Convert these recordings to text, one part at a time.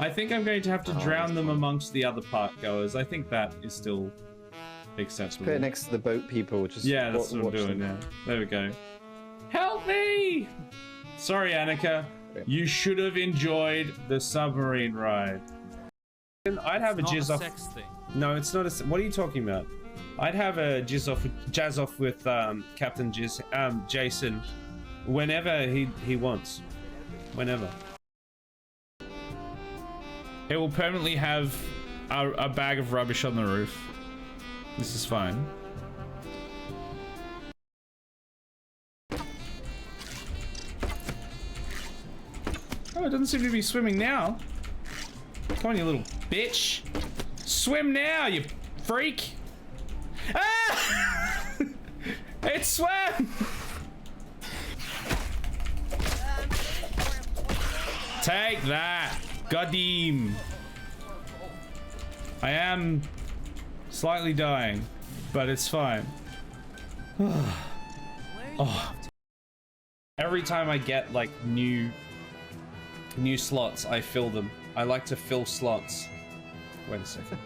I think I'm going to have to drown them amongst the other park goers. I think that is still acceptable. Put it next to the boat people. Just yeah, that's what I'm doing now. There we go. Help me! Sorry, Annika. You should have enjoyed the submarine ride. I'd have a jizz off. Sex thing. No, it's not a. What are you talking about? I'd have a jazz off with Captain Jason whenever he wants. Whenever. It will permanently have a bag of rubbish on the roof. This is fine. Oh, it doesn't seem to be swimming now. Come on, you little bitch. Swim now, you freak. Ah! It swam! Take that. Goddamn. I am slightly dying, but it's fine. Oh. Every time I get like new slots, I fill them. I like to fill slots. Wait a second.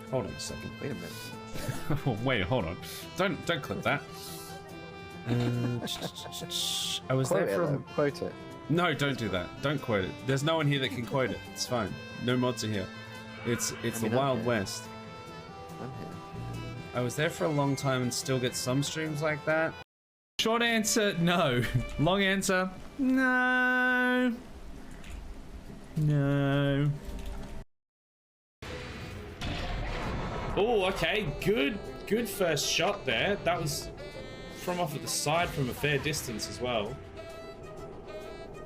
Hold on a second. Wait a minute. Oh, wait, hold on. Don't clip that. I was Quote there for. Quote it. No, don't do that. Don't quote it. There's no one here that can quote it. It's fine. No mods are here. It's the Wild West. I'm here. I was there for a long time and still get some streams like that. Short answer, no. Long answer, no. No. Oh, okay. Good first shot there. That was from off at the side from a fair distance as well.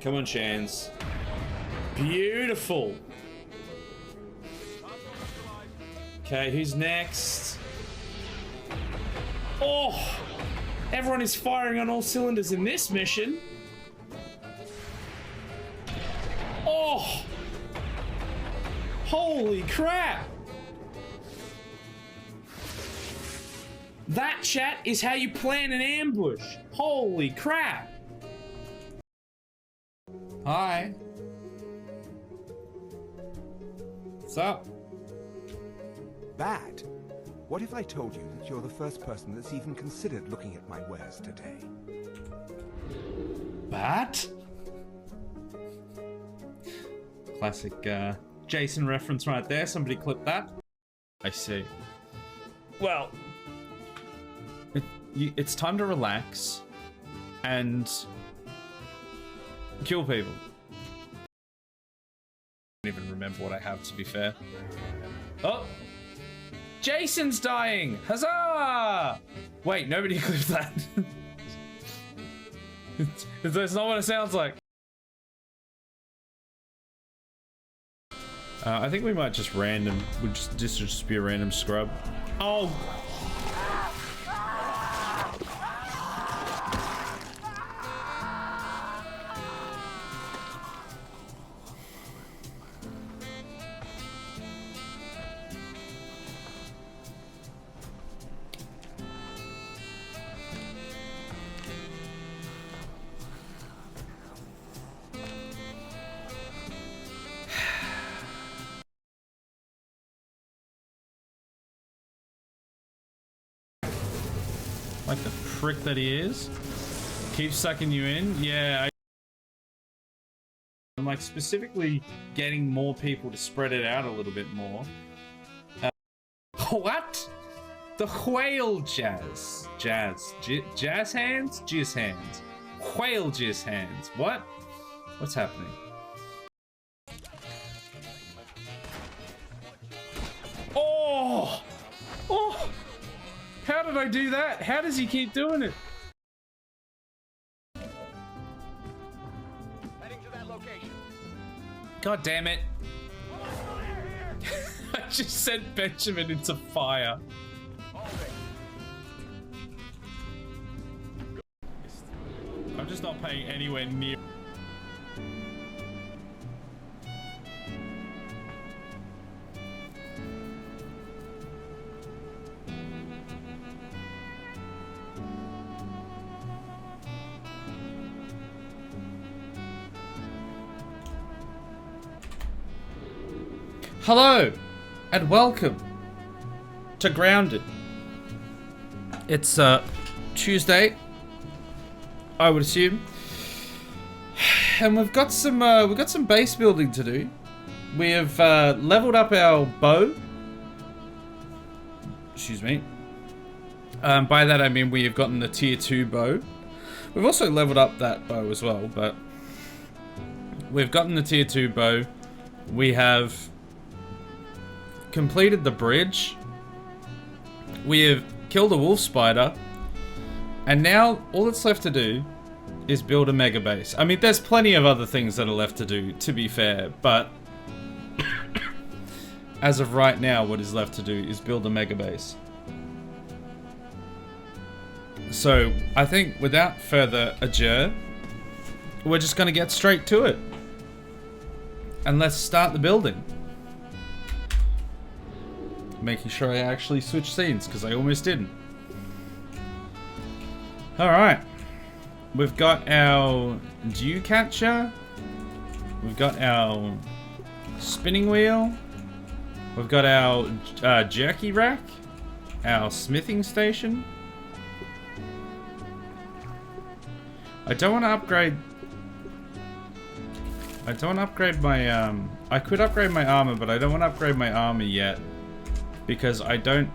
Come on, Chans. Beautiful. Okay, who's next? Oh! Everyone is firing on all cylinders in this mission. Oh! Holy crap! That, chat, is how you plan an ambush. Holy crap! Hi. What's up? Bad? What if I told you that you're the first person that's even considered looking at my wares today? Bad? Classic Jason reference right there. Somebody clip that. I see. Well, it's time to relax and kill people. I don't even remember what I have, to be fair. Oh! Jason's dying! Huzzah! Wait, nobody clipped that. That's not what it sounds like. I think we might just random. Would just be a random scrub. Oh! Like the prick that he is. Keeps sucking you in. Yeah. I'm like specifically getting more people to spread it out a little bit more. What? The whale jazz. Jazz hands? Jizz hands. Whale jizz hands. What? What's happening? Oh! Oh! How did I do that? How does he keep doing it? Heading to that location. God damn it. I just sent Benjamin into fire. I'm just not paying anywhere near. Hello and welcome to Grounded. It's Tuesday, I would assume, and we've got some base building to do. We have leveled up our bow. Excuse me. By that I mean we have gotten the tier 2 bow. We've also leveled up that bow as well, but we've gotten the tier 2 bow. We have completed the bridge. We have killed a wolf spider. And now all that's left to do is build a mega base. I mean, there's plenty of other things that are left to do, to be fair, but as of right now, what is left to do is build a mega base. So, I think without further ado, we're just going to get straight to it. And let's start the building. Making sure I actually switch scenes, because I almost didn't. Alright. We've got our dew catcher. We've got our spinning wheel. We've got our jerky rack. Our smithing station. I don't want to upgrade... my, I could upgrade my armor, but I don't want to upgrade my armor yet. Because I don't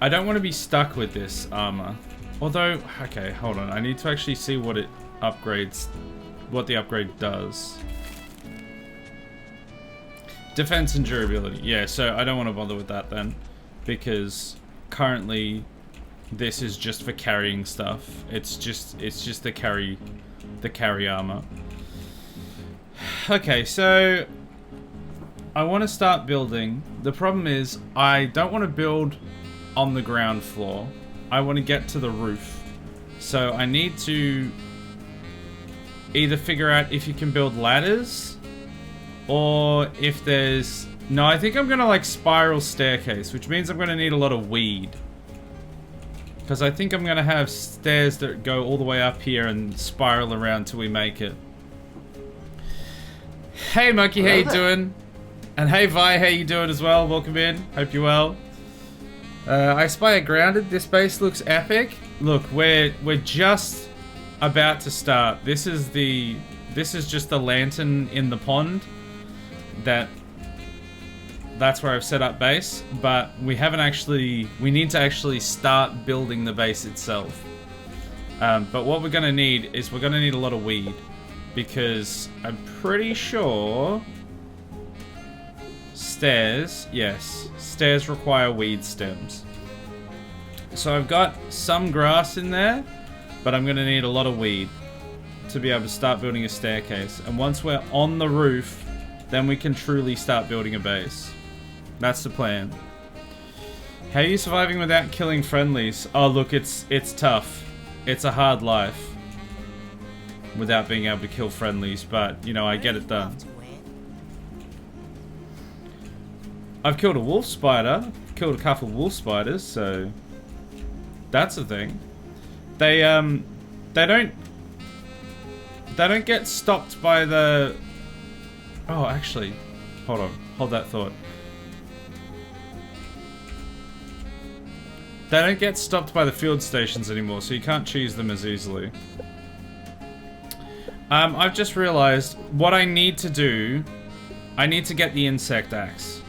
want to be stuck with this armor. Although, okay, hold on. I need to actually see what it upgrades, what the upgrade does. Defense and durability. Yeah, so I don't want to bother with that then. Because currently this is just for carrying stuff. It's just the carry armor. Okay, so I want to start building. The problem is I don't want to build on the ground floor. I want to get to the roof. So I need to either figure out if you can build ladders or if there's... No, I think I'm going to like spiral staircase, which means I'm going to need a lot of weed. Because I think I'm going to have stairs that go all the way up here and spiral around till we make it. Hey Monkey, how you doing? And hey Vi, how you doing as well? Welcome in. Hope you're well. I spy a grounded. This base looks epic. Look, we're just about to start. This is just the lantern in the pond. That's where I've set up base, but we need to actually start building the base itself. But what we're gonna need is we're gonna need a lot of weed, because I'm pretty sure stairs, yes, stairs require weed stems. So I've got some grass in there, but I'm gonna need a lot of weed to be able to start building a staircase. And once we're on the roof, then we can truly start building a base. That's the plan. How are you surviving without killing friendlies? Oh look, it's tough. It's a hard life without being able to kill friendlies, but you know, I get it done. I've killed a wolf spider, killed a couple of wolf spiders, so that's a thing. They don't get stopped by the... Oh, actually, hold on, hold that thought. They don't get stopped by the field stations anymore, so you can't choose them as easily. I've just realized what I need to do. I need to get the insect axe.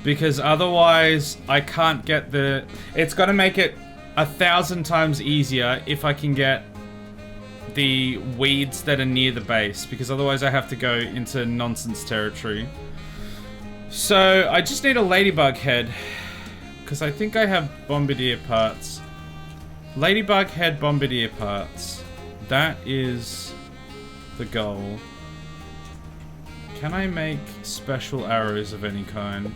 Because otherwise, I can't get the... It's gonna make it 1,000 times easier if I can get the weeds that are near the base. Because otherwise I have to go into nonsense territory. So, I just need a ladybug head. Because I think I have bombardier parts. Ladybug head bombardier parts. That is the goal. Can I make special arrows of any kind?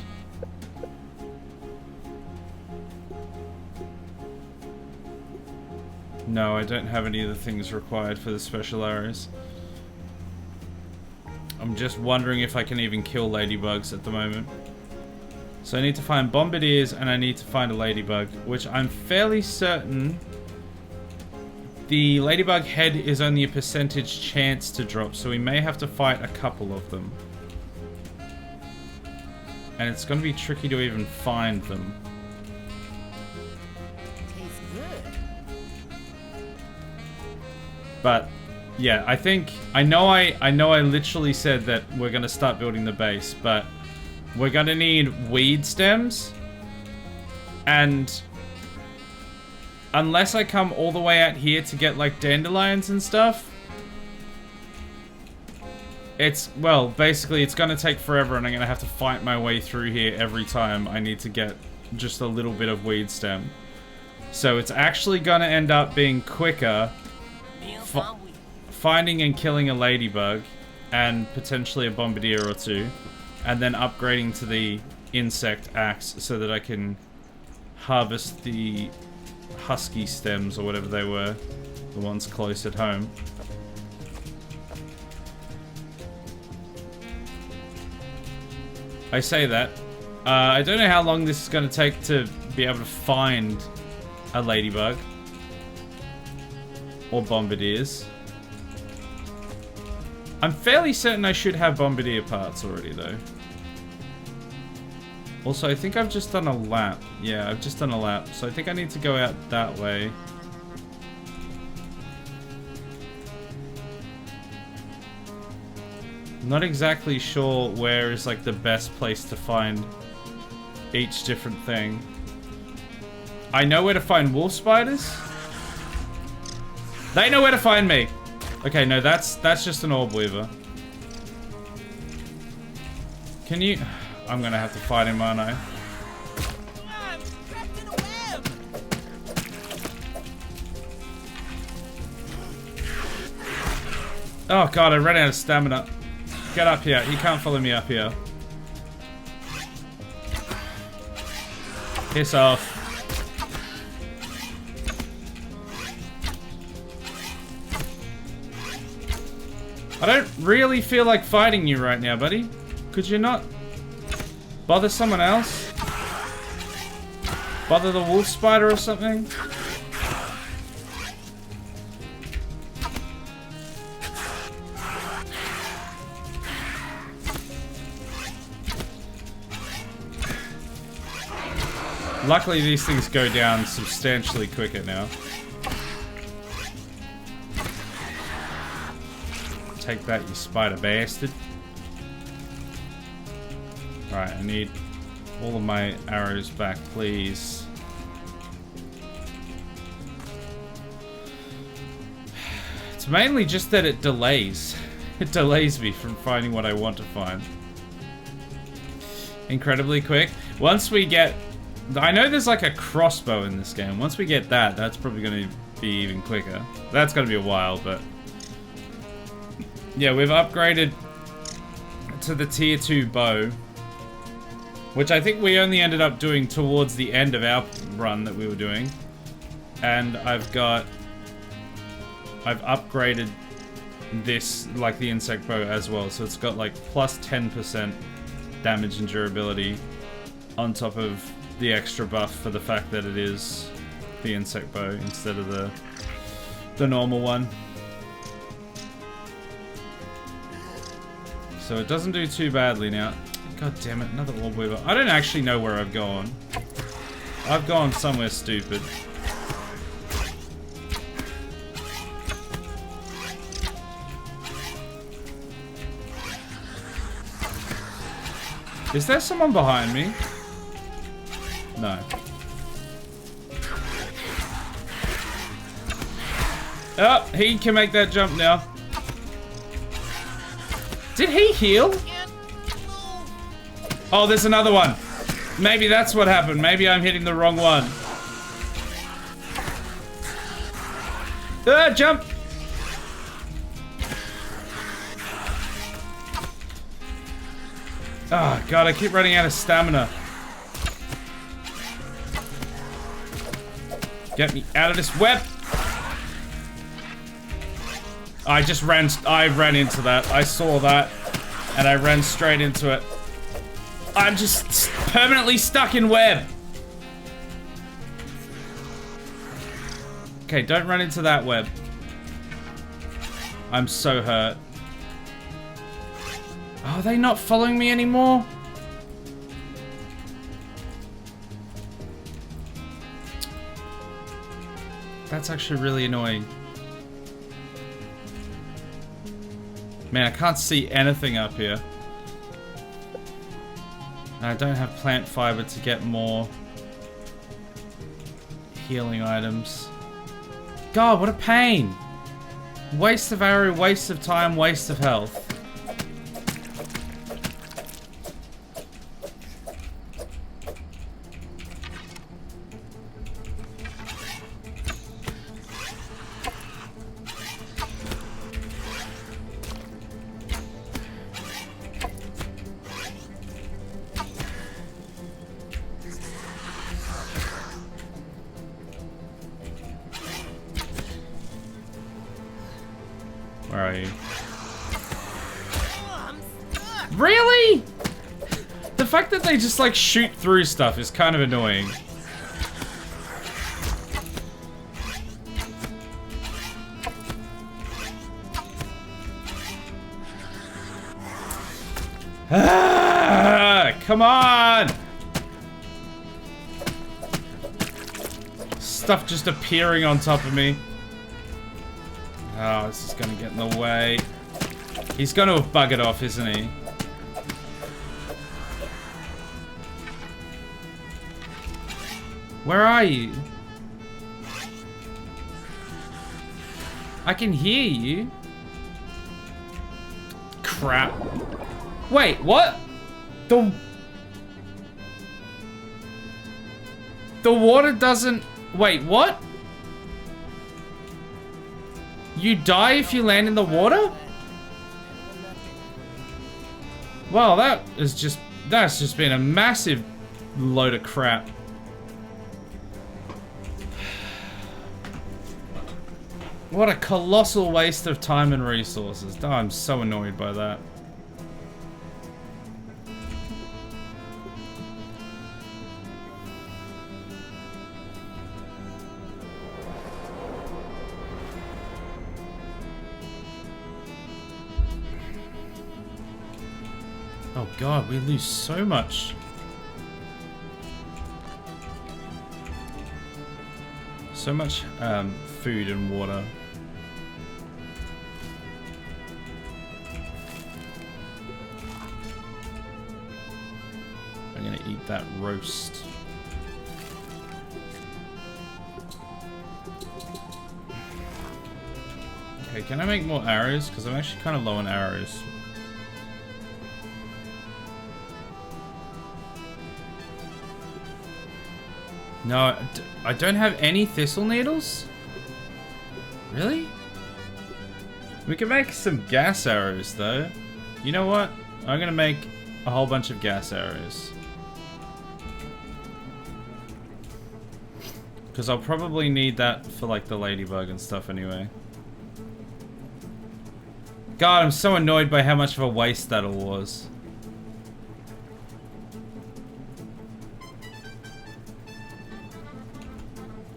No, I don't have any of the things required for the special arrows. I'm just wondering if I can even kill ladybugs at the moment. So I need to find bombardiers and I need to find a ladybug, which I'm fairly certain the ladybug head is only a percentage chance to drop, so we may have to fight a couple of them. And it's going to be tricky to even find them. Tastes good. But yeah, I think I know I literally said that we're going to start building the base, but we're going to need weed stems. And unless I come all the way out here to get like dandelions and stuff, it's, well, basically it's going to take forever and I'm going to have to fight my way through here every time I need to get just a little bit of weed stem. So it's actually going to end up being quicker finding and killing a ladybug and potentially a bombardier or two, and then upgrading to the insect axe so that I can harvest the husky stems or whatever they were, the ones close at home. I say that. I don't know how long this is going to take to be able to find a ladybug or bombardiers. I'm fairly certain I should have bombardier parts already though. Also, I think I've just done a lap. Yeah, I've just done a lap. So I think I need to go out that way. Not exactly sure where is like the best place to find each different thing. I know where to find wolf spiders. They know where to find me. Okay, no, that's just an orb weaver. Can you... I'm gonna have to fight him, aren't I? I'm trapped in a web. Oh god, I ran out of stamina. Get up here. He can't follow me up here. Piss off. I don't really feel like fighting you right now, buddy. Could you not bother someone else? Bother the wolf spider or something? Luckily, these things go down substantially quicker now. Take that, you spider bastard. Alright, I need all of my arrows back, please. It's mainly just that it delays. It delays me from finding what I want to find. Incredibly quick. Once we get... I know there's like a crossbow in this game. Once we get that, that's probably going to be even quicker. That's going to be a while, but... yeah, we've upgraded to the tier 2 bow, which I think we only ended up doing towards the end of our run that we were doing. And I've upgraded this, like the insect bow as well. So it's got like plus 10% damage and durability on top of the extra buff for the fact that it is the insect bow instead of the normal one. So it doesn't do too badly now. God damn it, another orb weaver. I don't actually know where I've gone. I've gone somewhere stupid. Is there someone behind me? No. Oh, he can make that jump now. Did he heal? Oh, there's another one. Maybe that's what happened. Maybe I'm hitting the wrong one. Jump! Oh, God, I keep running out of stamina. Get me out of this web. I ran into that. I saw that, and I ran straight into it. I'm just permanently stuck in web. Okay, don't run into that web. I'm so hurt. Are they not following me anymore? That's actually really annoying. Man, I can't see anything up here. And I don't have plant fiber to get more healing items. God, what a pain! Waste of arrow, waste of time, waste of health. Where are you? Really? The fact that they just like shoot through stuff is kind of annoying. Ah, come on! Stuff just appearing on top of me. Oh, this is gonna get in the way. He's gonna have buggered off, isn't he? Where are you? I can hear you. Crap. Wait, what? The water doesn't... Wait, what? You die if you land in the water? Well, that's just been a massive load of crap. What a colossal waste of time and resources. Oh, I'm so annoyed by that. Oh god, we lose so much. So much food and water. I'm gonna eat that roast. Okay, can I make more arrows? Because I'm actually kind of low on arrows. No, I don't have any thistle needles? Really? We can make some gas arrows though. You know what? I'm gonna make a whole bunch of gas arrows. Because I'll probably need that for like the ladybug and stuff anyway. God, I'm so annoyed by how much of a waste that all was.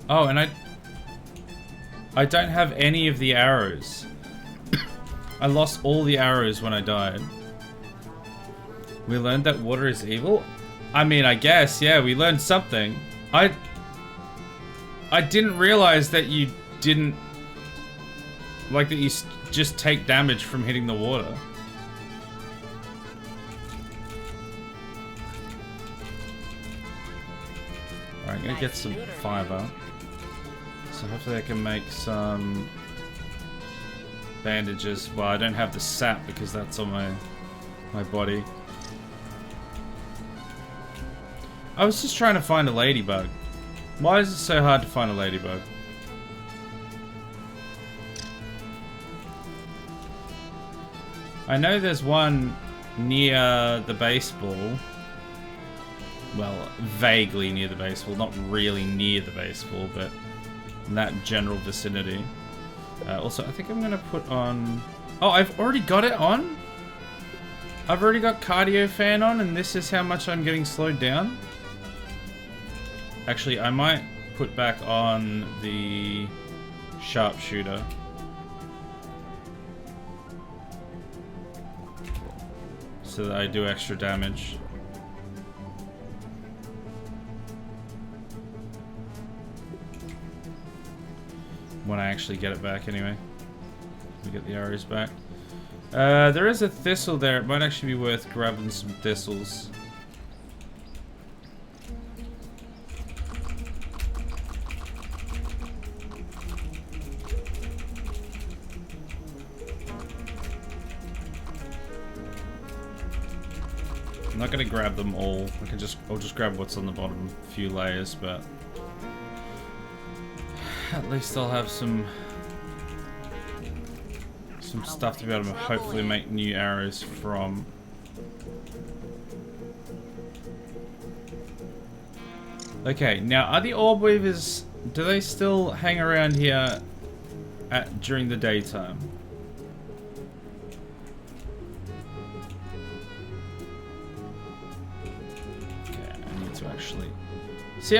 Oh, and I don't have any of the arrows. I lost all the arrows when I died. We learned that water is evil? I mean, I guess, yeah, we learned something. I didn't realize that you didn't... Like, that you just take damage from hitting the water. Alright, I'm gonna get some fiber. So hopefully I can make some bandages. Well, I don't have the sap because that's on my body. I was just trying to find a ladybug. Why is it so hard to find a ladybug? I know there's one near the baseball. Well, vaguely near the baseball, not really near the baseball, but in that general vicinity. Also, I think I'm gonna put on... Oh, I've already got it on? I've already got cardio fan on, and this is how much I'm getting slowed down? Actually, I might put back on the sharpshooter. So that I do extra damage. When I actually get it back anyway. We get the arrows back. There is a thistle there. It might actually be worth grabbing some thistles. I'm not gonna grab them all. I'll just grab what's on the bottom few layers, but at least I'll have some stuff to be able to hopefully make new arrows from. Okay, now are the orb weavers, do they still hang around here during the daytime? Okay, I need to actually see.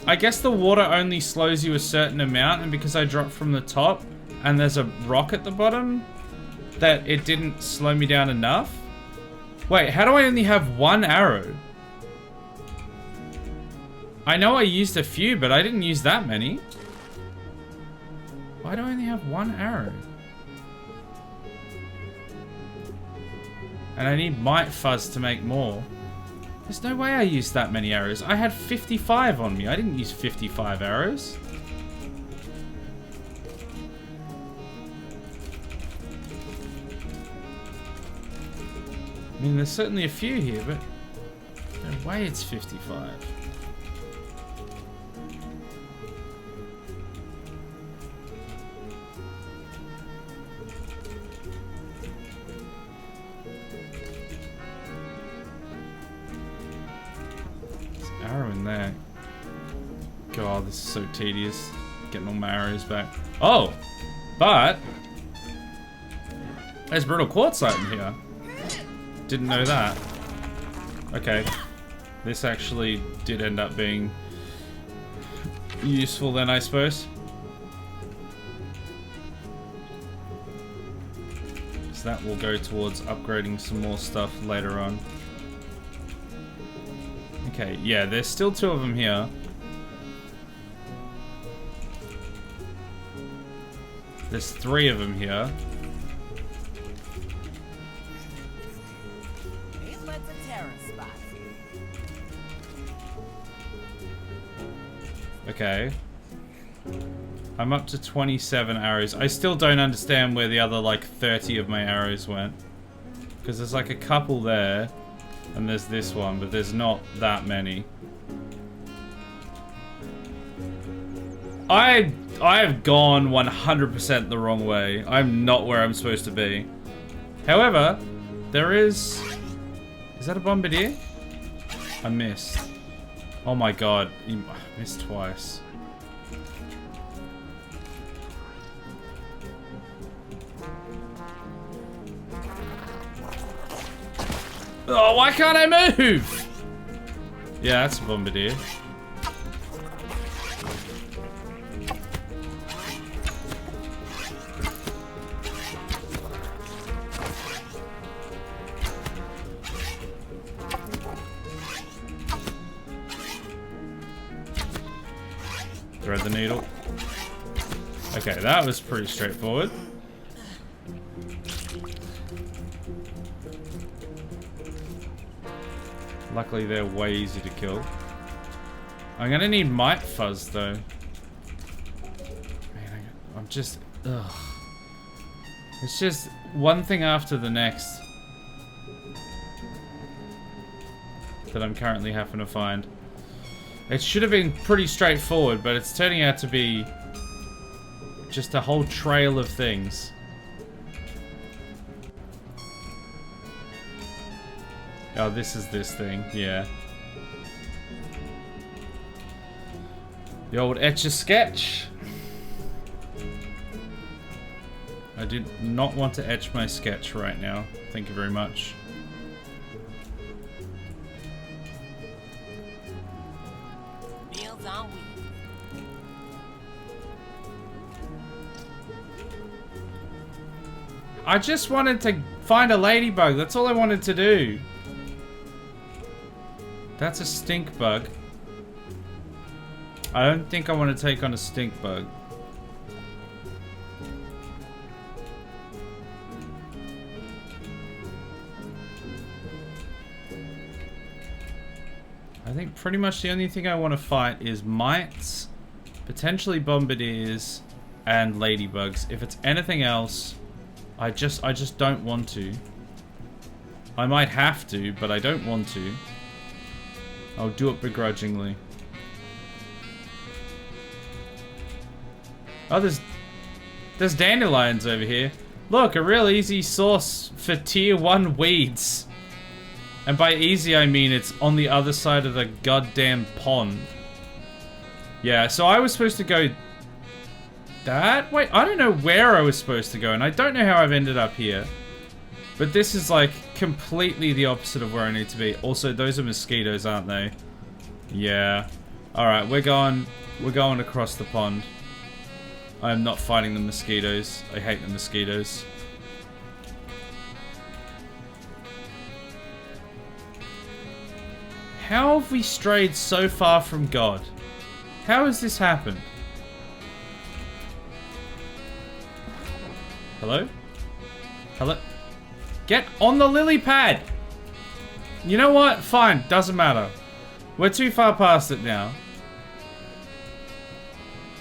I guess the water only slows you a certain amount, and because I dropped from the top and there's a rock at the bottom, that it didn't slow me down enough. Wait, how do I only have one arrow? I know I used a few, but I didn't use that many. Why do I only have one arrow? And I need Might Fuzz to make more. There's no way I used that many arrows. I had 55 on me. I didn't use 55 arrows. I mean, there's certainly a few here, but no way it's 55. Arrow in there. God, this is so tedious. Getting all my arrows back. Oh! But there's brittle quartzite in here. Didn't know that. Okay. This actually did end up being useful then, I suppose. So that will go towards upgrading some more stuff later on. Okay, yeah, there's still two of them here. There's three of them here. Okay. I'm up to 27 arrows. I still don't understand where the other, like, 30 of my arrows went. Because there's, like, a couple there. And there's this one, but there's not that many. I've gone 100% the wrong way. I'm not where I'm supposed to be. However, there is... Is that a bombardier? I missed. Oh my god. I missed twice. Oh, why can't I move? Yeah, that's a bombardier. Thread the needle. Okay, that was pretty straightforward. Luckily, they're way easy to kill. I'm gonna need Might Fuzz, though. Man, I'm just... Ugh. It's just one thing after the next that I'm currently having to find. It should have been pretty straightforward, but it's turning out to be just a whole trail of things. Oh, this is this thing, yeah. The old Etch-a-Sketch. I did not want to etch my sketch right now. Thank you very much. I just wanted to find a ladybug. That's all I wanted to do. That's a stink bug. I don't think I want to take on a stink bug. I think pretty much the only thing I want to fight is mites, potentially bombardiers, and ladybugs. If it's anything else, I just don't want to. I might have to, but I don't want to. I'll do it begrudgingly. Oh, there's dandelions over here. Look, a real easy source for tier 1 weeds. And by easy, I mean it's on the other side of the goddamn pond. Yeah, so I was supposed to go that way? I don't know where I was supposed to go, and I don't know how I've ended up here. But this is like completely the opposite of where I need to be. Also, those are mosquitoes, aren't they? Yeah. Alright, we're going across the pond. I'm not fighting the mosquitoes. I hate the mosquitoes. How have we strayed so far from God? How has this happened? Hello? Hello? Get on the lily pad! You know what? Fine, doesn't matter. We're too far past it now.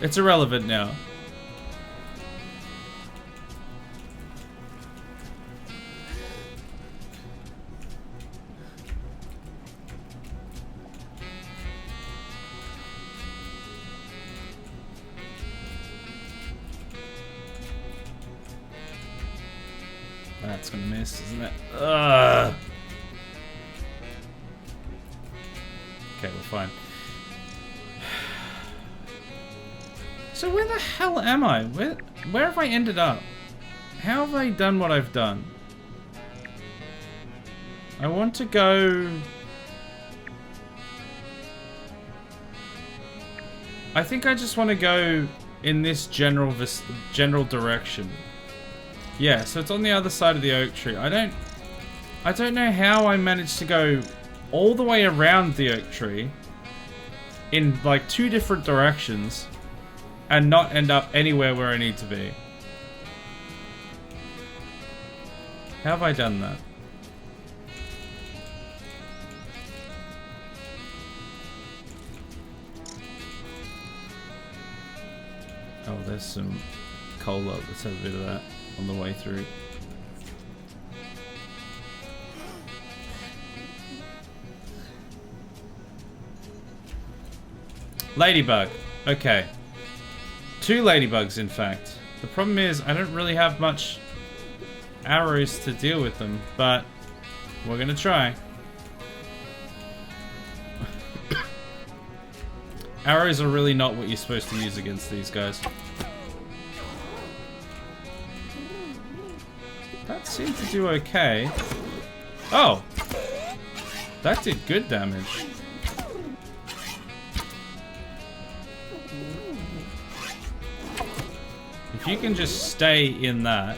It's irrelevant now. That's gonna miss, isn't it? Ugh. Okay, we're fine. So where the hell am I? Where have I ended up? How have I done what I've done? I want to go... I think I just want to go in this general direction. Yeah, so it's on the other side of the oak tree. I don't know how I managed to go all the way around the oak tree in like 2 different directions and not end up anywhere where I need to be. How have I done that? Oh, there's some cola. Let's have a bit of that on the way through. Ladybug. Okay. 2 ladybugs, in fact. The problem is, I don't really have much arrows to deal with them, but we're gonna try. Arrows are really not what you're supposed to use against these guys. That seemed to do okay. Oh! That did good damage. If you can just stay in that.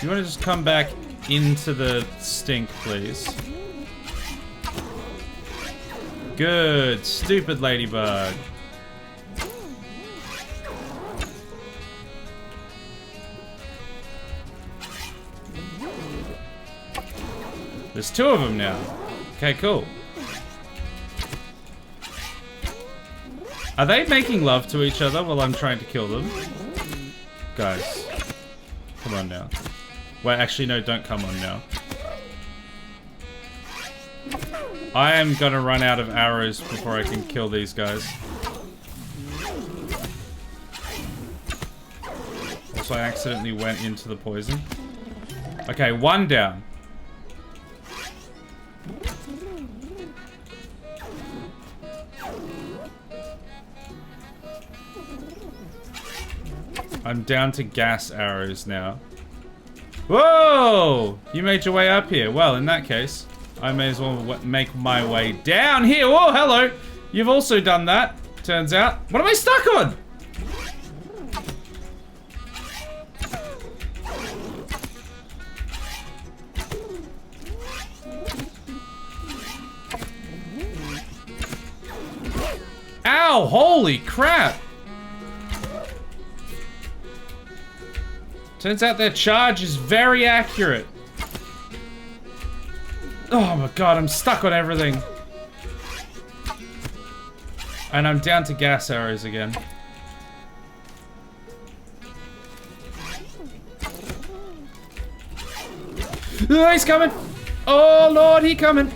You want to just come back into the stink, please? Good. Stupid ladybug. There's 2 of them now. Okay, cool. Are they making love to each other while I'm trying to kill them? Guys. Come on now. Wait, actually, no, don't come on now. I am gonna run out of arrows before I can kill these guys. Also, I accidentally went into the poison. Okay, 1 down. I'm down to gas arrows now. Whoa! You made your way up here. Well, in that case, I may as well make my way down here. Whoa, hello! You've also done that. Turns out. What am I stuck on? Ow! Holy crap! Turns out their charge is very accurate. Oh my god, I'm stuck on everything. And I'm down to gas arrows again. Oh, he's coming! Oh lord, he coming!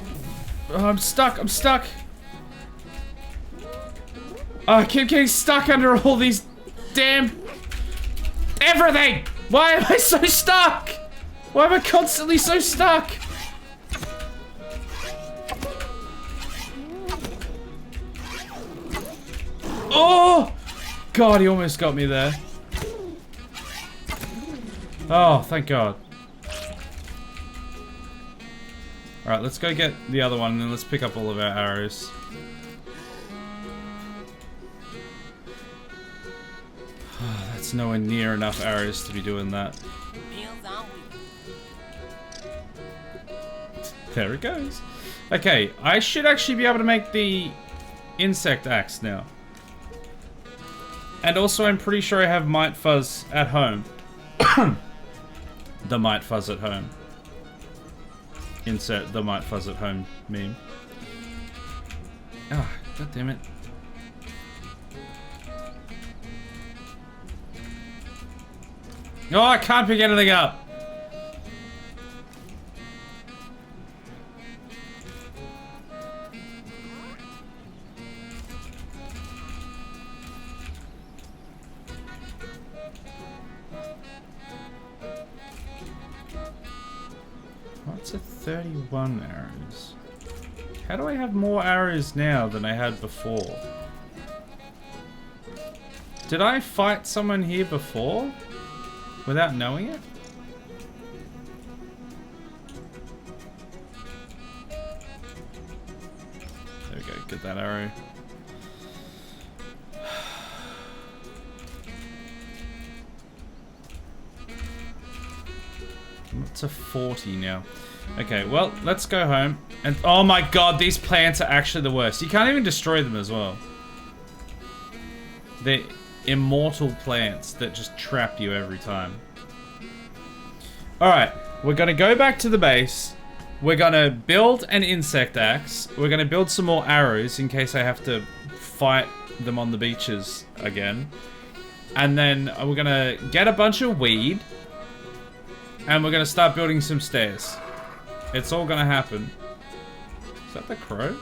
Oh, I'm stuck, I'm stuck. Oh, I keep getting stuck under all these damn... everything! Why am I so stuck? Why am I constantly so stuck? Oh! God, he almost got me there. Oh, thank God. Alright, let's go get the other one and then let's pick up all of our arrows. That's nowhere near enough arrows to be doing that. There it goes. Okay, I should actually be able to make the insect axe now. And also, I'm pretty sure I have Might Fuzz at home. The Might Fuzz at home. Insert the Might Fuzz at home meme. Ah, god damn it. Oh, I can't pick anything up. What's a 31 arrows? How do I have more arrows now than I had before? Did I fight someone here before? Without knowing it? There we go, get that arrow. It's a 40 now. Okay, well, let's go home. And oh my god, these plants are actually the worst. You can't even destroy them as well. They're immortal plants that just trap you every time. Alright, we're gonna go back to the base. We're gonna build an insect axe. We're gonna build some more arrows in case I have to fight them on the beaches again. And then we're gonna get a bunch of weed. And we're gonna start building some stairs. It's all gonna happen. Is that the crow?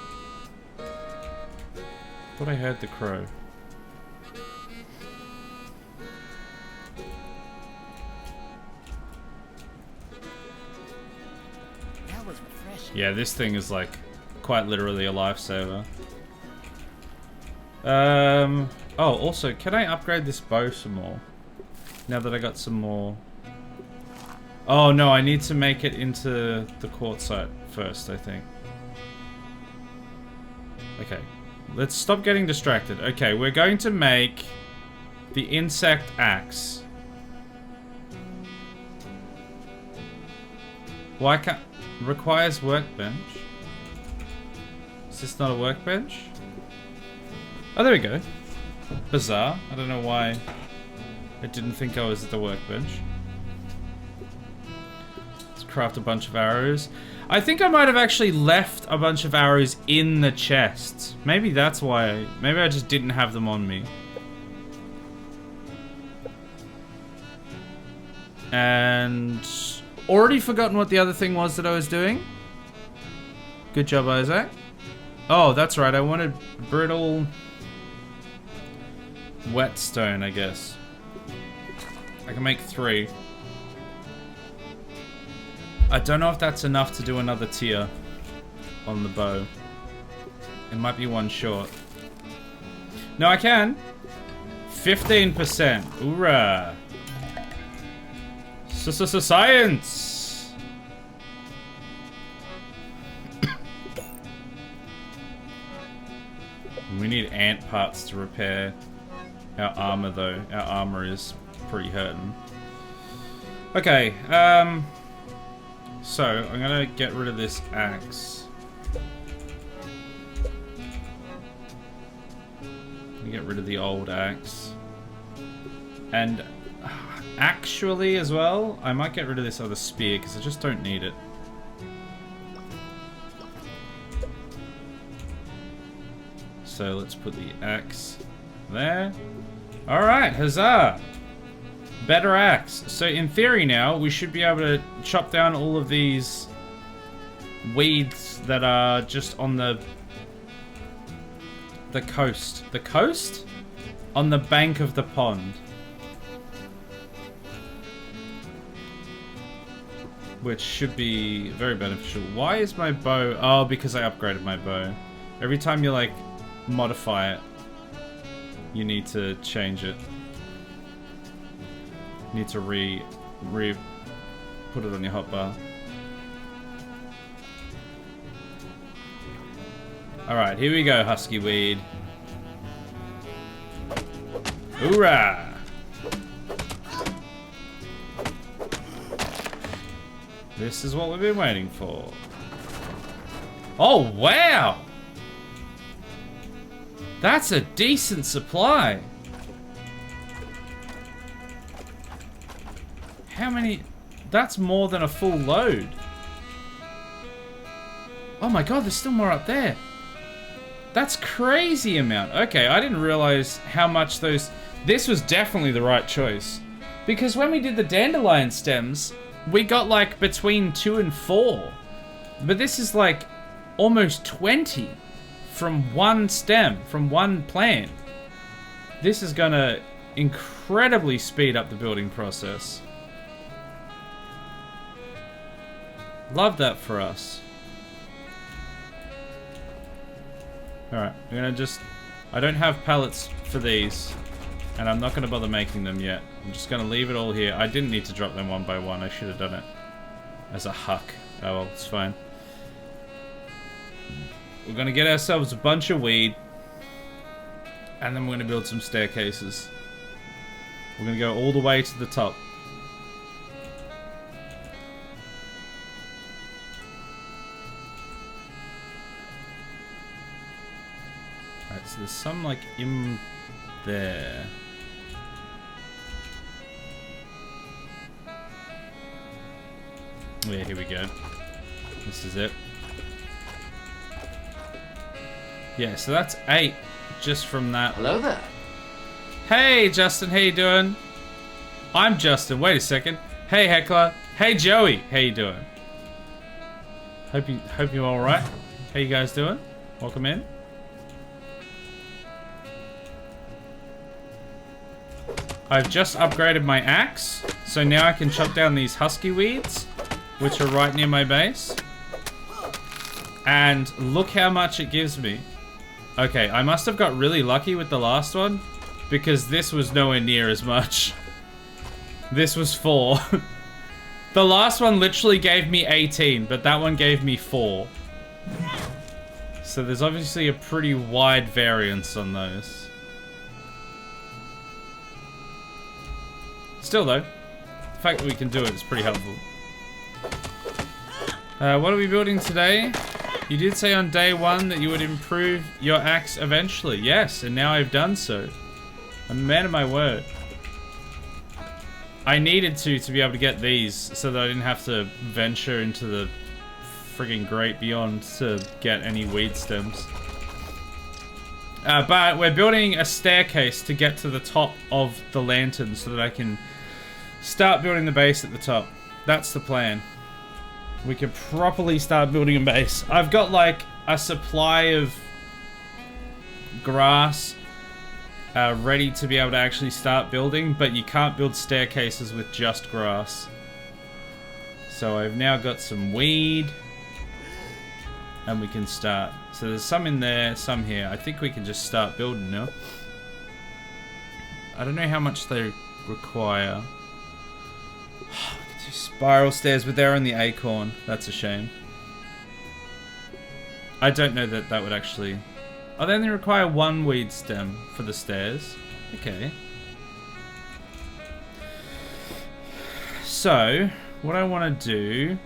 I thought I heard the crow. That was refreshing. Yeah, this thing is like quite literally a lifesaver. Oh, also, can I upgrade this bow some more? Now that I got some more. Oh no, I need to make it into the quartzite first, I think. Okay, let's stop getting distracted. Okay, we're going to make the insect axe. Why can't... requires workbench? Is this not a workbench? Oh, there we go. Bizarre. I don't know why I didn't think I was at the workbench. Craft a bunch of arrows. I think I might have actually left a bunch of arrows in the chest. Maybe that's why. Maybe I just didn't have them on me. And already forgotten what the other thing was that I was doing. Good job, Isaac. Oh, that's right. I wanted brittle whetstone, I guess. I can make 3. I don't know if that's enough to do another tier on the bow. It might be one short. No, I can. 15%. Hoorah. Science. We need ant parts to repair our armor, though. Our armor is pretty hurting. Okay, so I'm gonna get rid of this axe. Get rid of the old axe. And actually, as well, I might get rid of this other spear because I just don't need it. So let's put the axe there. Alright, huzzah! Better axe. So in theory now, we should be able to chop down all of these weeds that are just on the coast. The coast? On the bank of the pond. Which should be very beneficial. Why is my bow... Oh, because I upgraded my bow. Every time you, like, modify it, you need to change it. You need to put it on your hotbar. Alright, here we go, Husky Weed. Hoorah! This is what we've been waiting for. Oh, wow! That's a decent supply. How many? That's more than a full load. Oh my god, there's still more up there. That's crazy amount. Okay, I didn't realize how much those... This was definitely the right choice. Because when we did the dandelion stems, we got like between 2 and 4. But this is like almost 20 from one stem, from one plant. This is gonna incredibly speed up the building process. Love that for us. Alright, I'm gonna just... I don't have pallets for these, and I'm not gonna bother making them yet. I'm just gonna leave it all here. I didn't need to drop them one by one. I should have done it as a huck. Oh well, it's fine. We're gonna get ourselves a bunch of weed, and then we're gonna build some staircases. We're gonna go all the way to the top. Alright, so there's some like in there. Yeah, here we go. This is it. Yeah, so that's 8 just from that. Hello there. Hey, Justin, how you doing? I'm Justin. Wait a second. Hey, Heckler. Hey, Joey. How you doing? Hope you're all right. How you guys doing? Welcome in. I've just upgraded my axe, so now I can chop down these husky weeds, which are right near my base. And look how much it gives me. Okay, I must have got really lucky with the last one, because this was nowhere near as much. This was 4. The last one literally gave me 18, but that one gave me 4. So there's obviously a pretty wide variance on those. Still though, the fact that we can do it is pretty helpful. What are we building today? You did say on day 1 that you would improve your axe eventually. Yes, and now I've done so. I'm a man of my word. I needed to be able to get these so that I didn't have to venture into the frigging great beyond to get any weed stems. But we're building a staircase to get to the top of the lantern so that I can start building the base at the top. That's the plan. We can properly start building a base. I've got like a supply of grass ready to be able to actually start building, but you can't build staircases with just grass. So I've now got some weed, and we can start. So there's some in there, some here. I think we can just start building now. I don't know how much they require. Spiral stairs, but they're on the acorn. That's a shame. I don't know that that would actually... Oh, they only require 1 weed stem for the stairs. Okay. So, what I want to do...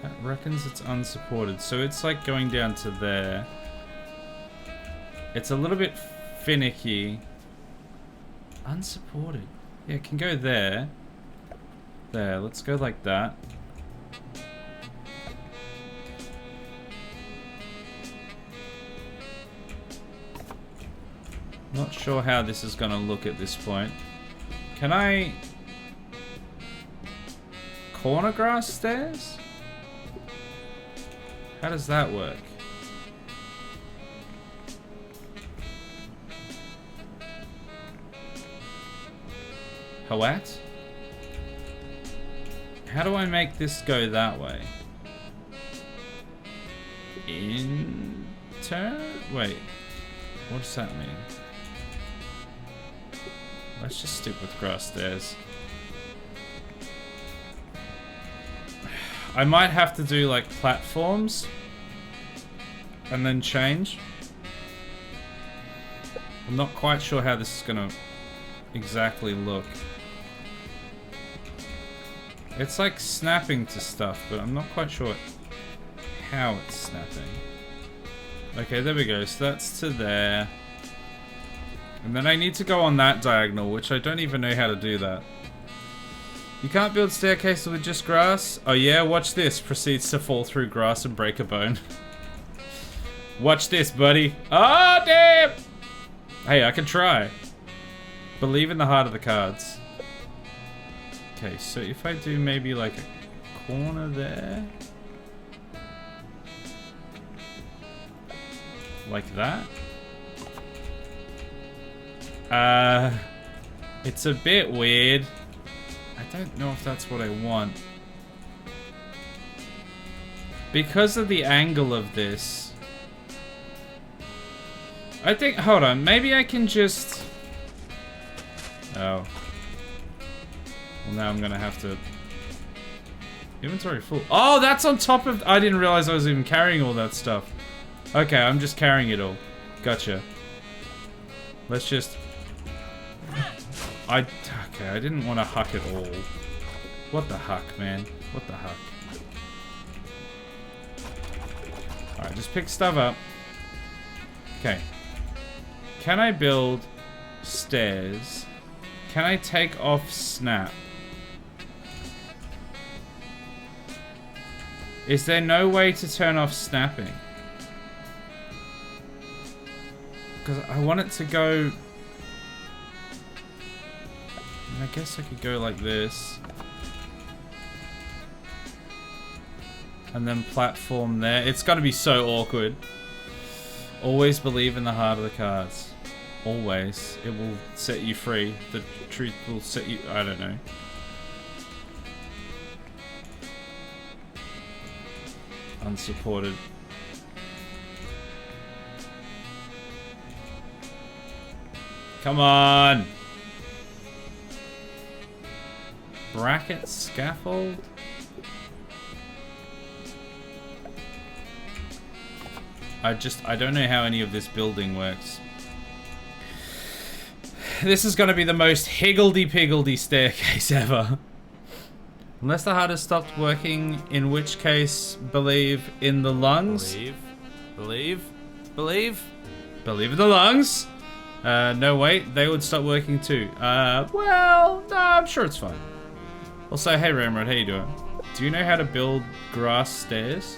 That reckons it's unsupported. So it's like going down to there. It's a little bit finicky. Unsupported. Yeah, it can go there. There, let's go like that. Not sure how this is gonna look at this point. Can I... corner grass stairs? How does that work? What? How do I make this go that way? In turn? Wait. What does that mean? Let's just stick with grass stairs. I might have to do like platforms and then change. I'm not quite sure how this is gonna exactly look. It's like snapping to stuff, but I'm not quite sure how it's snapping. Okay, there we go. So that's to there. And then I need to go on that diagonal, which I don't even know how to do that. You can't build staircases with just grass? Oh yeah, watch this. Proceeds to fall through grass and break a bone. Watch this, buddy. Oh, damn! Hey, I can try. Believe in the heart of the cards. Okay, so if I do maybe like a corner there. Like that. It's a bit weird. I don't know if that's what I want. Because of the angle of this. I think, hold on, maybe I can just... Oh. Well, now I'm gonna have to... Inventory full. Oh, that's on top of... I didn't realize I was even carrying all that stuff. Okay, I'm just carrying it all. Gotcha. Let's just... Okay, I didn't want to huck it all. What the huck, man? What the huck? Alright, just pick stuff up. Okay. Can I build stairs? Can I take off snap? Is there no way to turn off snapping? Because I want it to go... I guess I could go like this. And then platform there. It's got to be so awkward. Always believe in the heart of the cards. Always. It will set you free. The truth will set you... I don't know. Unsupported. Come on! Bracket scaffold? I don't know how any of this building works. This is gonna be the most higgledy-piggledy staircase ever. Unless the heart has stopped working, in which case, believe in the lungs. Believe in the lungs. No, wait, they would stop working too. Well, no, I'm sure it's fine. Also, hey Ramrod, how you doing? Do you know how to build grass stairs?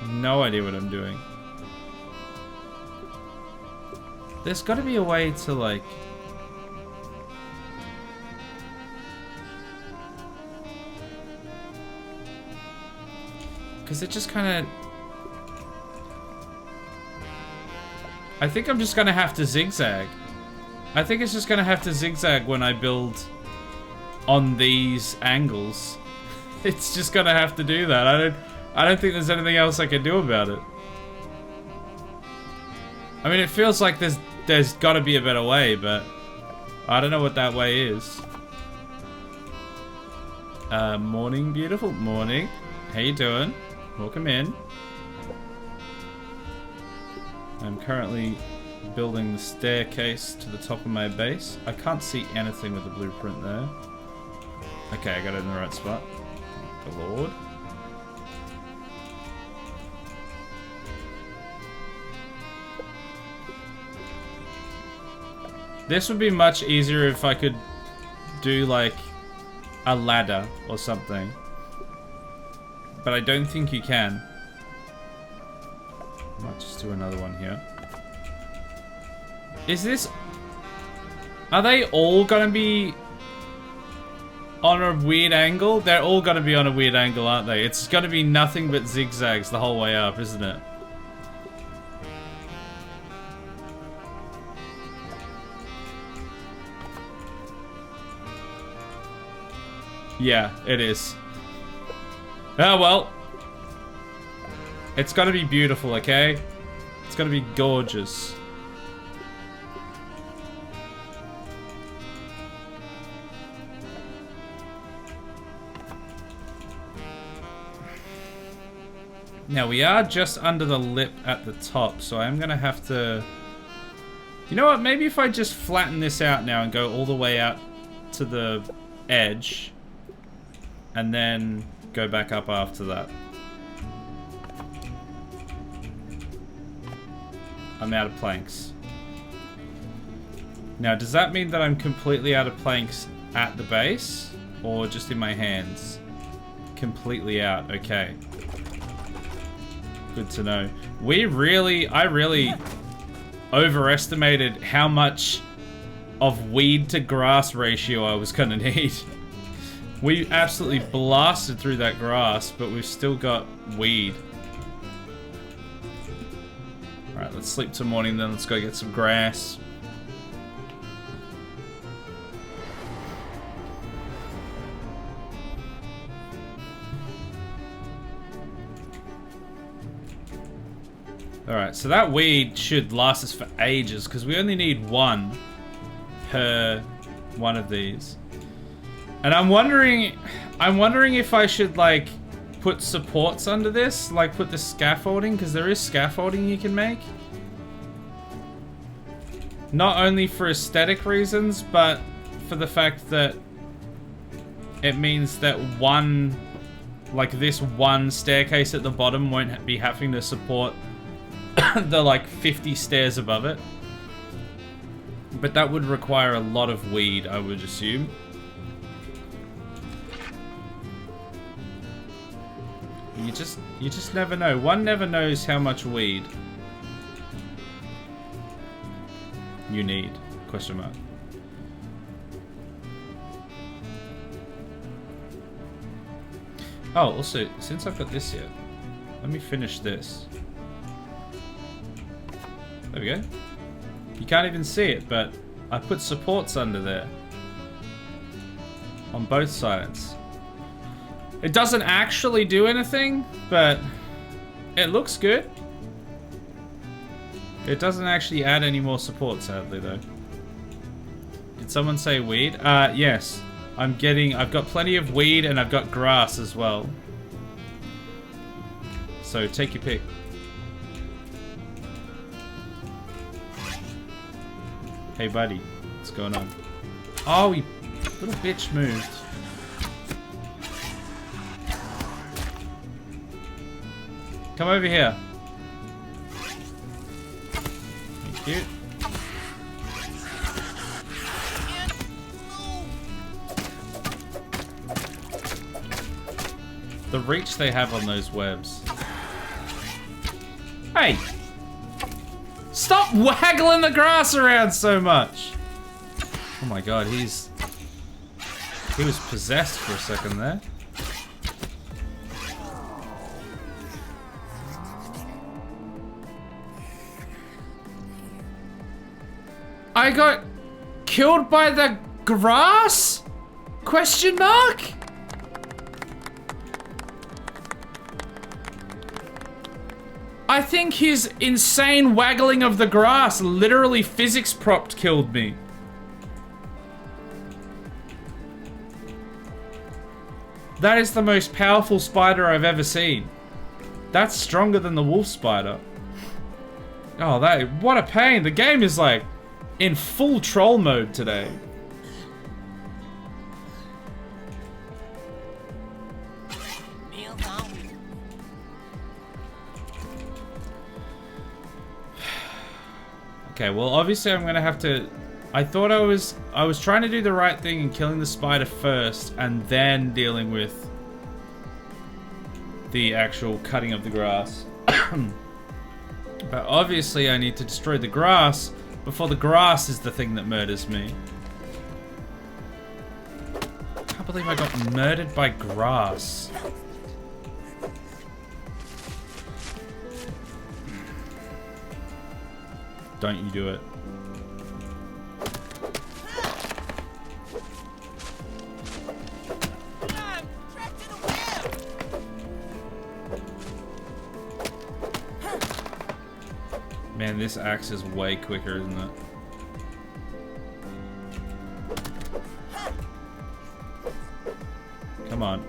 I have no idea what I'm doing. There's got to be a way to like... Because it just kind of... I think I'm just going to have to zigzag. I think it's just going to have to zigzag when I build on these angles. It's just going to have to do that. I don't think there's anything else I can do about it. I mean, it feels like there's got to be a better way, but I don't know what that way is. Morning, beautiful. Morning. How you doing? Welcome in. I'm currently building the staircase to the top of my base. I can't see anything with the blueprint there. Okay, I got it in the right spot. Thank the Lord. This would be much easier if I could do like a ladder or something. But I don't think you can. I might just do another one here. Is this... Are they all gonna be on a weird angle? They're all gonna be on a weird angle, aren't they? It's gonna be nothing but zigzags the whole way up, isn't it? Yeah, it is. Oh, well. It's gotta be beautiful, okay? It's gotta be gorgeous. Now, we are just under the lip at the top, so I'm gonna have to... You know what? Maybe if I just flatten this out now and go all the way out to the edge... And then go back up after that. I'm out of planks. Now, does that mean that I'm completely out of planks at the base? Or just in my hands? Completely out, okay. Good to know. I really overestimated how much of weed to grass ratio I was gonna need. We absolutely blasted through that grass, but we've still got weed. Alright, let's sleep till morning then. Let's go get some grass. Alright, so that weed should last us for ages, because we only need one per one of these. And I'm wondering if I should like put supports under this, like put the scaffolding, because there is scaffolding you can make. Not only for aesthetic reasons, but for the fact that it means that one, like this one staircase at the bottom won't be having to support the like 50 stairs above it. But that would require a lot of weed, I would assume. You just never know. One never knows how much weed you need. Question mark. Oh, also, since I've got this here, let me finish this. There we go. You can't even see it, but I put supports under there. On both sides. It doesn't actually do anything, but it looks good. It doesn't actually add any more support, sadly, though. Did someone say weed? Yes. I've got plenty of weed and I've got grass as well. So take your pick. Hey, buddy. What's going on? Oh, you little bitch moved. Come over here. Thank you. The reach they have on those webs. Hey! Stop waggling the grass around so much! Oh my god, he was possessed for a second there. I got killed by the grass? Question mark? I think his insane waggling of the grass literally physics propped killed me. That is the most powerful spider I've ever seen. That's stronger than the wolf spider. Oh, what a pain. The game is like in full troll mode today. Meals on. Okay, well, obviously I'm gonna have to... I thought I was trying to do the right thing and killing the spider first and then dealing with the actual cutting of the grass. But obviously I need to destroy the grass before the grass is the thing that murders me. I can't believe I got murdered by grass. Don't you do it. I'm trapped in a web. Man, this axe is way quicker, isn't it? Come on.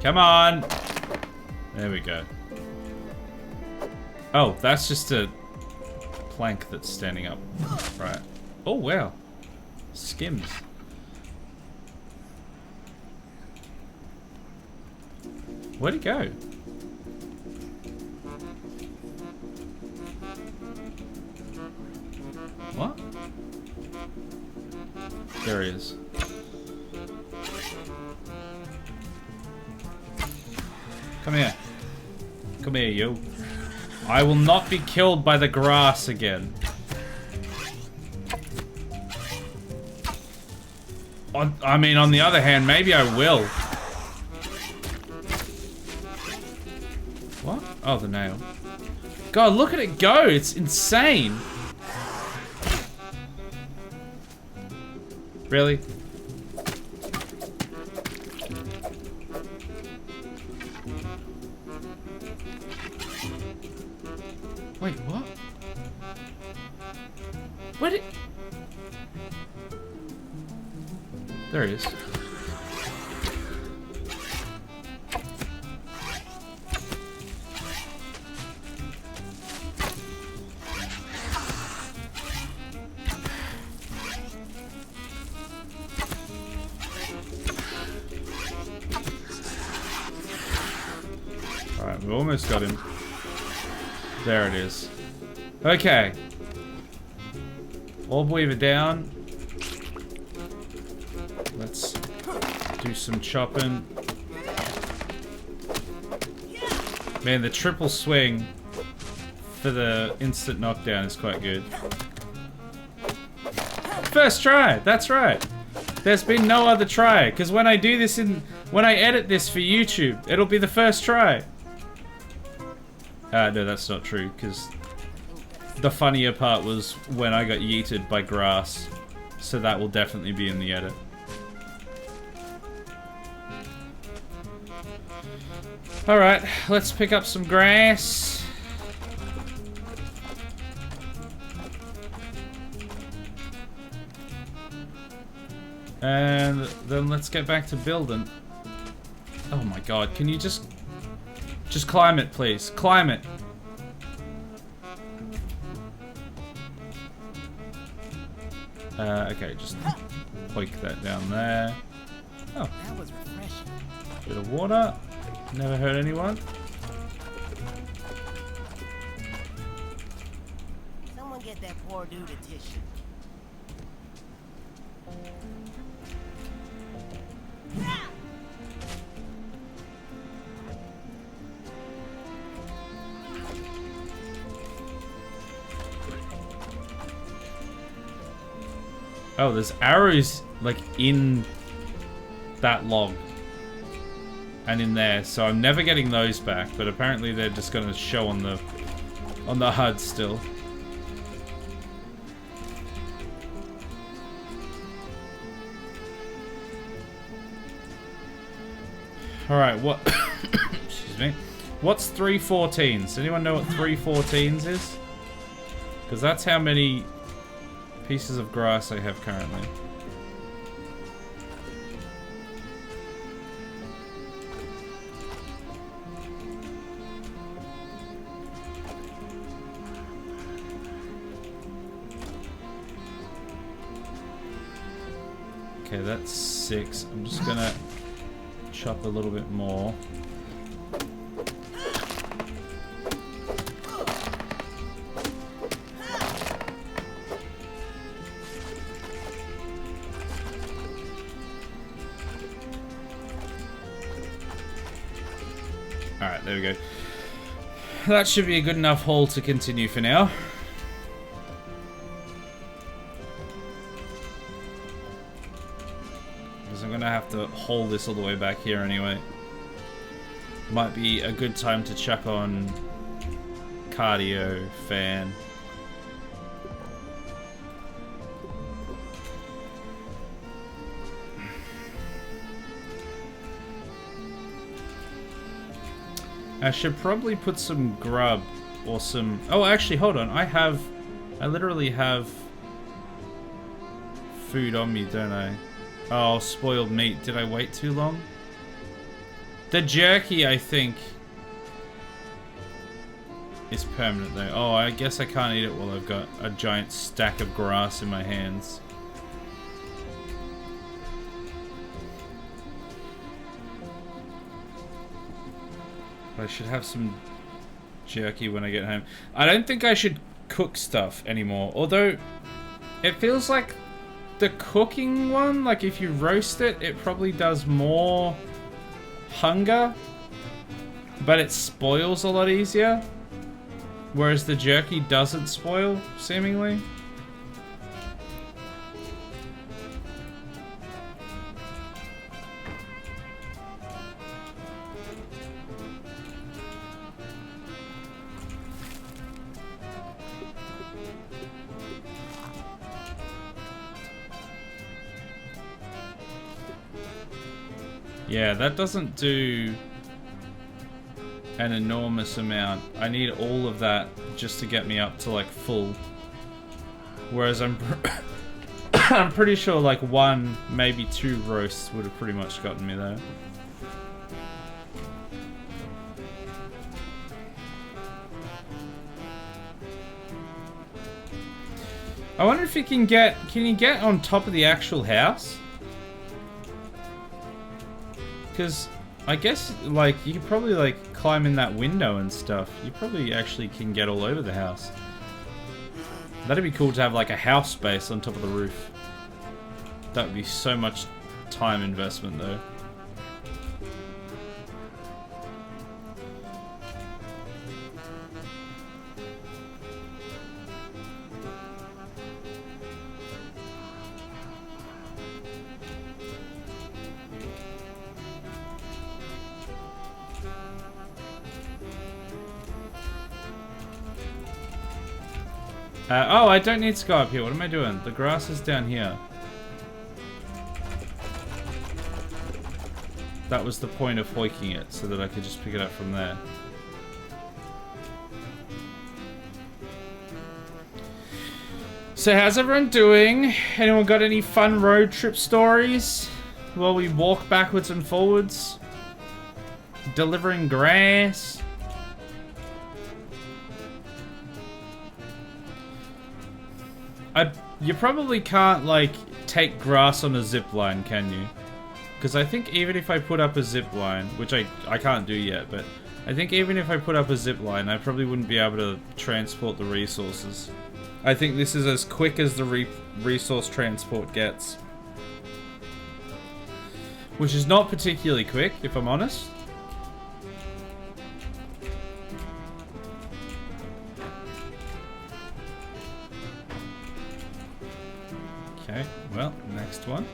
Come on! There we go. Oh, that's just a plank that's standing up. Right. Oh, wow. Skims. Where'd it go? What? There he is. Come here. Come here, you. I will not be killed by the grass again. I mean, on the other hand, maybe I will. What? Oh, the nail. God, look at it go. It's insane. Really? Wait, what? Where did... There it is. Alright, we almost got him. There it is. Okay. Orb Weaver down. Let's do some chopping. Man, the triple swing for the instant knockdown is quite good. First try, that's right. There's been no other try, because when I do this when I edit this for YouTube, it'll be the first try. No, that's not true, because the funnier part was when I got yeeted by grass. So that will definitely be in the edit. Alright, let's pick up some grass. And then let's get back to building. Oh my god, can you just climb it, please? Climb it. Okay, just poke that down there. Oh, That was refreshing. bit of water. Never hurt anyone. Someone get that poor dude a tissue. Oh, there's arrows like in that log and in there, so I'm never getting those back. But apparently they're just going to show on the HUD still. All right, what? Excuse me. What's 314s? Does anyone know what 314s is? Because that's how many pieces of grass I have currently. Okay, that's 6. I'm just gonna chop a little bit more. Alright, there we go. That should be a good enough haul to continue for now. Because I'm going to have to haul this all the way back here anyway. Might be a good time to chuck on cardio, fan. I should probably put some grub or some... Oh, actually, hold on. I literally have food on me, don't I? Oh, spoiled meat. Did I wait too long? The jerky, I think, is permanent, though. Oh, I guess I can't eat it while I've got a giant stack of grass in my hands. I should have some jerky when I get home. I don't think I should cook stuff anymore. Although, it feels like the cooking one, like if you roast it, it probably does more hunger. But it spoils a lot easier. Whereas the jerky doesn't spoil, seemingly. Yeah, that doesn't do an enormous amount. I need all of that just to get me up to like full. Whereas I'm pretty sure like 1, maybe 2 roasts would have pretty much gotten me there. I wonder if you can you get on top of the actual house? Because I guess, like, you could probably, like, climb in that window and stuff. You probably actually can get all over the house. That'd be cool to have, like, a house base on top of the roof. That would be so much time investment, though. Oh, I don't need to go up here. What am I doing? The grass is down here. That was the point of hoiking it, so that I could just pick it up from there. So how's everyone doing? Anyone got any fun road trip stories? While we walk backwards and forwards? Delivering grass? You probably can't, like, take grass on a zip line, can you? Because I think even if I put up a zip line, which I can't do yet, but I think even if I put up a zip line, I probably wouldn't be able to transport the resources. I think this is as quick as the resource transport gets. Which is not particularly quick, if I'm honest. Okay, well, next one.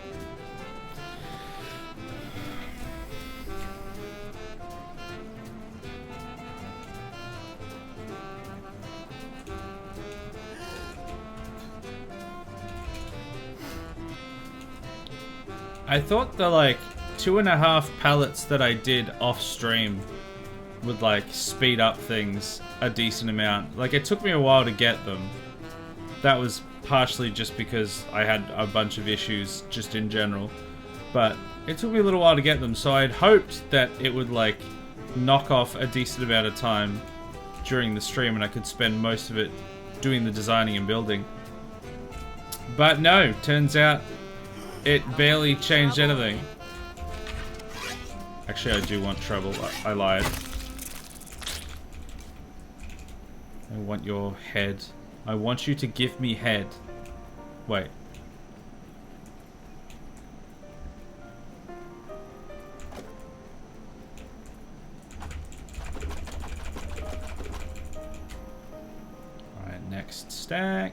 I thought the, like, 2.5 pallets that I did off stream would, like, speed up things a decent amount. Like, it took me a while to get them. That was partially just because I had a bunch of issues just in general, but it took me a little while to get them, so I'd hoped that it would, like, knock off a decent amount of time during the stream and I could spend most of it doing the designing and building. But no, turns out it barely changed anything. Actually, I do want trouble. I lied. I want your head. I want you to give me head. Wait. Alright, next stack.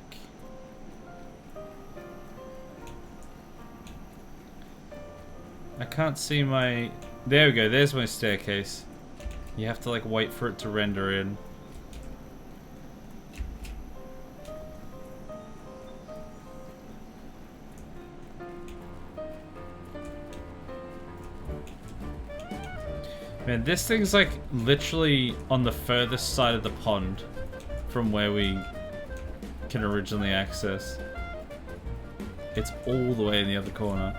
I can't see my... There we go, there's my staircase. You have to like wait for it to render in. Man, this thing's like literally on the furthest side of the pond from where we can originally access. It's all the way in the other corner.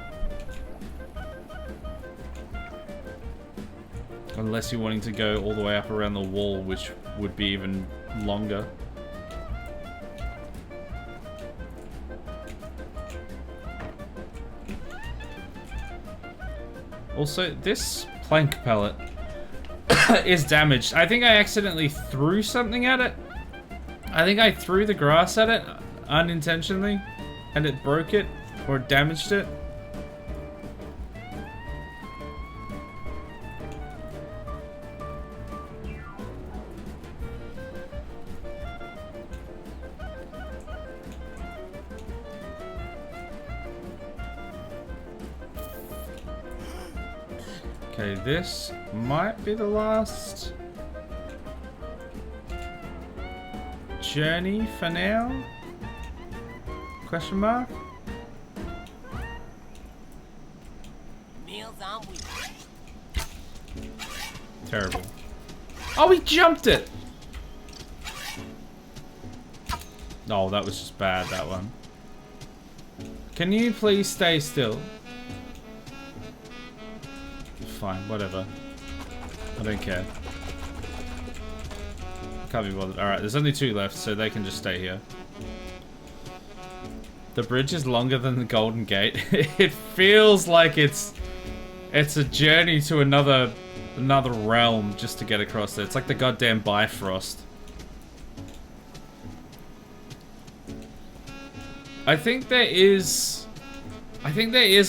Unless you're wanting to go all the way up around the wall, which would be even longer. Also, this plank pallet is damaged. I think I accidentally threw something at it. I think I threw the grass at it unintentionally, and it broke it, or damaged it. Okay, this might be the last journey for now? Question mark? Meals on wheels. Terrible. Oh, we jumped it! Oh, that was just bad, that one. Can you please stay still? Fine, whatever. I don't care. Can't be bothered. Alright, there's only 2 left, so they can just stay here. The bridge is longer than the Golden Gate. It feels like it's a journey to another realm just to get across there. It's like the goddamn Bifrost. I think there is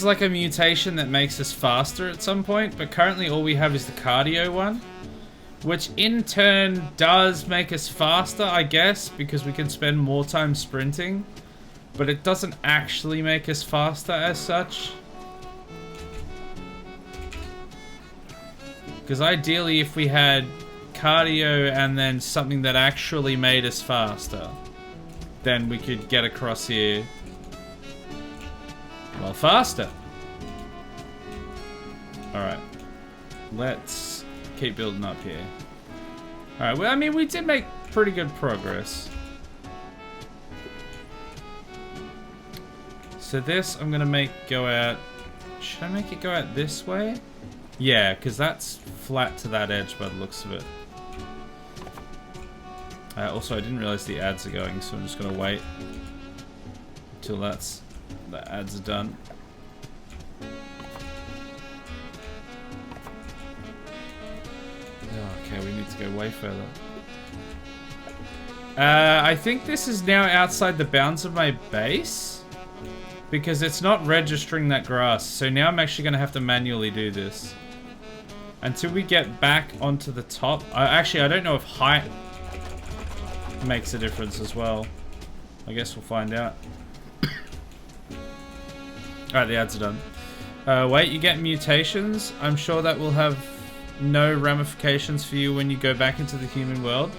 like a mutation that makes us faster at some point, but currently all we have is the cardio one, which in turn does make us faster, I guess, because we can spend more time sprinting, but it doesn't actually make us faster as such. Because ideally, if we had cardio and then something that actually made us faster, then we could get across here well faster. Alright. Let's keep building up here. Alright, well, I mean, we did make pretty good progress. So this, I'm gonna make go out... Should I make it go out this way? Yeah, because that's flat to that edge by the looks of it. Also, I didn't realize the ads are going, so I'm just gonna wait until the ads are done. Oh, okay, we need to go way further. I think this is now outside the bounds of my base, because it's not registering that grass. So now I'm actually gonna have to manually do this until we get back onto the top. Actually, I don't know if height makes a difference as well. I guess we'll find out. Alright, the ads are done. Wait, you get mutations. I'm sure that will have no ramifications for you when you go back into the human world.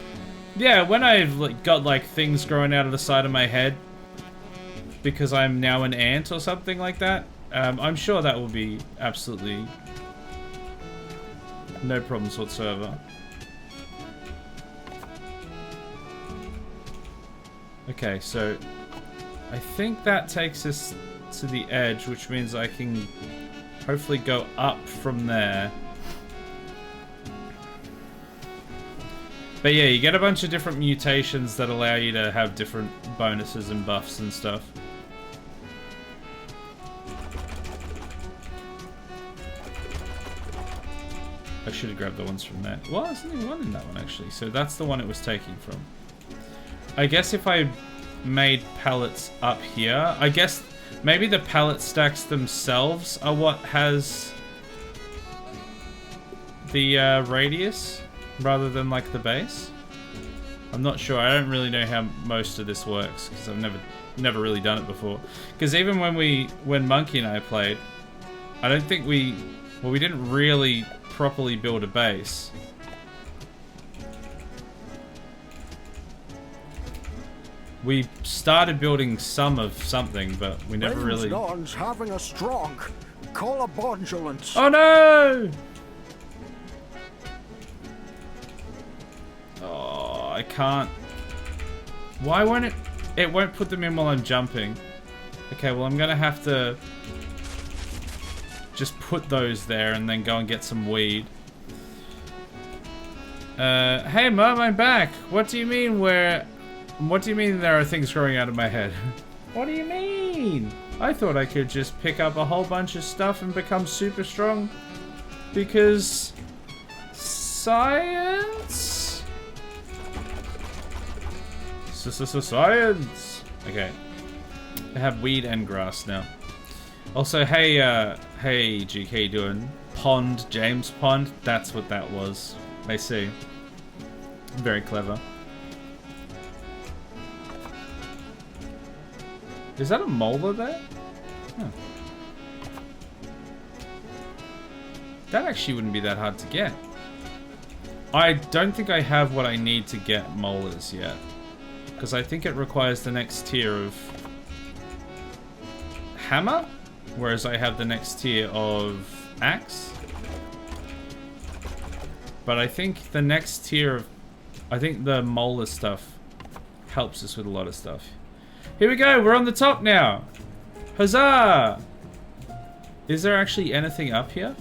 Yeah, when I've got like things growing out of the side of my head because I'm now an ant or something like that, I'm sure that will be absolutely no problems whatsoever. Okay, so I think that takes us to the edge, which means I can hopefully go up from there. But yeah, you get a bunch of different mutations that allow you to have different bonuses and buffs and stuff. I should have grabbed the ones from there. Well, there's only one in that one, actually. So that's the one it was taking from. I guess if I made pallets up here, I guess maybe the pallet stacks themselves are what has the radius rather than like the base. I'm not sure. I don't really know how most of this works because I've never really done it before. Because even when Monkey and I played, I don't think we didn't really properly build a base. We started building some of something, but we never really. Dawn's having a stroke. Call a bondulance. Oh no! Oh, I can't. Why won't it? It won't put them in while I'm jumping. Okay, well I'm gonna have to just put those there and then go and get some weed. Hey Mom, I'm back. What do you mean what do you mean there are things growing out of my head? What do you mean? I thought I could just pick up a whole bunch of stuff and become super strong because science? Science. Okay. I have weed and grass now. Also, hey GK, you doing? Pond, James Pond. That's what that was. I see. Very clever. Is that a molar there? Huh. That actually wouldn't be that hard to get. I don't think I have what I need to get molars yet. Because I think it requires the next tier of hammer, whereas I have the next tier of axe. But I think the next tier of... I think the molar stuff helps us with a lot of stuff. Here we go, we're on the top now. Huzzah! Is there actually anything up here?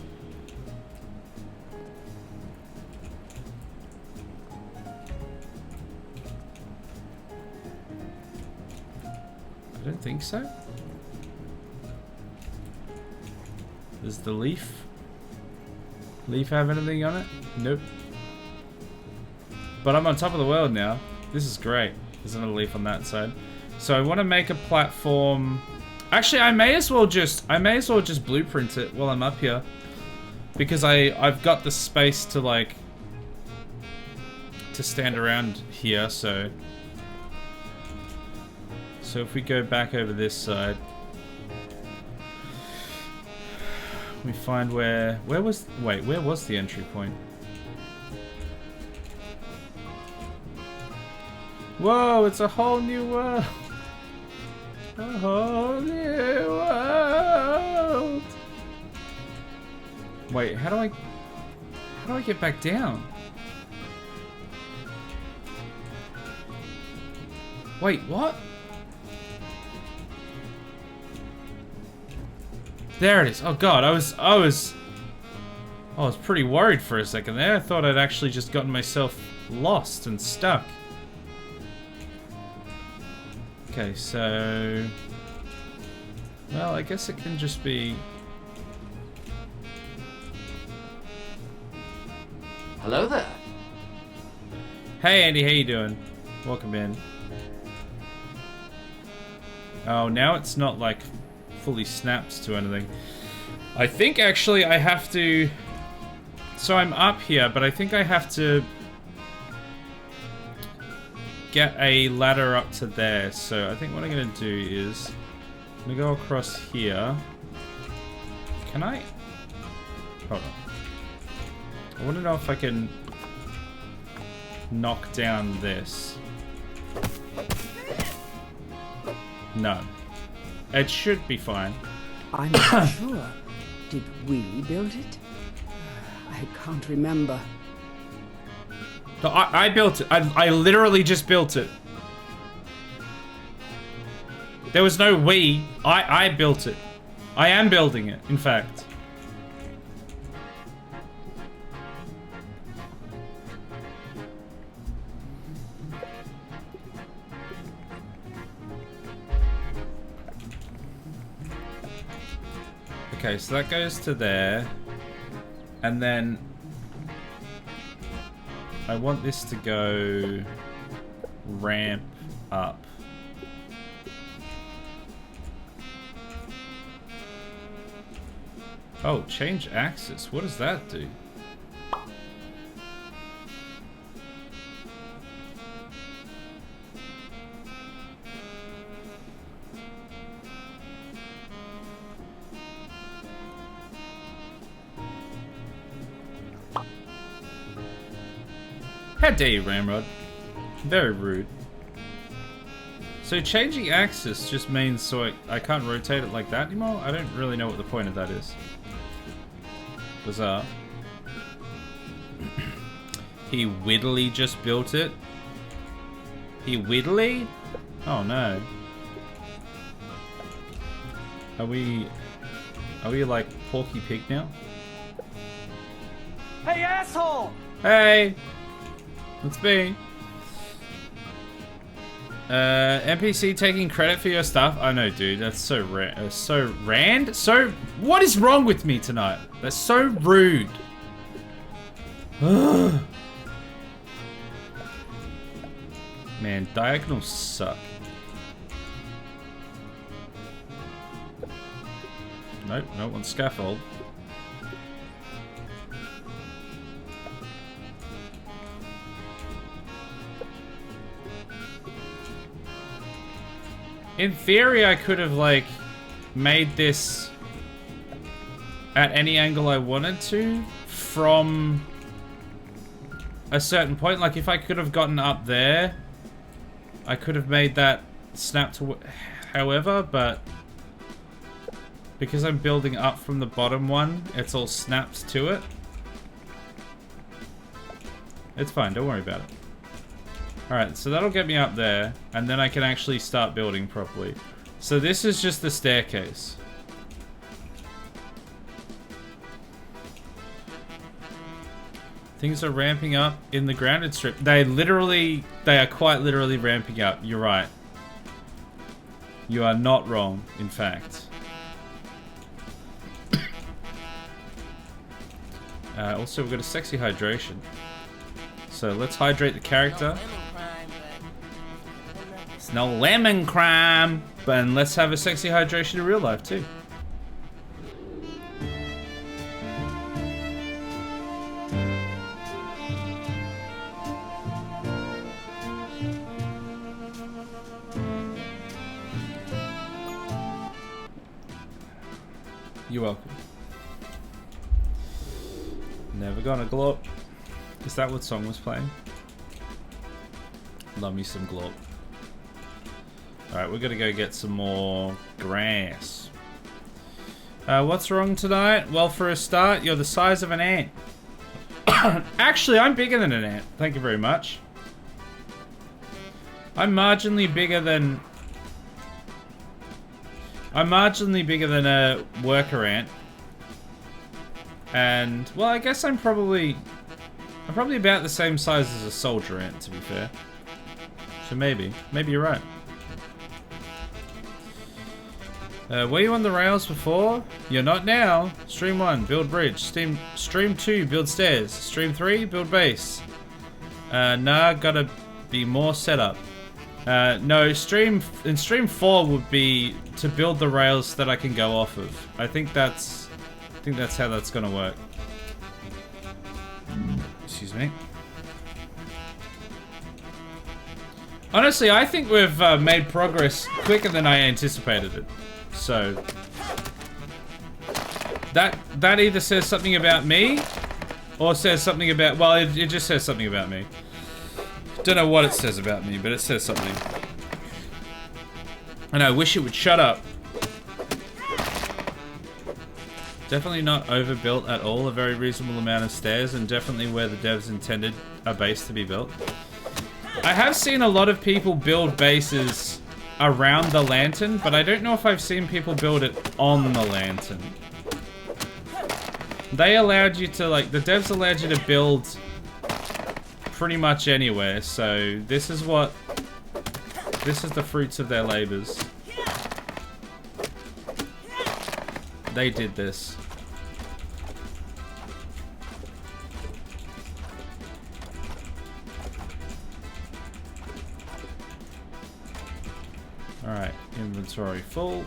I don't think so. Does the leaf have anything on it? Nope. But I'm on top of the world now. This is great. There's another leaf on that side. So I want to make a platform. Actually, I may as well just blueprint it while I'm up here, because I've got the space to like to stand around here. So if we go back over this side, we find where was the entry point? Whoa! It's a whole new world. A whole new world. Wait, how do I get back down? Wait, what? There it is. Oh god, I was pretty worried for a second there. I thought I'd actually just gotten myself lost and stuck. Okay, so... Well, I guess it can just be... Hello there. Hey Andy, how you doing? Welcome in. Oh, now it's not like fully snaps to anything. I think actually I have to... So I'm up here, but I think I have to get a ladder up to there. So I think what I'm gonna do is I'm gonna go across here. Can I? Hold on. I want to know if I can knock down this. No. It should be fine. I'm not sure. Did we build it? I can't remember. No, I built it. I literally just built it. There was no we. I built it. I am building it, in fact. Okay, so that goes to there. And then I want this to go ramp up. Oh, change axis. What does that do? How dare you, Ramrod? Very rude. So changing axis just means so I can't rotate it like that anymore? I don't really know what the point of that is. Bizarre. He widdly just built it? He widdly? Oh no. Are we like Porky Pig now? Hey, asshole! Hey! It's me. NPC taking credit for your stuff? I know, dude. That's so rand. So, what is wrong with me tonight? That's so rude. Man, diagonals suck. Nope, no one scaffold. In theory, I could have, like, made this at any angle I wanted to from a certain point. Like, if I could have gotten up there, I could have made that snap to however, but because I'm building up from the bottom one, it's all snaps to it. It's fine, don't worry about it. Alright, so that'll get me up there, and then I can actually start building properly. So this is just the staircase. Things are ramping up in the grounded strip. They are quite literally ramping up. You're right. You are not wrong, in fact. Also, we've got a sexy hydration. So let's hydrate the character. It's no lemon crime, but let's have a sexy hydration in real life too. You're welcome. Never gonna glop. Is that what song was playing? Love me some glop. Alright, we're gonna go get some more grass. What's wrong tonight? Well, for a start, you're the size of an ant. Actually, I'm bigger than an ant. Thank you very much. I'm marginally bigger than a worker ant. And, well, I guess I'm probably about the same size as a soldier ant, to be fair. So maybe you're right. Were you on the rails before? You're not now. Stream 1, build bridge. Stream 2, build stairs. Stream 3, build base. Nah, gotta be more setup. No, stream 4 would be to build the rails that I can go off of. I think that's how that's gonna work. Excuse me. Honestly, I think we've made progress quicker than I anticipated it. So that either says something about me or says something about, well, it just says something about me. Don't know what it says about me, but it says something. And I wish it would shut up. Definitely not overbuilt at all, a very reasonable amount of stairs, and definitely where the devs intended a base to be built. I have seen a lot of people build bases around the lantern, but I don't know if I've seen people build it on the lantern. They allowed you to, like, the devs allowed you to build pretty much anywhere, so this is the fruits of their labors. They did this. inventory full.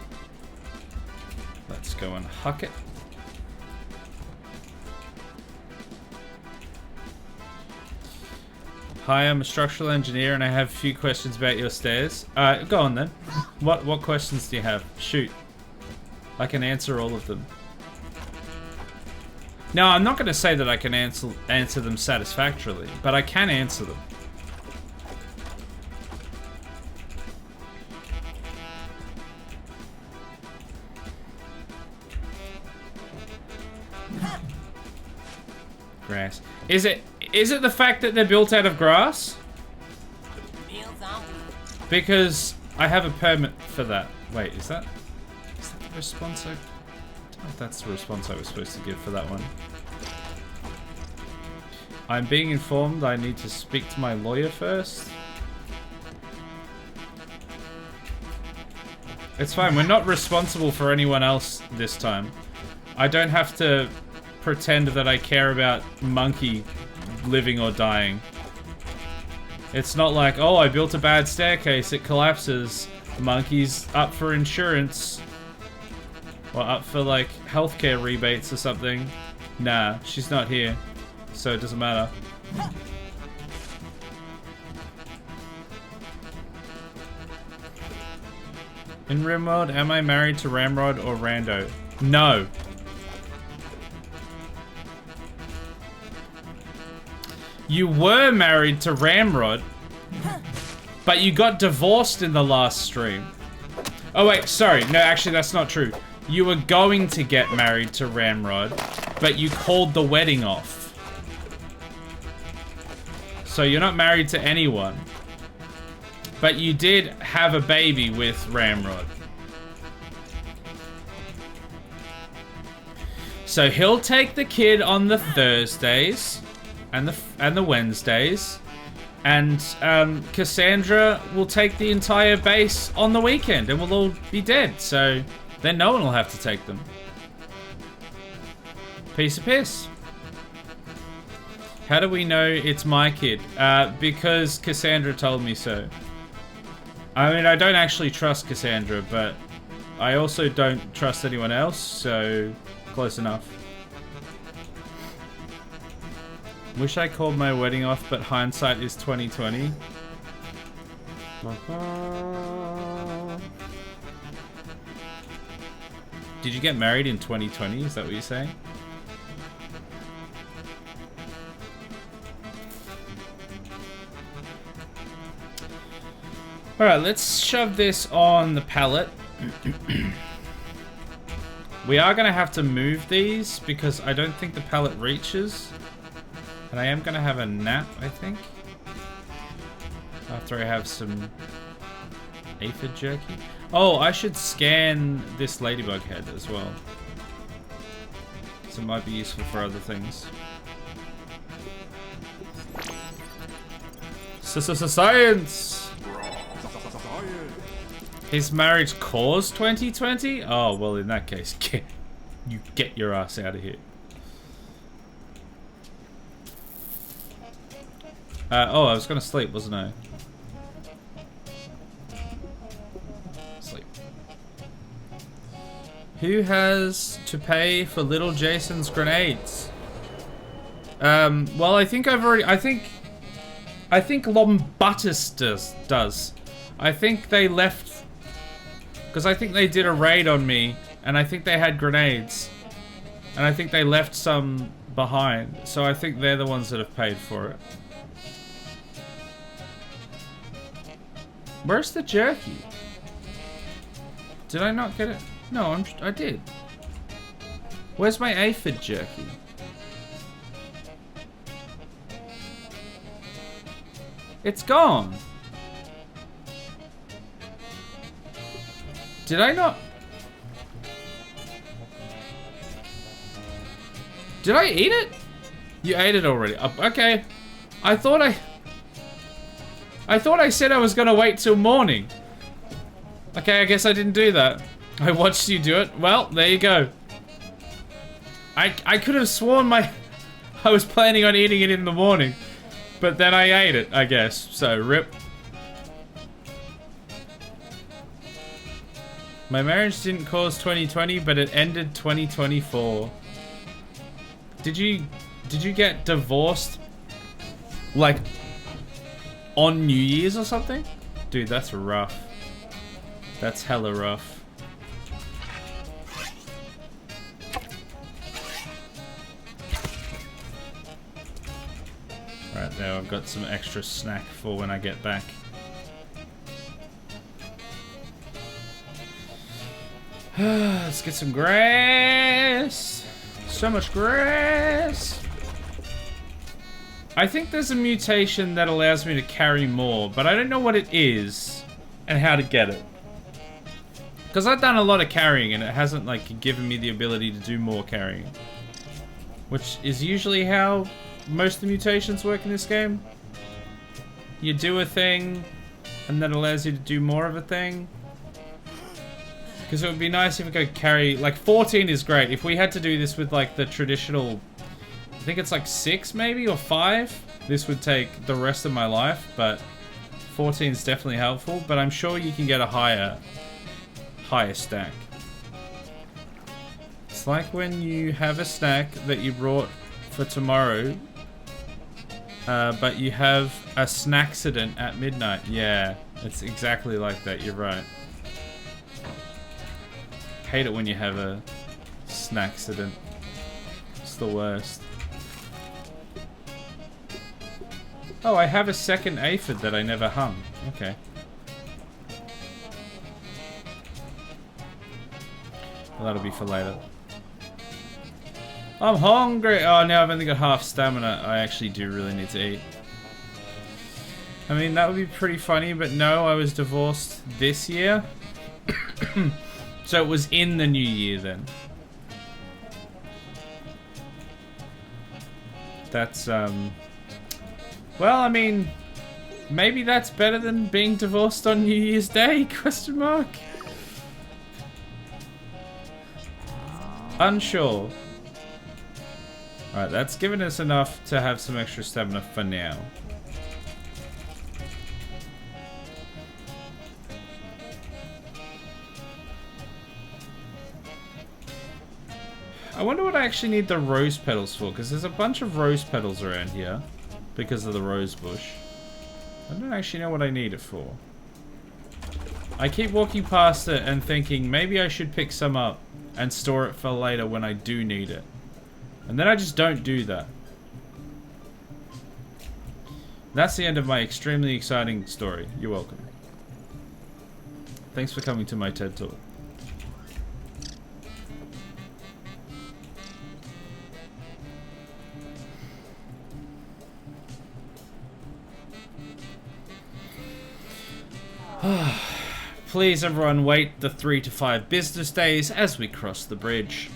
Let's go and huck it. Hi, I'm a structural engineer and I have a few questions about your stairs. Go on then. What questions do you have? Shoot. I can answer all of them. No, I'm not going to say that I can answer them satisfactorily, but I can answer them. Grass. Is it the fact that they're built out of grass? Because I have a permit for that. Wait, is that the response I don't know if that's the response I was supposed to give for that one. I'm being informed I need to speak to my lawyer first. It's fine, we're not responsible for anyone else this time. I don't have to pretend that I care about Monkey living or dying. It's not like, oh, I built a bad staircase, it collapses. Monkey's up for insurance. Or up for, like, healthcare rebates or something. Nah, she's not here. So it doesn't matter. In RimWorld, am I married to Ramrod or Rando? No. You were married to Ramrod, but you got divorced in the last stream. Oh wait, sorry. No, actually that's not true. You were going to get married to Ramrod, but you called the wedding off. So you're not married to anyone. But you did have a baby with Ramrod. So he'll take the kid on the Thursdays and the Wednesdays, and Cassandra will take the entire base on the weekend, and we'll all be dead. So then no one will have to take them. Piece of piss. How do we know it's my kid? Because Cassandra told me so. I mean, I don't actually trust Cassandra, but I also don't trust anyone else, so close enough. Wish I called my wedding off, but hindsight is 2020. Did you get married in 2020? Is that what you're saying? Alright, let's shove this on the pallet. We are going to have to move these because I don't think the pallet reaches. And I am going to have a nap, I think. After I have some aphid jerky. Oh, I should scan this ladybug head as well. So it might be useful for other things. Science! His marriage caused 2020? Oh, well, in that case, you get your ass out of here. Oh, I was gonna sleep, wasn't I? Sleep. Who has to pay for little Jason's grenades? Well, I think I've already... I think Lombatus does. I think they left... Because I think they did a raid on me, and I think they had grenades. And I think they left some behind. So I think they're the ones that have paid for it. Where's the jerky? Did I not get it? No, I did. Where's my aphid jerky? It's gone. Did I not? Did I eat it? You ate it already. Okay. I thought I said I was gonna wait till morning. Okay, I guess I didn't do that. I watched you do it. Well, there you go. I could have sworn I was planning on eating it in the morning. But then I ate it, I guess. So, rip. My marriage didn't cause 2020, but it ended 2024. Did you get divorced like on New Year's or something? Dude, that's rough. That's hella rough. Right there, I've got some extra snack for when I get back. Let's get some grass. So much grass. I think there's a mutation that allows me to carry more, but I don't know what it is and how to get it. Because I've done a lot of carrying and it hasn't like given me the ability to do more carrying. Which is usually how most of the mutations work in this game. You do a thing and that allows you to do more of a thing. Because it would be nice if we could carry, like 14 is great. If we had to do this with like the traditional, I think it's like 6 maybe or 5. This would take the rest of my life, but 14 is definitely helpful. But I'm sure you can get a higher stack. It's like when you have a snack that you brought for tomorrow, but you have a snackcident at midnight. Yeah, it's exactly like that. You're right. Hate it when you have a snackcident. It's the worst. Oh, I have a second aphid that I never hung. Okay. Well, that'll be for later. I'm hungry! Oh, now I've only got half stamina. I actually do really need to eat. I mean, that would be pretty funny, but no, I was divorced this year. So it was in the new year then. That's, well, I mean, maybe that's better than being divorced on New Year's Day, question mark? Unsure. Alright, that's given us enough to have some extra stamina for now. I wonder what I actually need the rose petals for, because there's a bunch of rose petals around here because of the rose bush. I don't actually know what I need it for. I keep walking past it and thinking maybe I should pick some up and store it for later when I do need it. And then I just don't do that. That's the end of my extremely exciting story. You're welcome. Thanks for coming to my TED Talk. Please everyone wait the 3 to 5 business days as we cross the bridge.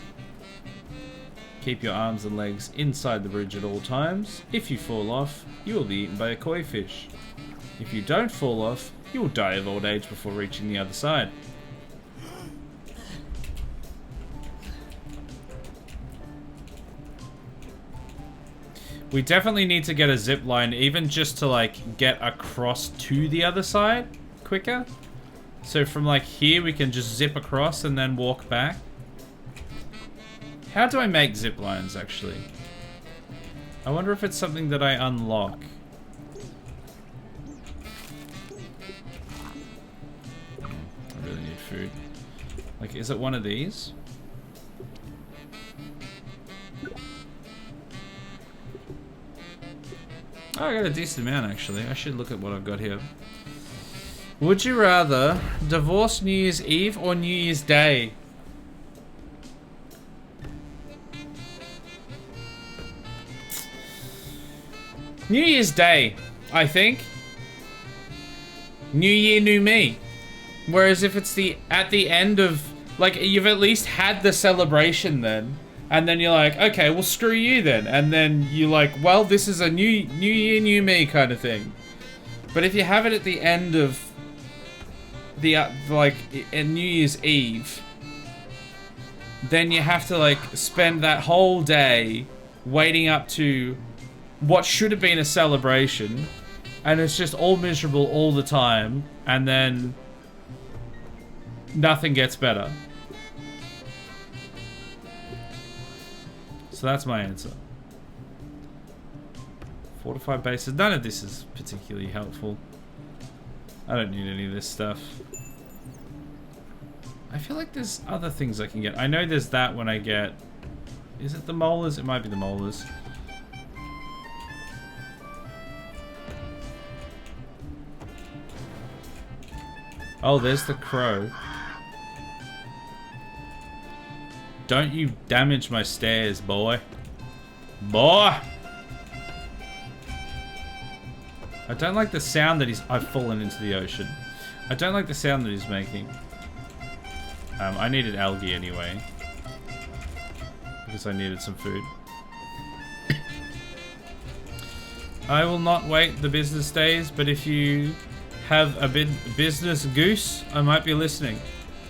Keep your arms and legs inside the bridge at all times. If you fall off, you will be eaten by a koi fish. If you don't fall off, you will die of old age before reaching the other side. We definitely need to get a zip line, even just to like get across to the other side quicker. So from like here we can just zip across and then walk back. How do I make zip lines actually? I wonder if it's something that I unlock. I really need food. Like, is it one of these? Oh, I got a decent amount actually. I should look at what I've got here. Would you rather divorce New Year's Eve or New Year's Day? New Year's Day, I think. New Year, new me. Whereas if it's at the end of, like, you've at least had the celebration then, and then you're like, okay, well screw you then, and then you're like, well, this is a new year, new me kind of thing. But if you have it at the end of the like in New Year's Eve, then you have to like spend that whole day waiting up to what should have been a celebration, and it's just all miserable all the time, and then nothing gets better. So that's my answer. Fortified bases. None of this is particularly helpful. I don't need any of this stuff. I feel like there's other things I can get. I know there's that when I get... Is it the molars? It might be the molars. Oh, there's the crow. Don't you damage my stairs, boy. Boy! I don't like the sound that I've fallen into the ocean. I don't like the sound that he's making. I needed algae anyway. Because I needed some food. I will not wait the business days, but if you have a business goose, I might be listening.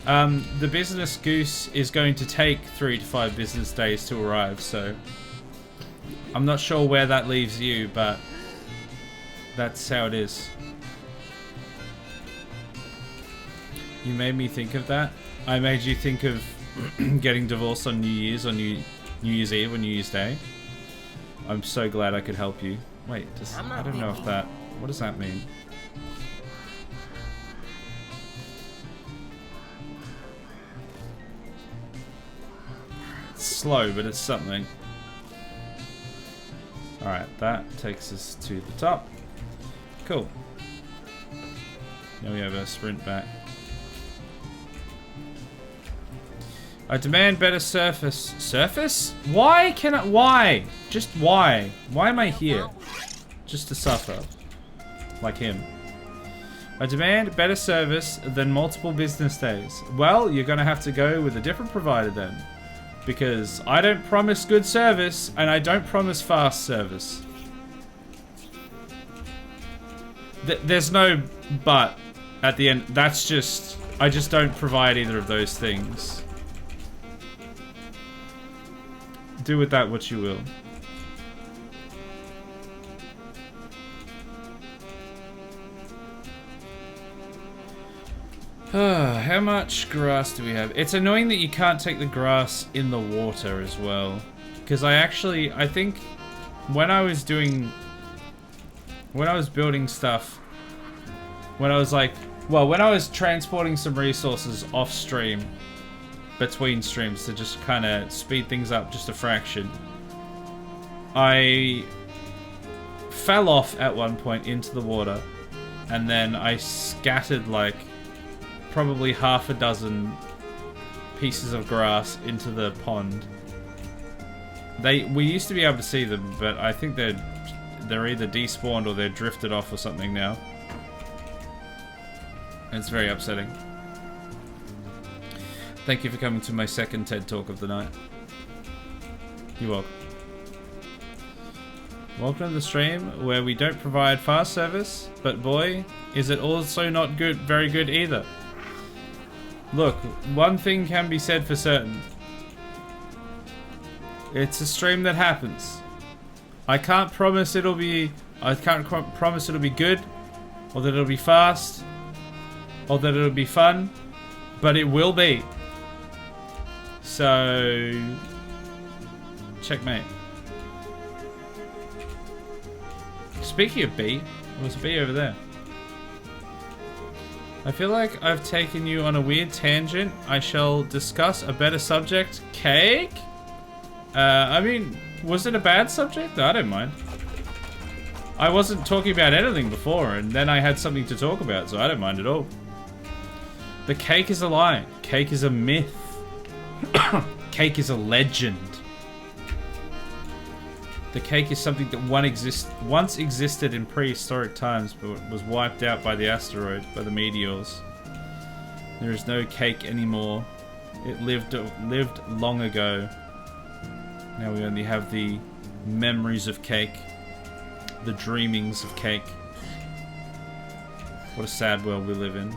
The business goose is going to take 3 to 5 business days to arrive, so I'm not sure where that leaves you, but that's how it is. You made me think of that. I made you think of getting divorced on New Year's, on New Year's Eve or New Year's Day. I'm so glad I could help you. Wait, I don't know if that... What does that mean? It's slow, but it's something. Alright, that takes us to the top. Cool. Now we have a sprint back. I demand better surface. Surface? Why can I? Why? Just why? Why am I here? Just to suffer. Like him. I demand better service than multiple business days. Well, you're gonna have to go with a different provider then. Because I don't promise good service, and I don't promise fast service. There's no but at the end. That's just... I just don't provide either of those things. Do with that what you will. How much grass do we have? It's annoying that you can't take the grass in the water as well. Because I think when I was building stuff, when I was transporting some resources off stream, between streams to just kind of speed things up just a fraction, I fell off at one point into the water, and then I scattered like probably half a dozen pieces of grass into the pond. We used to be able to see them, but I think they're either despawned or they're drifted off or something now. And it's very upsetting. Thank you for coming to my second TED Talk of the night. You're welcome. Welcome to the stream where we don't provide fast service, but boy, is it also not good, very good either. Look, one thing can be said for certain. It's a stream that happens. I can't promise it'll be good, or that it'll be fast, or that it'll be fun, but it will be. So, checkmate. Speaking of B, there's B over there. I feel like I've taken you on a weird tangent. I shall discuss a better subject. Cake? I mean, was it a bad subject? I don't mind. I wasn't talking about anything before, and then I had something to talk about, so I don't mind at all. The cake is a lie. Cake is a myth. Cake is a legend. The cake is something that once existed in prehistoric times, but was wiped out by the asteroid, by the meteors. There is no cake anymore. It lived long ago. Now we only have the memories of cake, the dreamings of cake. What a sad world we live in.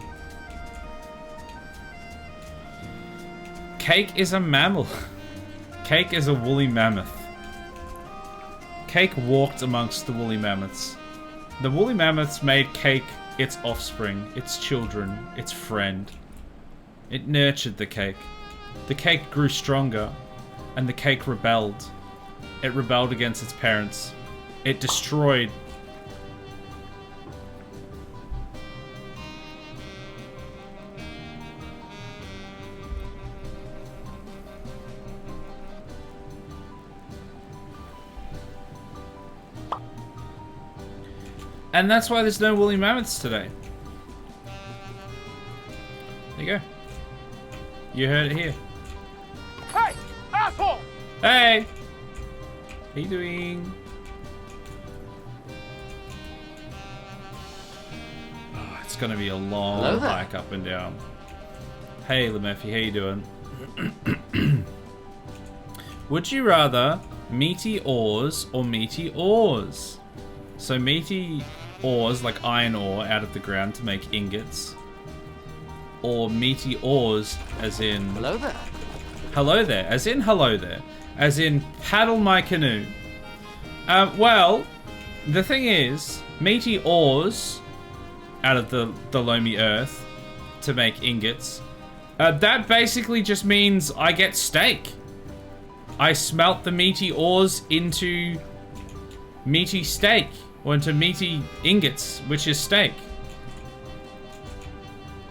Cake is a mammal. Cake is a woolly mammoth. Cake walked amongst the woolly mammoths. The woolly mammoths made Cake its offspring, its children, its friend. It nurtured the cake. The cake grew stronger, and the cake rebelled. It rebelled against its parents. It destroyed. And that's why there's no woolly mammoths today. There you go. You heard it here. Hey, asshole! Hey! How you doing? Oh, it's gonna be a long hike up and down. Hey, Lemurphy, how you doing? Would you rather meaty ores or meaty ores? So meaty ores, like iron ore, out of the ground to make ingots. Or meaty ores, as in... Hello there. Hello there, as in hello there. As in, paddle my canoe. Well, the thing is, meaty ores out of the loamy earth to make ingots, that basically just means I get steak. I smelt the meaty ores into meaty steak, or into meaty ingots, which is steak.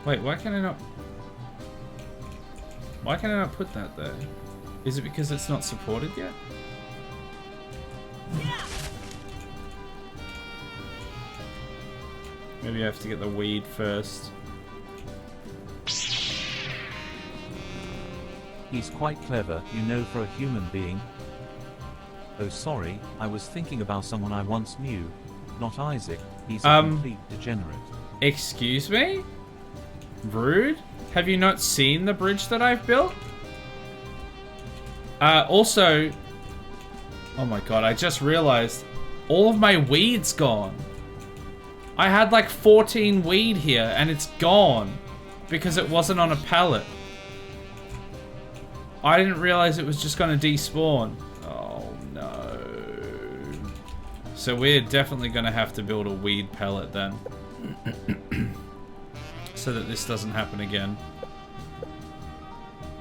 Wait, why can I not put that there? Is it because it's not supported yet? Maybe I have to get the weed first. He's quite clever, you know, for a human being. Oh, sorry, I was thinking about someone I once knew. Not Isaac, he's a complete degenerate. Excuse me? Rude? Have you not seen the bridge that I've built? Also... Oh my god, I just realized all of my weed's gone. I had like 14 weed here and it's gone because it wasn't on a pallet. I didn't realize it was just gonna despawn. Oh no. So we're definitely gonna have to build a weed pallet then. So that this doesn't happen again.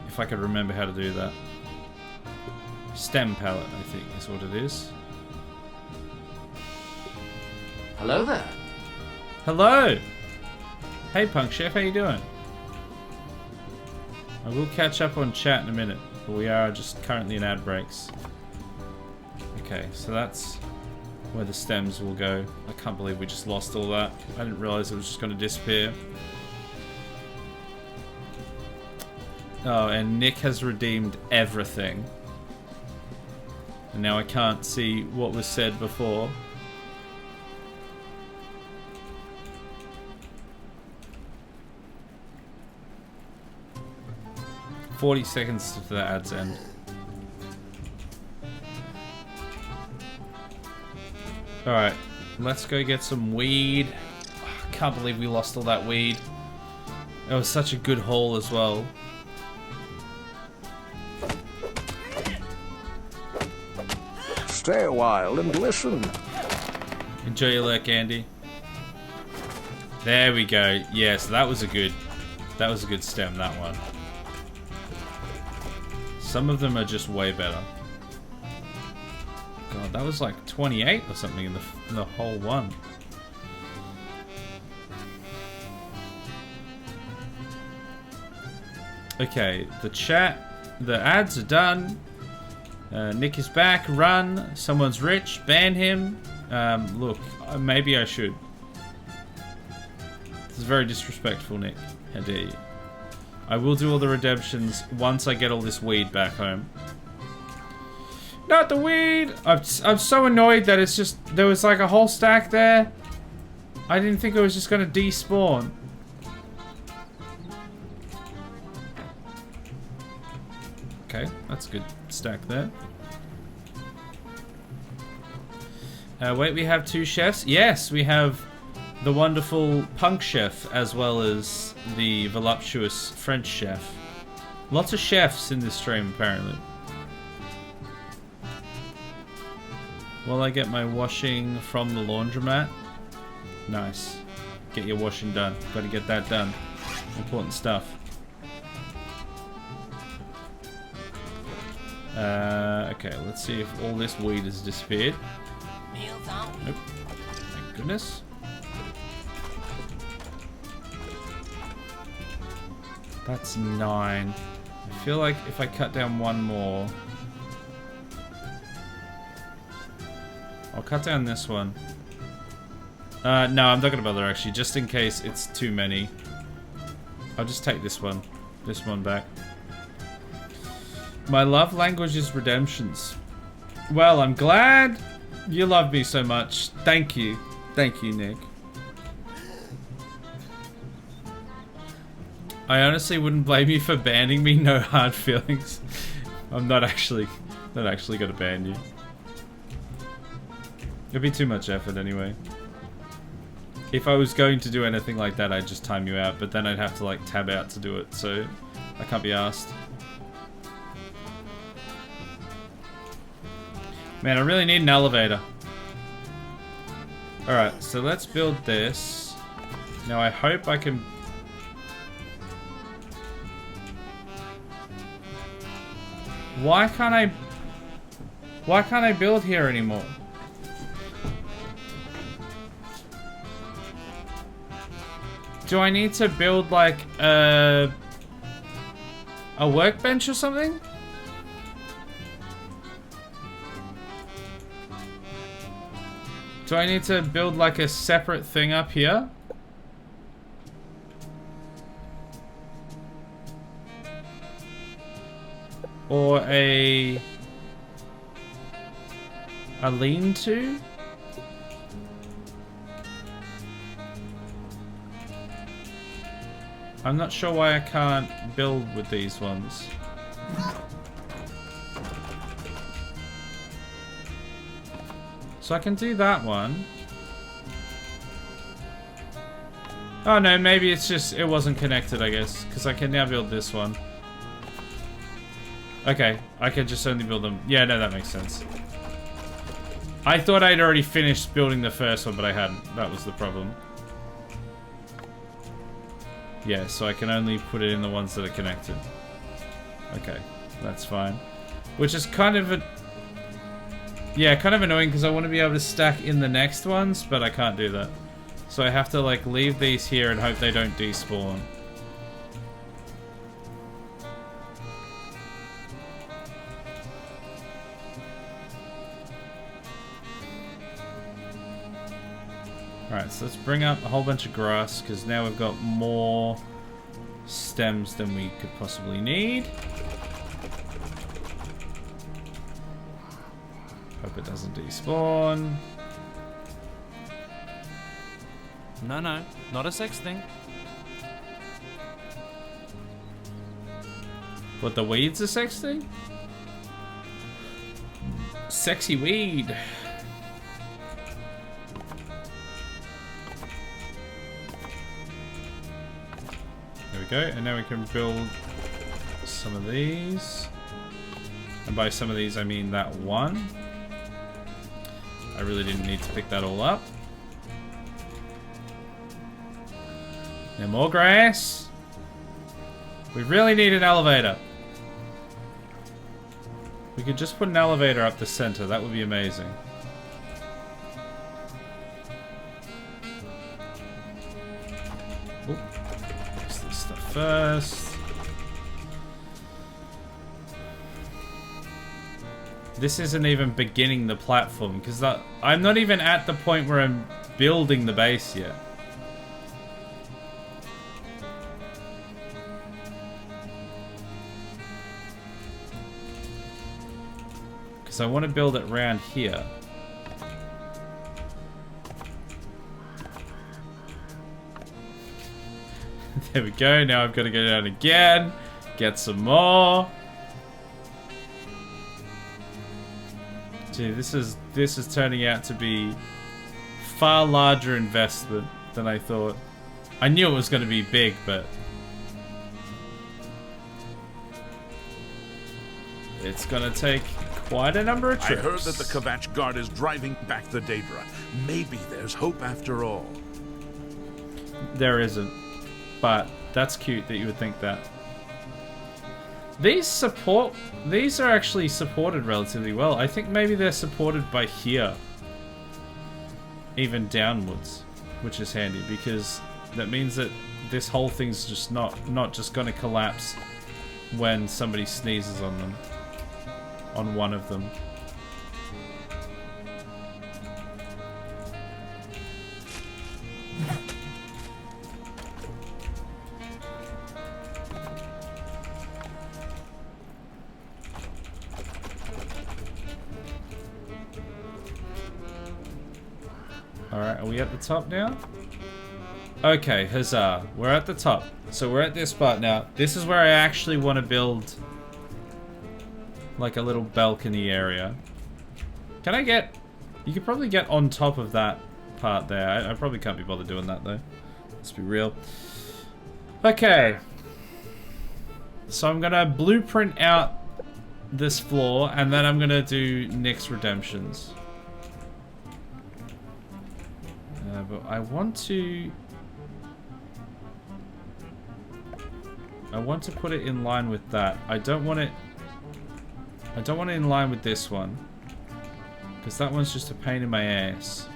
If I could remember how to do that. Stem pallet, I think, is what it is. Hello there. Hello! Hey Punk Chef, how you doing? I will catch up on chat in a minute, but we are just currently in ad breaks. Okay, so that's where the stems will go. I can't believe we just lost all that. I didn't realize it was just going to disappear. Oh, and Nick has redeemed everything. And now I can't see what was said before. $40 seconds to the ad's end. Alright, let's go get some weed. Oh, I can't believe we lost all that weed. It was such a good haul as well. Stay a while and listen. Enjoy your lurk, Andy. There we go. Yeah, so that was a good stem, that one. Some of them are just way better. God, that was like 28 or something in the whole one. Okay, the ads are done. Nick is back, run. Someone's rich, ban him. Look, maybe I should. This is very disrespectful, Nick. How dare you. I will do all the redemptions once I get all this weed back home. Not the weed! I'm so annoyed that it's just... There was like a whole stack there. I didn't think it was just going to despawn. Okay, that's a good stack there. Wait, we have two chefs? Yes, we have the wonderful Punk Chef as well as the voluptuous French Chef. Lots of chefs in this stream, apparently. While I get my washing from the laundromat. Nice. Get your washing done. Gotta get that done. Important stuff. Okay, let's see if all this weed has disappeared. Meals on. Nope. Thank goodness. That's 9. I feel like if I cut down one more... I'll cut down this one. No, I'm not going to bother actually, just in case it's too many. I'll just take this one back. My love language is redemptions. Well, I'm glad you love me so much. Thank you. Thank you, Nick. I honestly wouldn't blame you for banning me. No hard feelings. I'm not actually gonna ban you. It'd be too much effort anyway. If I was going to do anything like that, I'd just time you out, but then I'd have to like tab out to do it, so I can't be asked. Man, I really need an elevator. Alright, so let's build this. Now I hope I can... Why can't I build here anymore? Do I need to build like a workbench or something? Do I need to build like a separate thing up here? Or a lean-to? I'm not sure why I can't build with these ones. So I can do that one. Oh no, maybe it's just, it wasn't connected, I guess. Because I can now build this one. Okay, I can just only build them. Yeah, no, that makes sense. I thought I'd already finished building the first one, but I hadn't. That was the problem. Yeah, so I can only put it in the ones that are connected. Okay, that's fine. Which is kind of a... Yeah, kind of annoying because I want to be able to stack in the next ones, but I can't do that. So I have to like leave these here and hope they don't despawn. Alright, so let's bring up a whole bunch of grass because now we've got more stems than we could possibly need. Hope it doesn't despawn. No, not a sex thing. What, the weed's a sex thing? Sexy weed. There we go, and now we can build some of these. And by some of these, I mean that one. I really didn't need to pick that all up. Now more grass. We really need an elevator. We could just put an elevator up the center. That would be amazing. Oop. Fix this stuff first. This isn't even beginning the platform because I'm not even at the point where I'm building the base yet. Because I want to build it around here. There we go. Now I've got to go down again, get some more. Gee, this is turning out to be far larger investment than I thought. I knew it was going to be big, but it's going to take quite a number of trips. I heard that the Kvatch Guard is driving back the Daedra. Maybe there's hope after all. There isn't, but that's cute that you would think that. These are actually supported relatively well. I think maybe they're supported by here. Even downwards, which is handy because that means that this whole thing's just not just gonna collapse when somebody sneezes on them. On one of them. Alright, are we at the top now? Okay, huzzah. We're at the top. So we're at this part now. This is where I actually want to build like a little balcony area. Can I get... You could probably get on top of that part there. I probably can't be bothered doing that though. Let's be real. Okay. So I'm gonna blueprint out this floor and then I'm gonna do Nick's Redemptions. But I want to put it in line with that. I don't want it in line with this one. Because that one's just a pain in my ass.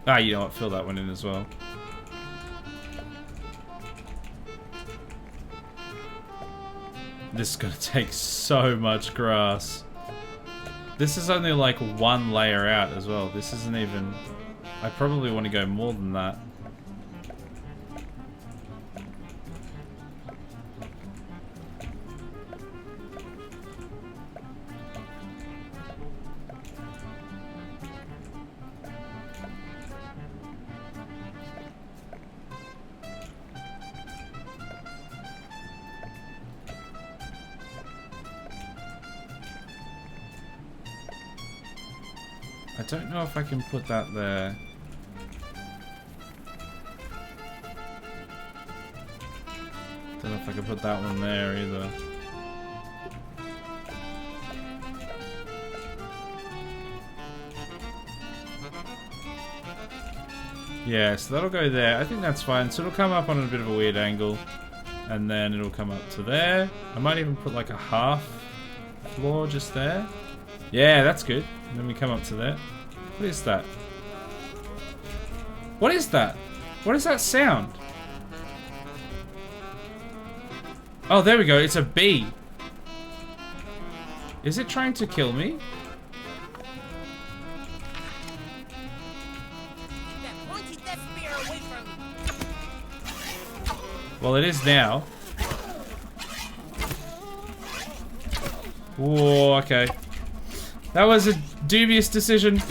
Ah, you know what? Fill that one in as well. This is gonna take so much grass. This is only like one layer out as well. This isn't even... I probably want to go more than that. I don't know if I can put that there. Don't know if I can put that one there either. Yeah, so that'll go there. I think that's fine. So it'll come up on a bit of a weird angle. And then it'll come up to there. I might even put like a half floor just there. Yeah, that's good. And then we come up to there. What is that? What is that? What is that sound? Oh, there we go. It's a bee. Is it trying to kill me? Well, it is now. Whoa, okay. That was a dubious decision.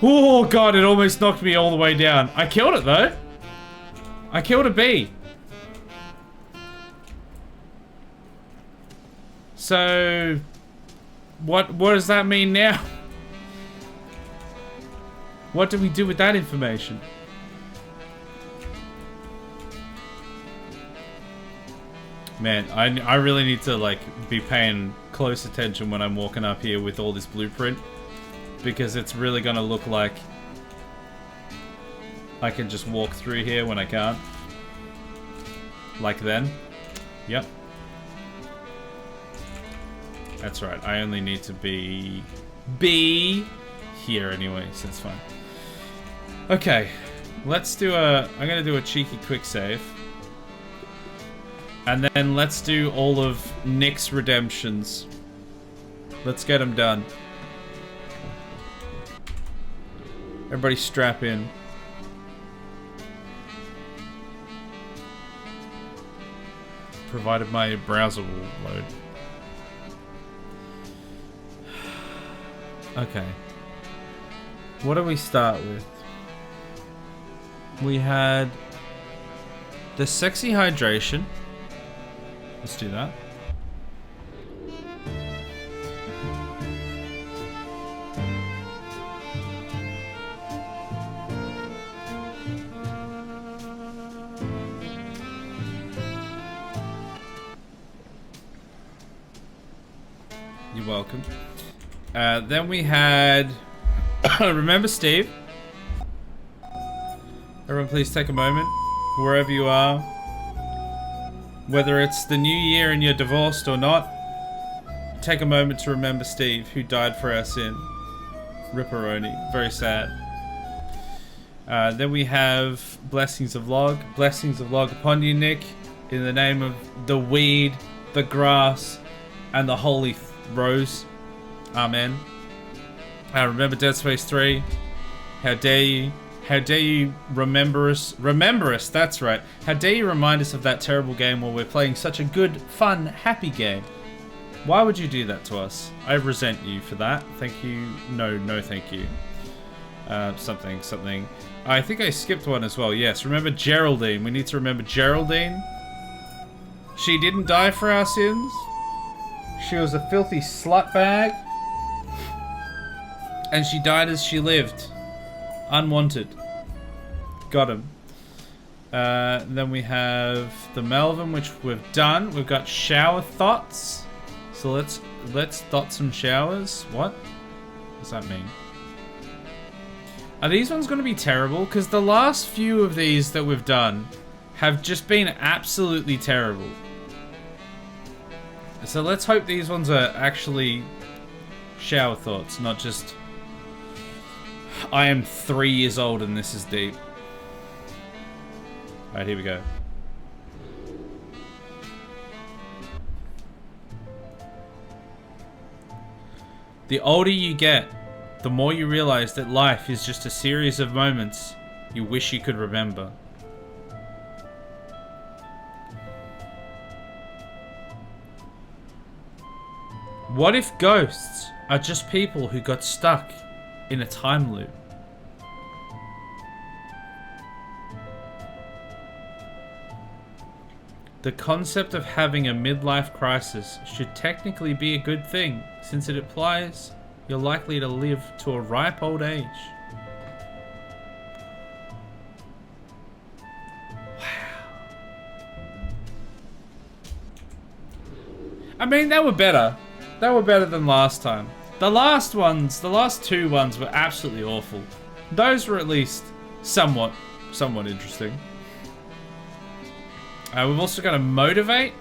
Oh god, it almost knocked me all the way down. I killed it though. I killed a bee. So, what does that mean now? What do we do with that information? Man, I really need to like be paying close attention when I'm walking up here with all this blueprint, because it's really gonna look like I can just walk through here when I can't. Like then. Yep. That's right, I only need to be here anyway, so it's fine. Okay, let's do I'm gonna do a cheeky quick save. And then let's do all of Nick's redemptions. Let's get them done. Everybody strap in. Provided my browser will load. Okay. What do we start with? We had the sexy hydration. Let's do that. welcome. Then we had Remember Steve. Everyone please take a moment, wherever you are. Whether it's the new year and you're divorced or not, take a moment to remember Steve, who died for our sin. Ripperoni. Very sad. Then we have Blessings of Log. Blessings of Log upon you, Nick, in the name of the weed, the grass, and the holy rose. Amen. Remember Dead Space 3. How dare you? How dare you remember us? Remember us, that's right. How dare you remind us of that terrible game while we're playing such a good, fun, happy game? Why would you do that to us? I resent you for that. Thank you. No, no thank you. Something. I think I skipped one as well. Yes, remember Geraldine. We need to remember Geraldine. She didn't die for our sins. She was a filthy slut bag. And she died as she lived. Unwanted. Got him. Then we have the Melvin, which we've done. We've got shower thoughts. So let's thought some showers. What does that mean? Are these ones going to be terrible? Because the last few of these that we've done have just been absolutely terrible. So let's hope these ones are actually shower thoughts, not just I am 3 years old and this is deep. Alright, here we go. The older you get, the more you realize that life is just a series of moments you wish you could remember. What if ghosts are just people who got stuck in a time loop? The concept of having a midlife crisis should technically be a good thing, since it implies you're likely to live to a ripe old age. Wow. I mean, they were better. They were better than last time. The last two ones were absolutely awful. Those were at least somewhat interesting. We've also got to motivate.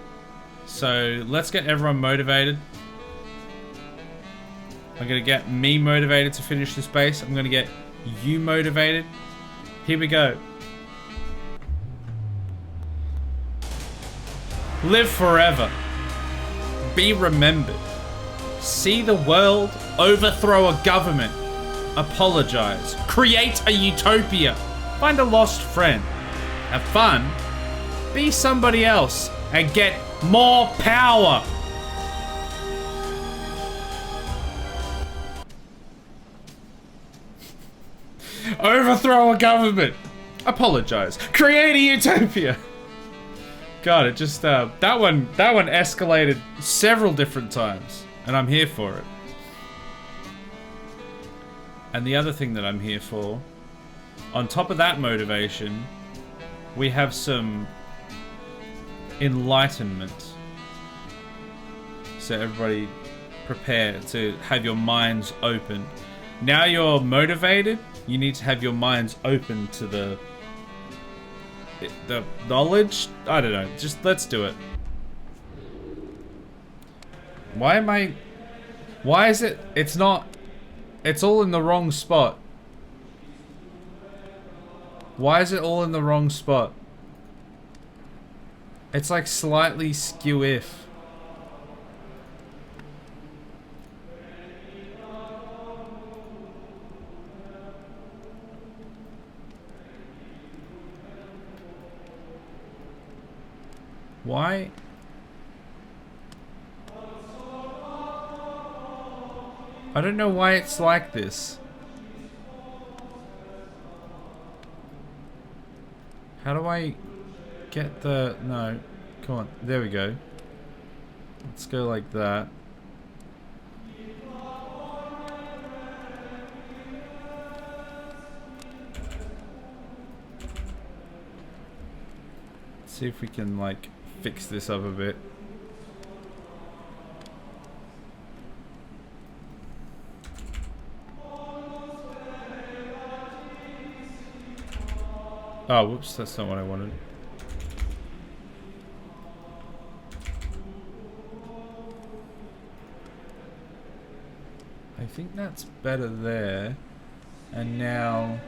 So let's get everyone motivated. I'm going to get me motivated to finish this base. I'm going to get you motivated. Here we go. Live forever. Be remembered. See the world. Overthrow a government. Apologize. Create a utopia. Find a lost friend. Have fun. Be somebody else. And get more power. Overthrow a government. Apologize. Create a utopia. God, it just that one escalated several different times, and I'm here for it. And the other thing that I'm here for, on top of that motivation, we have some enlightenment. So everybody prepare to have your minds open. Now you're motivated, you need to have your minds open to the knowledge? I don't know. Just let's do it. Why is it? It's not. It's all in the wrong spot. Why is it all in the wrong spot? It's like slightly skew if. Why? I don't know why it's like this. How do I get the... No. Come on. There we go. Let's go like that. Let's see if we can, like, fix this up a bit. Oh, whoops, that's not what I wanted. I think that's better there. And now...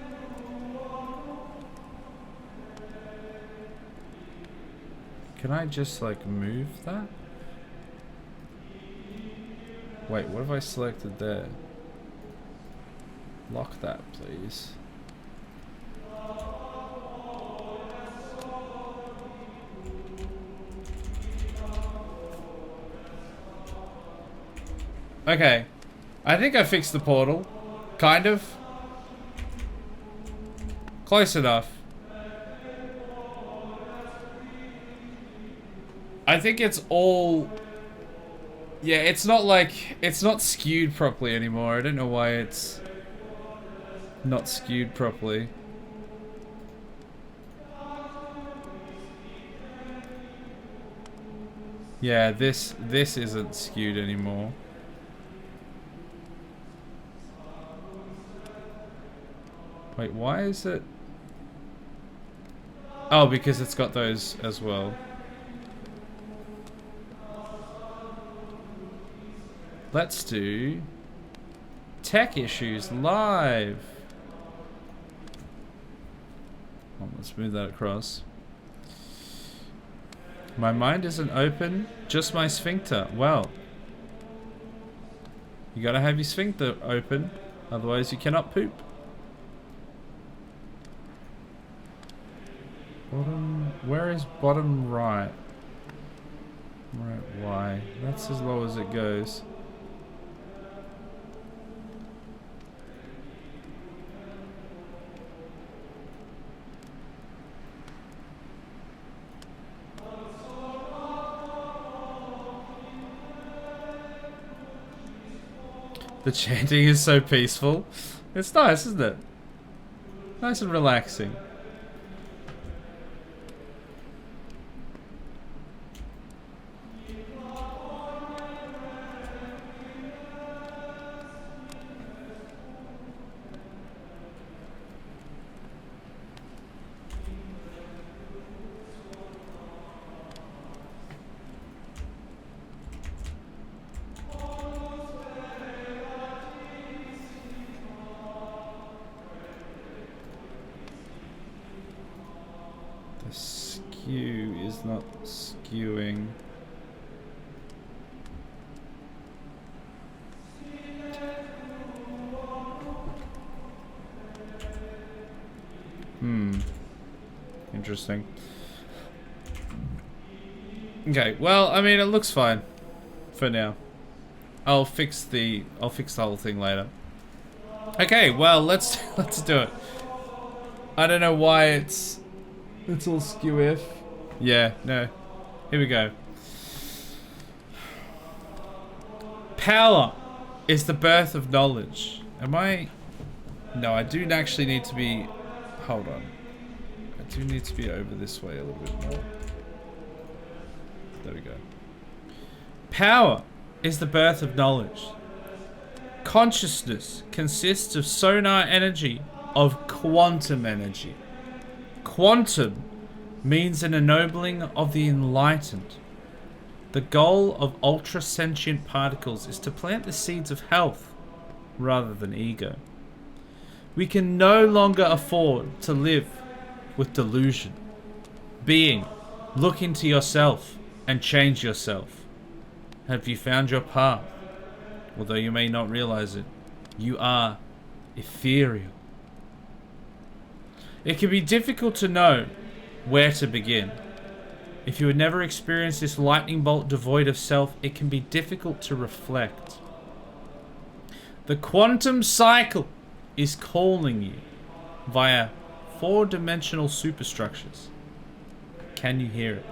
Can I just, like, move that? Wait, what have I selected there? Lock that, please. Okay. I think I fixed the portal. Kind of. Close enough. I think it's all... Yeah, it's not like... It's not skewed properly anymore. I don't know why it's not skewed properly. Yeah, this isn't skewed anymore. Wait, why is it... Oh, because it's got those as well. Let's do tech issues live. Oh, let's move that across. My mind isn't open, just my sphincter. Well, you gotta have your sphincter open, otherwise you cannot poop. Bottom, where is bottom right? Right, Y. That's as low as it goes. The chanting is so peaceful. It's nice, isn't it? Nice and relaxing. Not skewing. Interesting. Okay, well, I mean, it looks fine for now. I'll fix the whole thing later. Okay, well, let's do it. I don't know why it's all skew-if. Yeah, no. Here we go. Power is the birth of knowledge. Am I... No, I do actually need to be... Hold on. I do need to be over this way a little bit more. There we go. Power is the birth of knowledge. Consciousness consists of sonar energy of quantum energy. Quantum means an ennobling of the enlightened. The goal of ultra-sentient particles is to plant the seeds of health rather than ego. We can no longer afford to live with delusion. Being, look into yourself and change yourself. Have you found your path? Although you may not realize it, you are ethereal. It can be difficult to know where to begin. If you had never experienced this lightning bolt devoid of self, it can be difficult to reflect. The quantum cycle is calling you via four-dimensional superstructures. Can you hear it?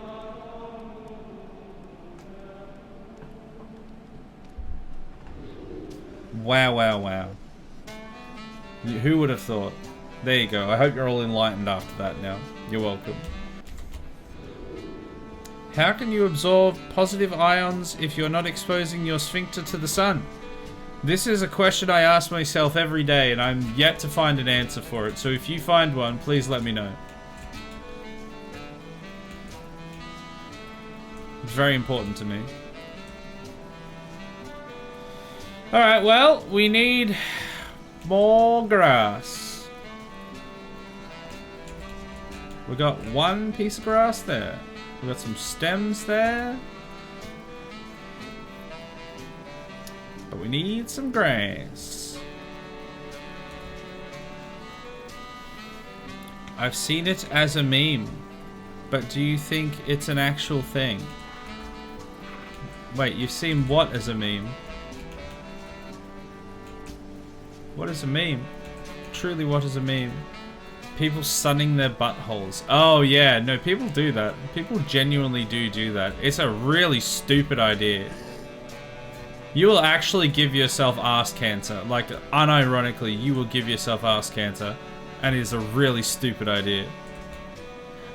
Wow, wow, wow. Who would have thought? There you go. I hope you're all enlightened after that now. You're welcome. How can you absorb positive ions if you're not exposing your sphincter to the sun? This is a question I ask myself every day, and I'm yet to find an answer for it. So if you find one, please let me know. It's very important to me. Alright, well, we need more grass. We got one piece of grass there. We got some stems there. But we need some grass. I've seen it as a meme. But do you think it's an actual thing? Wait, you've seen what as a meme? What is a meme? Truly, what is a meme? People sunning their buttholes. Oh yeah, no, people do that. People genuinely do that. It's a really stupid idea. You will actually give yourself arse cancer. Like, unironically, you will give yourself arse cancer. And it is a really stupid idea.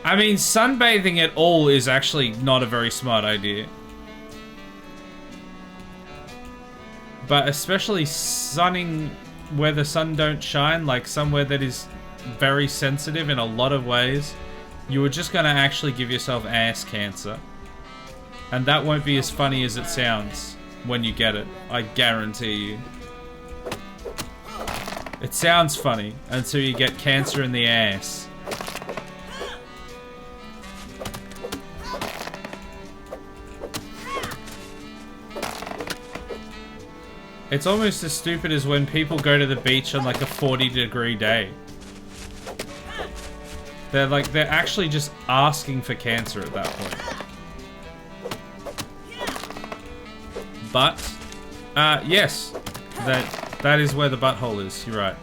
I mean, sunbathing at all is actually not a very smart idea. But especially sunning where the sun don't shine, like somewhere that is very sensitive in a lot of ways, you are just gonna actually give yourself ass cancer. And that won't be as funny as it sounds when you get it. I guarantee you. It sounds funny until you get cancer in the ass. It's almost as stupid as when people go to the beach on like a 40-degree day. They're actually just asking for cancer at that point. But, yes, that is where the butthole is. You're right.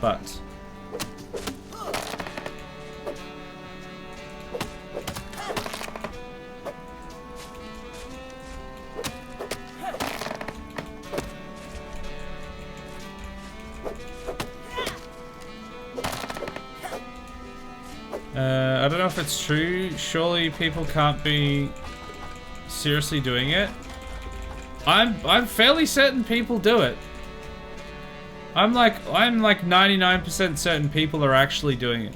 But. I don't know if it's true. Surely people can't be seriously doing it. I'm fairly certain people do it. I'm like 99% certain people are actually doing it.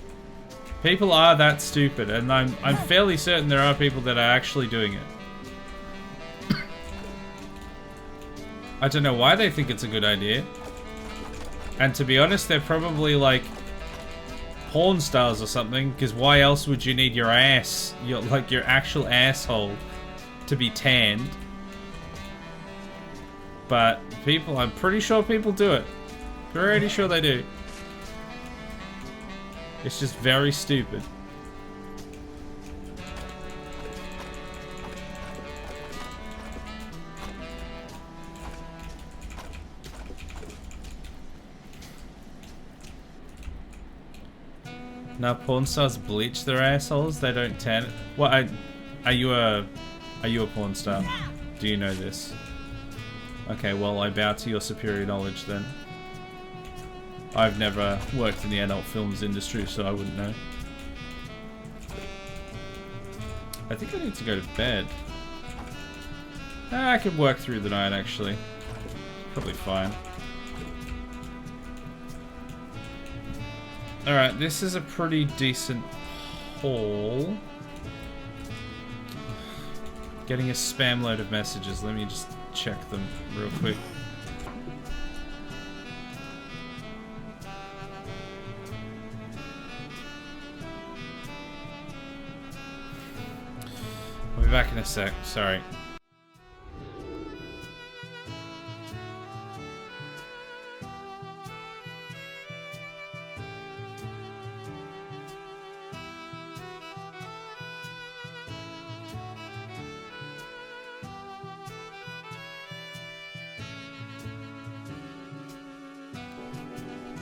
People are that stupid, and I'm fairly certain there are people that are actually doing it. I don't know why they think it's a good idea. And to be honest, they're probably like porn stars or something, because why else would you need your ass, your actual asshole, to be tanned? But people, I'm pretty sure people do it. Pretty sure they do. It's just very stupid. Now porn stars bleach their assholes, they don't tan it. What, are you a porn star? Do you know this? Okay, well I bow to your superior knowledge then. I've never worked in the adult films industry, so I wouldn't know. I think I need to go to bed. I could work through the night actually. Probably fine. Alright, this is a pretty decent haul. Getting a spam load of messages. Let me just check them real quick. I'll be back in a sec, sorry.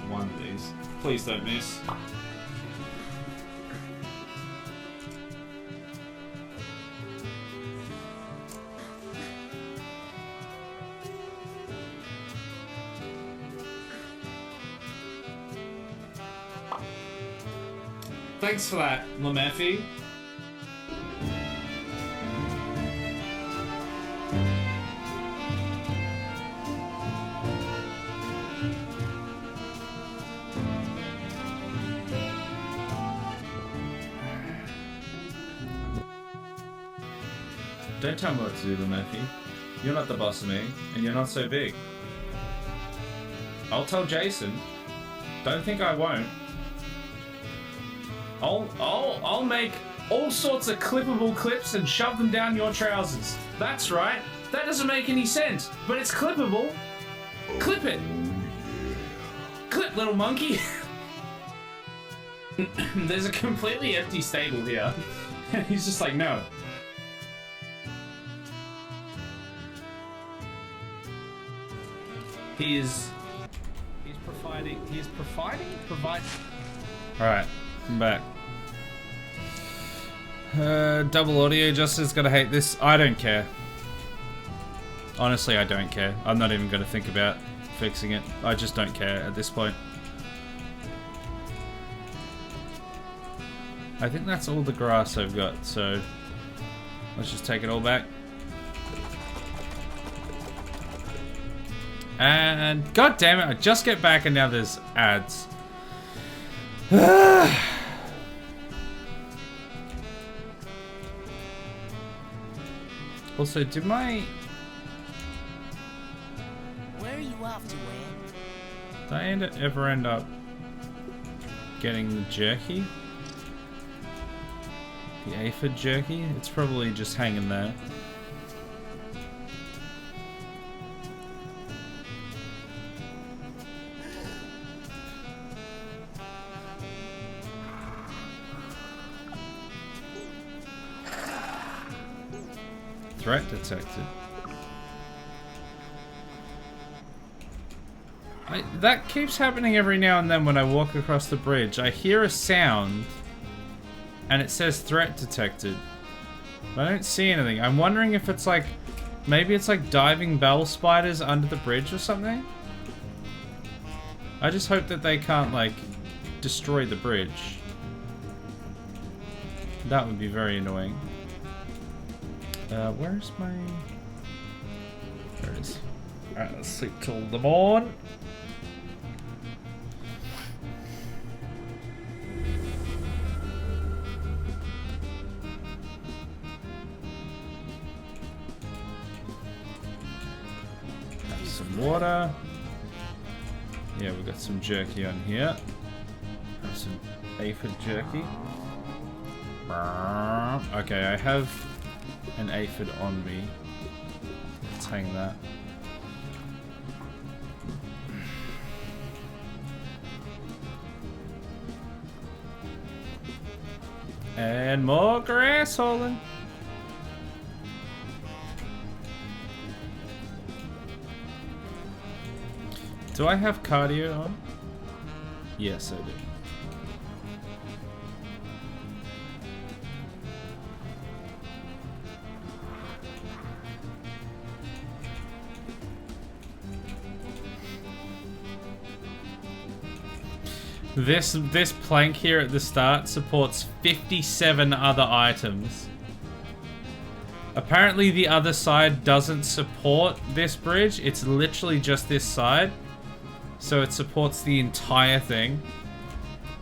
One of these. Please don't miss. Thanks for that, Lamefi. Don't tell me what to do, little Murphy. You're not the boss of me, and you're not so big. I'll tell Jason. Don't think I won't. I'll make all sorts of clippable clips and shove them down your trousers. That's right. That doesn't make any sense, but it's clippable. Clip it. Clip, little monkey. There's a completely empty stable here. And he's just like, no. He's providing. Alright, I'm back. Double audio, Justin's gonna hate this. I don't care. Honestly, I don't care. I'm not even gonna think about fixing it. I just don't care at this point. I think that's all the grass I've got, so let's just take it all back. And god damn it, I just get back and now there's ads. Also, did I Where are you off to, Wayne? did I ever end up getting the jerky? The aphid jerky? It's probably just hanging there. Threat detected. That keeps happening every now and then when I walk across the bridge. I hear a sound and it says threat detected. But I don't see anything. I'm wondering if it's like, maybe it's like diving bell spiders under the bridge or something. I just hope that they can't like destroy the bridge. That would be very annoying. Where's my... There it is. Alright, let's sleep till the morn. Have some water. Yeah, we've got some jerky on here. Have some aphid jerky. Okay, I have an aphid on me. Let's hang that. And more grass hauling. Do I have cardio on? Yes, I do. This plank here at the start supports 57 other items. Apparently the other side doesn't support this bridge. It's literally just this side. So it supports the entire thing.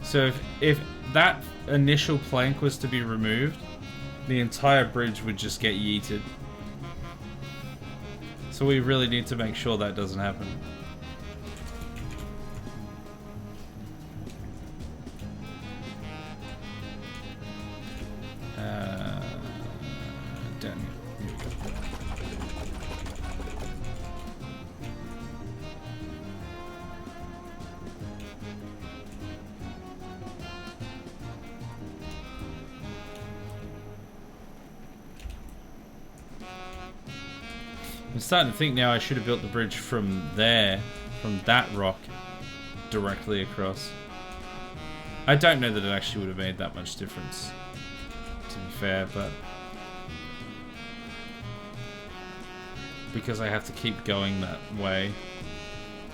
So if that initial plank was to be removed, the entire bridge would just get yeeted. So we really need to make sure that doesn't happen. Down here. Here we go. I'm starting to think now I should have built the bridge from there, from that rock, directly across. I don't know that it actually would have made that much difference, to be fair, but because I have to keep going that way,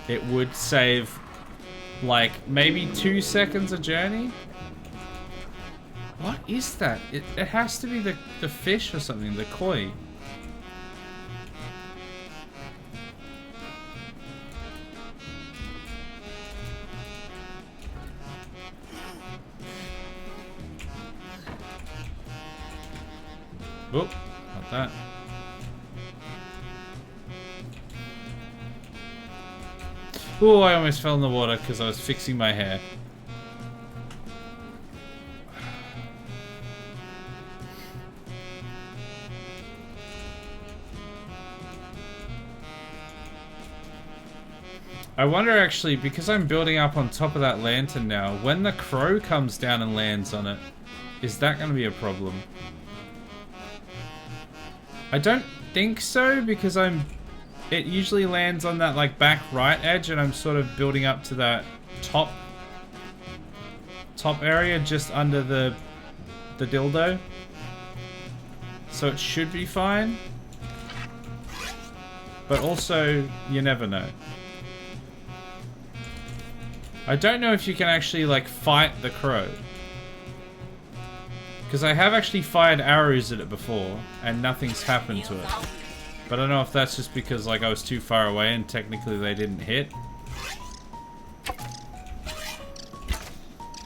it would save like maybe 2 seconds a journey. What is that? It has to be the fish or something, the koi. Whoop, not that. Oh, I almost fell in the water because I was fixing my hair. I wonder actually, because I'm building up on top of that lantern now, when the crow comes down and lands on it, is that going to be a problem? I don't think so, because it usually lands on that like back right edge, and I'm sort of building up to that top area just under the dildo. So it should be fine. But also, you never know. I don't know if you can actually like fight the crow. Because I have actually fired arrows at it before, and nothing's happened to it. But I don't know if that's just because like I was too far away and technically they didn't hit.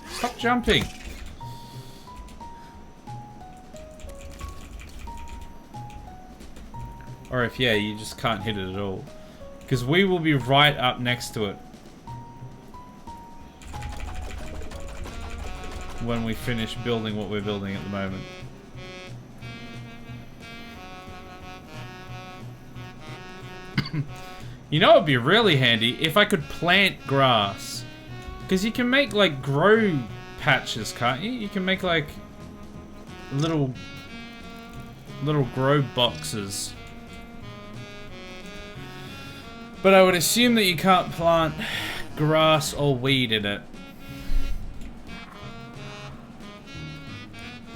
Stop jumping! Or if, yeah, you just can't hit it at all. Because we will be right up next to it when we finish building what we're building at the moment. You know, it'd be really handy if I could plant grass. Because you can make like grow patches, can't you? You can make like little grow boxes. But I would assume that you can't plant grass or weed in it.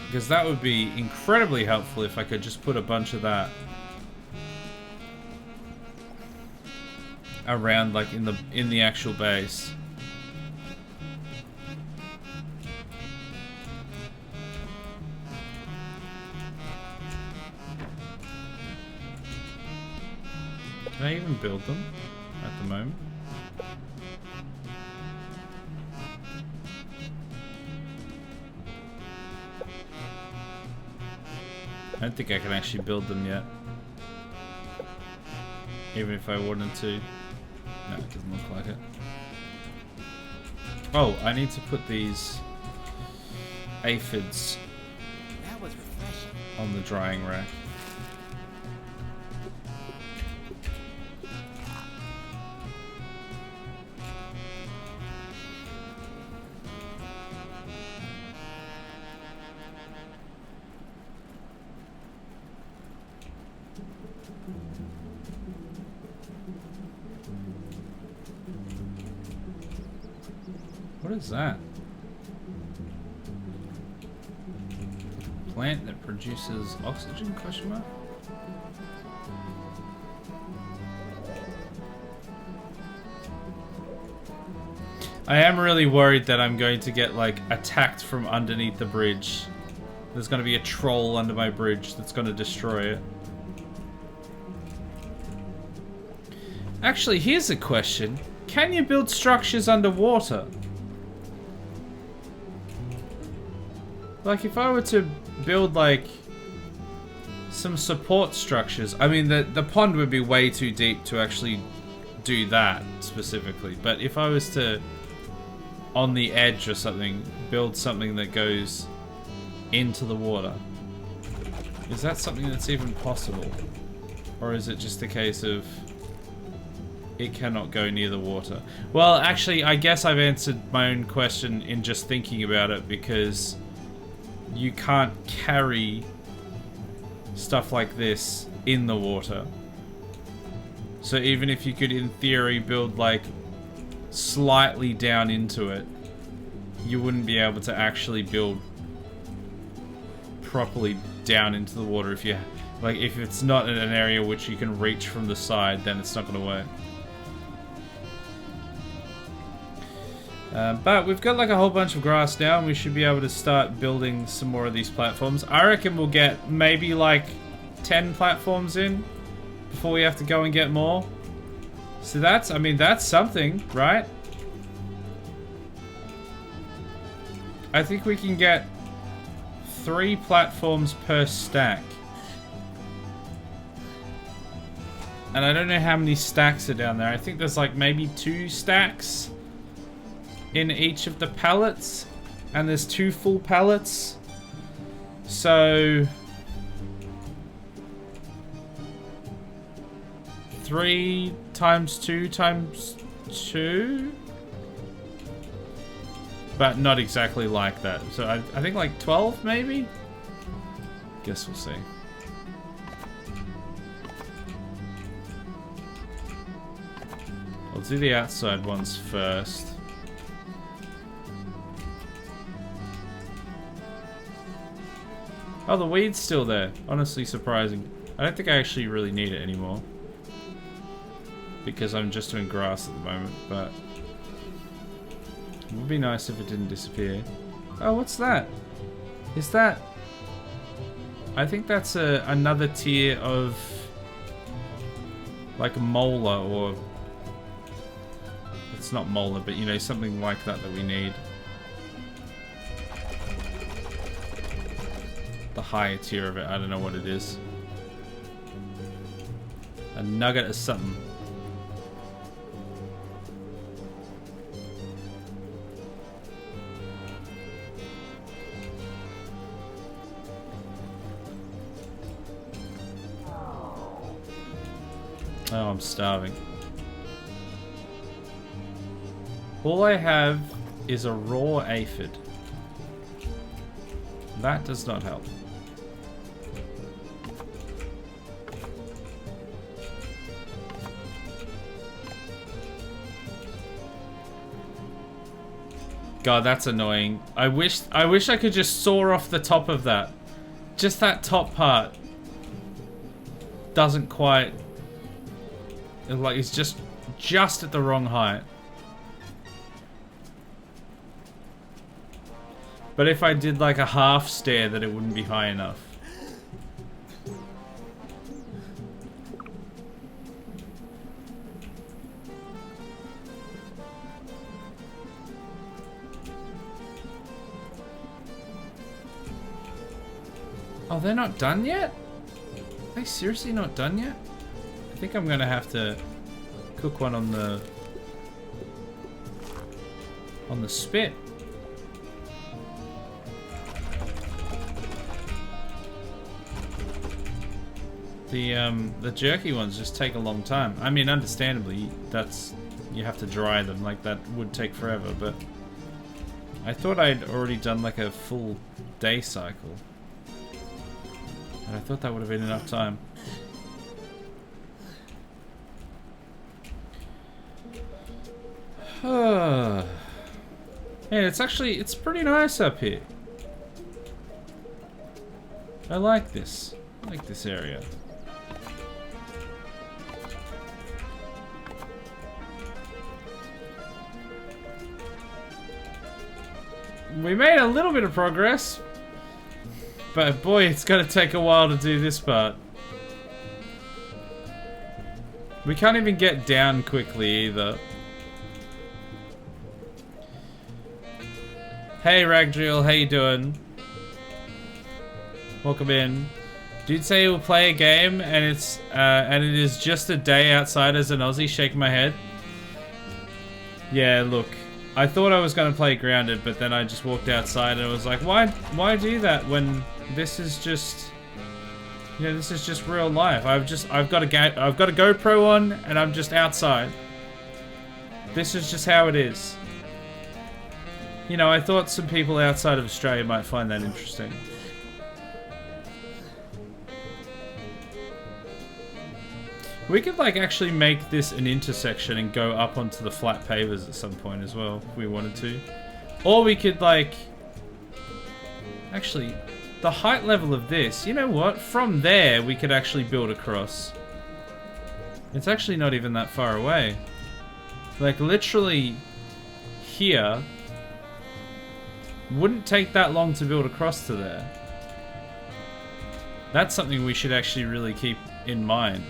Because that would be incredibly helpful if I could just put a bunch of that around like in the actual base. Can I even build them at the moment? I don't think I can actually build them yet. Even if I wanted to. No, it doesn't look like it. Oh, I need to put these aphids on the drying rack. What is that? Plant that produces oxygen, question mark? I am really worried that I'm going to get like attacked from underneath the bridge. There's going to be a troll under my bridge that's going to destroy it. Actually, here's a question. Can you build structures underwater? Like, if I were to build, like, some support structures... I mean, the pond would be way too deep to actually do that, specifically. But if I was to, on the edge or something, build something that goes into the water... Is that something that's even possible? Or is it just a case of... it cannot go near the water? Well, actually, I guess I've answered my own question in just thinking about it, because... you can't carry stuff like this in the water. So even if you could, in theory, build like slightly down into it, you wouldn't be able to actually build properly down into the water. If you like, if it's not in an area which you can reach from the side, then it's not going to work. But we've got like a whole bunch of grass now, and we should be able to start building some more of these platforms. I reckon we'll get maybe like 10 platforms in before we have to go and get more. So that's, I mean, that's something, right? I think we can get 3 platforms per stack. And I don't know how many stacks are down there. I think there's like maybe 2 stacks in each of the pallets. And there's 2 full pallets. So 3 times 2 times 2? But not exactly like that. So I think like 12 maybe? Guess we'll see. I'll do the outside ones first. Oh, the weed's still there. Honestly surprising. I don't think I actually really need it anymore. Because I'm just doing grass at the moment, but... It would be nice if it didn't disappear. Oh, what's that? Is that... I think that's another tier of... Like a molar, or... It's not molar, but you know, something like that we need. The higher tier of it, I don't know what it is. A nugget or something. Oh, I'm starving. All I have is a raw aphid. That does not help. God, that's annoying. I wish I could just saw off the top of that. Just that top part doesn't quite, like, it's just at the wrong height. But if I did like a half stair, that it wouldn't be high enough. Oh, they're not done yet? Are they seriously not done yet? I think I'm gonna have to cook one on the spit. The jerky ones just take a long time. I mean, understandably, you have to dry them, like that would take forever, but I thought I'd already done like a full day cycle. And I thought that would have been enough time. Yeah, it's pretty nice up here. I like this. I like this area. We made a little bit of progress. But boy, it's gonna take a while to do this part. We can't even get down quickly either. Hey Ragdrill, how you doing? Welcome in. Dude say he'll play a game and it is just a day outside as an Aussie, shaking my head. Yeah, look. I thought I was gonna play Grounded, but then I just walked outside and I was like, why do that when this is just, you know, this is just real life. I've got a GoPro on and I'm just outside. This is just how it is. You know, I thought some people outside of Australia might find that interesting. We could like actually make this an intersection and go up onto the flat pavers at some point as well, if we wanted to. Or we could like, actually, the height level of this, you know what? From there, we could actually build across. It's actually not even that far away. Like, literally here, wouldn't take that long to build across to there. That's something we should actually really keep in mind.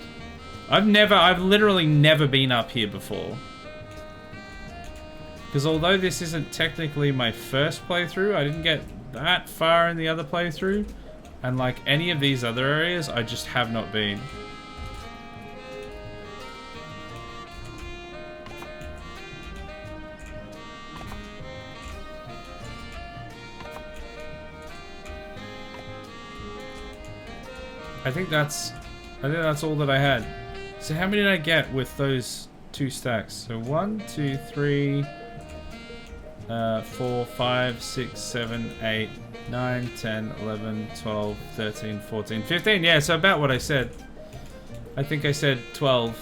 I've literally never been up here before. Because although this isn't technically my first playthrough, I didn't get that far in the other playthrough, and like any of these other areas I just have not been. I think that's all that I had. So how many did I get with those 2 stacks? So 1, 2, 3, 4, 5, 6, 7, 8, 9, 10, 11, 12, 13, 14, 15. Yeah, so about what I said. I think I said 12,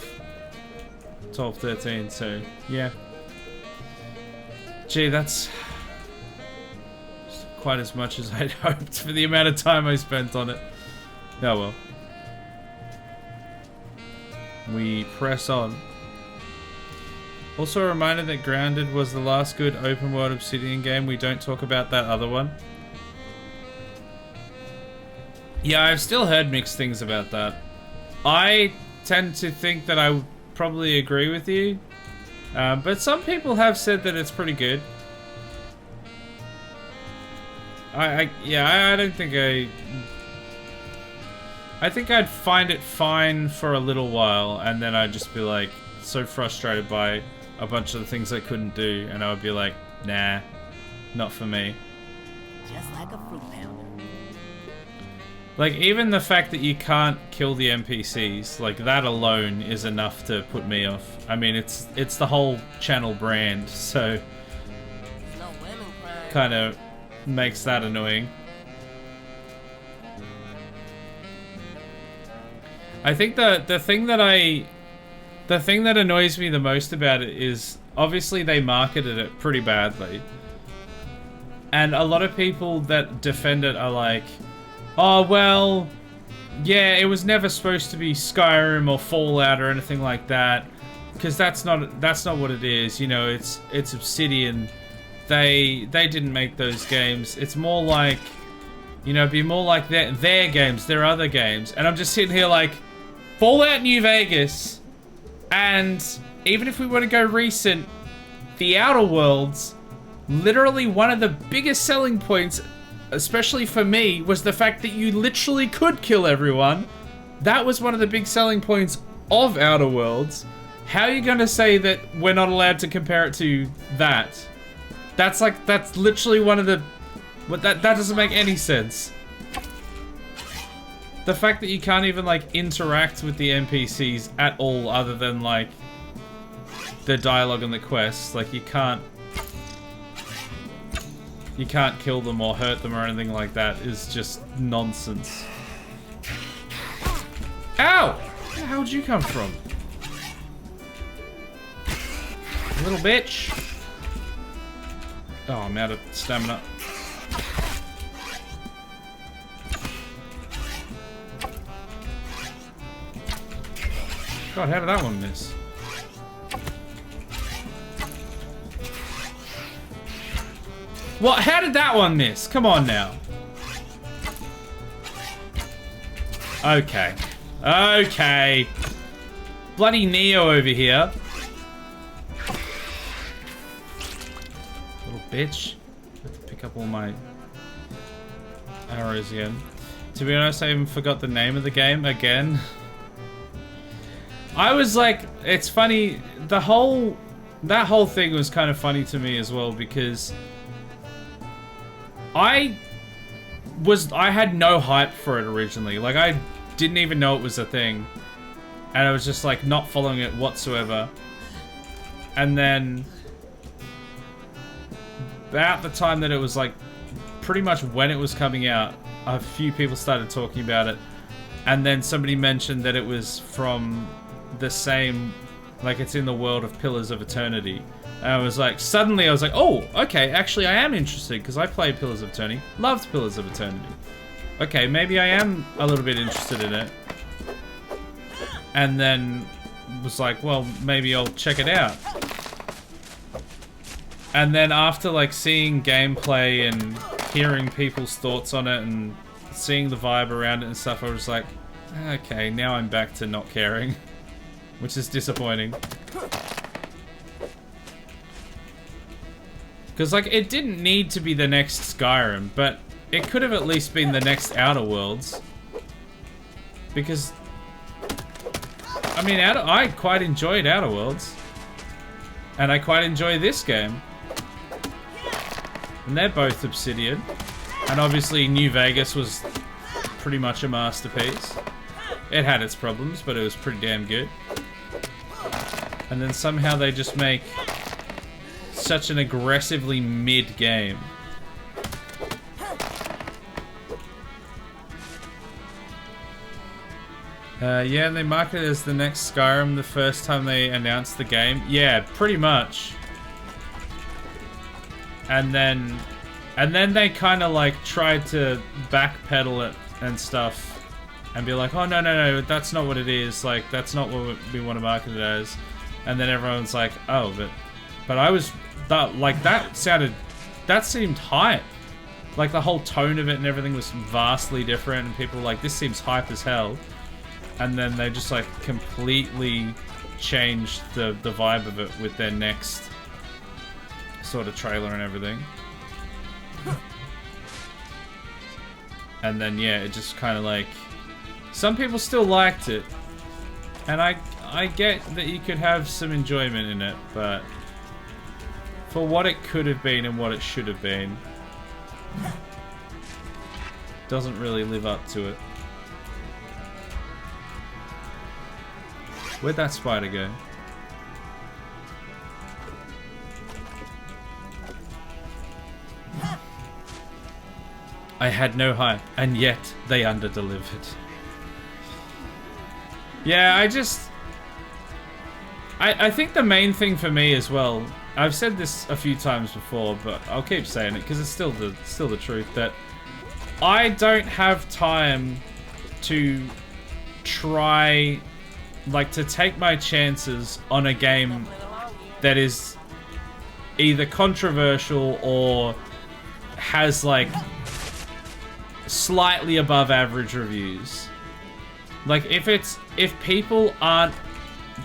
13, so yeah. Gee, that's quite as much as I'd hoped for the amount of time I spent on it. Oh well. We press on. Also a reminder that Grounded was the last good open world Obsidian game. We don't talk about that other one. Yeah, I've still heard mixed things about that. I tend to think that I would probably agree with you. But some people have said that it's pretty good. I don't think I think I'd find it fine for a little while, and then I'd just be like so frustrated by a bunch of the things I couldn't do, and I would be like, nah, not for me. Just like a fruit pounder. Like, even the fact that you can't kill the NPCs, like, that alone is enough to put me off. I mean, it's the whole channel brand, so No women crying. kind of makes that annoying. I think the thing that annoys me the most about it is obviously they marketed it pretty badly. And a lot of people that defend it are like, oh well, yeah, it was never supposed to be Skyrim or Fallout or anything like that, because that's not what it is. You know, it's Obsidian. They didn't make those games. It's more like, you know, be more like their games, their other games. And I'm just sitting here like, Fallout New Vegas, and even if we want to go recent, The Outer Worlds, literally one of the biggest selling points, especially for me, was the fact that you literally could kill everyone. That was one of the big selling points of Outer Worlds. How are you going to say that we're not allowed to compare it to that? That's literally one of the... That doesn't make any sense. The fact that you can't even, like, interact with the NPCs at all other than, like, the dialogue and the quests. Like, you can't kill them or hurt them or anything like that is just nonsense. Ow! Where the hell did you come from? Little bitch. Oh, I'm out of stamina. God, how did that one miss? What? How did that one miss? Come on now. Okay. Okay. Bloody Neo over here. Little bitch. I have to pick up all my arrows again. To be honest, I even forgot the name of the game again. I was like, it's funny, that whole thing was kind of funny to me as well, because I had no hype for it originally. Like, I didn't even know it was a thing, and I was just like not following it whatsoever. And then about the time that it was like pretty much when it was coming out, a few people started talking about it, and then somebody mentioned that it was from the same, like, it's in the world of Pillars of Eternity. And I was like, suddenly I was like, oh, okay, actually I am interested, because I played Pillars of Eternity, loved Pillars of Eternity. Okay, maybe I am a little bit interested in it. And then was like, well, maybe I'll check it out. And then after, like, seeing gameplay and hearing people's thoughts on it and seeing the vibe around it and stuff, I was like, okay, now I'm back to not caring. Which is disappointing. Because, like, it didn't need to be the next Skyrim, but it could have at least been the next Outer Worlds. Because, I mean, I quite enjoyed Outer Worlds. And I quite enjoy this game. And they're both Obsidian. And obviously New Vegas was pretty much a masterpiece. it had its problems, but it was pretty damn good. And then somehow they just make such an aggressively mid game. Yeah, and they marketed it as the next Skyrim the first time they announced the game. Yeah, pretty much. And then they kind of like tried to backpedal it and stuff and be like, oh no, that's not what it is. Like, that's not what we want to market it as. And then everyone's like, oh, but I was that seemed hype. Like the whole tone of it and everything was vastly different, and people were like, this seems hype as hell. And then they just like completely changed the vibe of it with their next sort of trailer and everything. And then yeah, it just kind of like, some people still liked it, and I get that you could have some enjoyment in it, but for what it could have been and what it should have been, doesn't really live up to it. Where'd that spider go? I had no hype, and yet they under-delivered. Yeah, I think the main thing for me as well, I've said this a few times before, but I'll keep saying it because it's still the truth, that I don't have time to try, like, to take my chances on a game that is either controversial or has like slightly above average reviews. Like, if people aren't,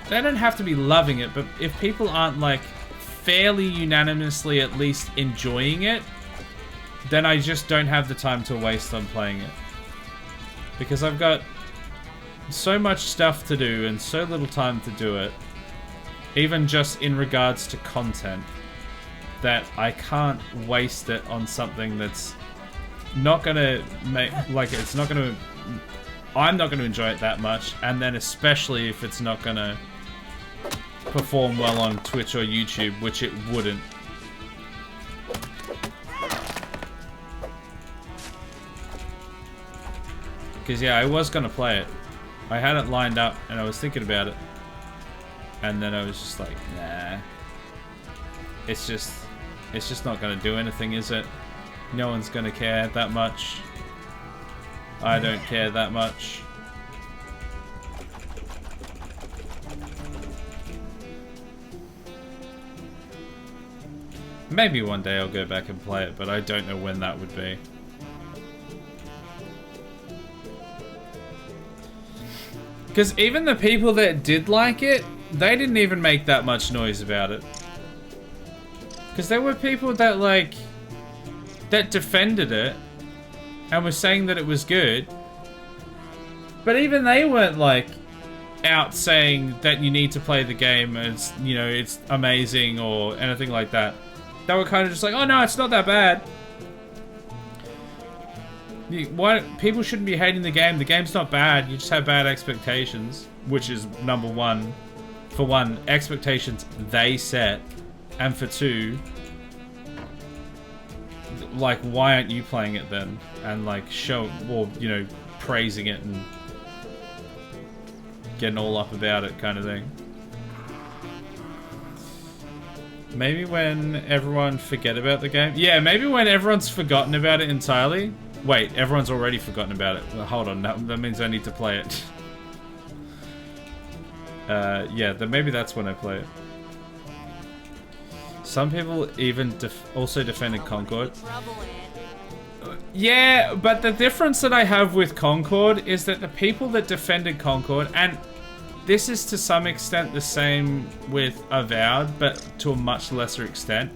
they don't have to be loving it, but if people aren't like fairly unanimously at least enjoying it, then I just don't have the time to waste on playing it. Because I've got so much stuff to do and so little time to do it, even just in regards to content, that I can't waste it on something that's not gonna make, like, it's not gonna, I'm not gonna enjoy it that much, and then especially if it's not gonna perform well on Twitch or YouTube, which it wouldn't. Because yeah, I was gonna play it. I had it lined up and I was thinking about it, and then I was just like, nah, it's just not gonna do anything, is it? No one's gonna care that much. I don't care that much. Maybe one day I'll go back and play it, but I don't know when that would be. Because even the people that did like it, they didn't even make that much noise about it. Because there were people that, like, that defended it and were saying that it was good. But even they weren't, like, out saying that you need to play the game as, you know, it's amazing or anything like that. They were kind of just like, oh no, it's not that bad. Why, people shouldn't be hating the game. The game's not bad. You just have bad expectations, which is number one. For one, expectations they set, and for two, like, why aren't you playing it then? And like, show, or, you know, praising it and getting all up about it, kind of thing. Maybe when everyone forget about the game. Yeah, maybe when everyone's forgotten about it entirely. Wait, everyone's already forgotten about it. Well, hold on, that means I need to play it. Yeah, then maybe that's when I play it. Some people even also defended Concord. Yeah, but the difference that I have with Concord is that the people that defended Concord, and this is to some extent the same with Avowed, but to a much lesser extent,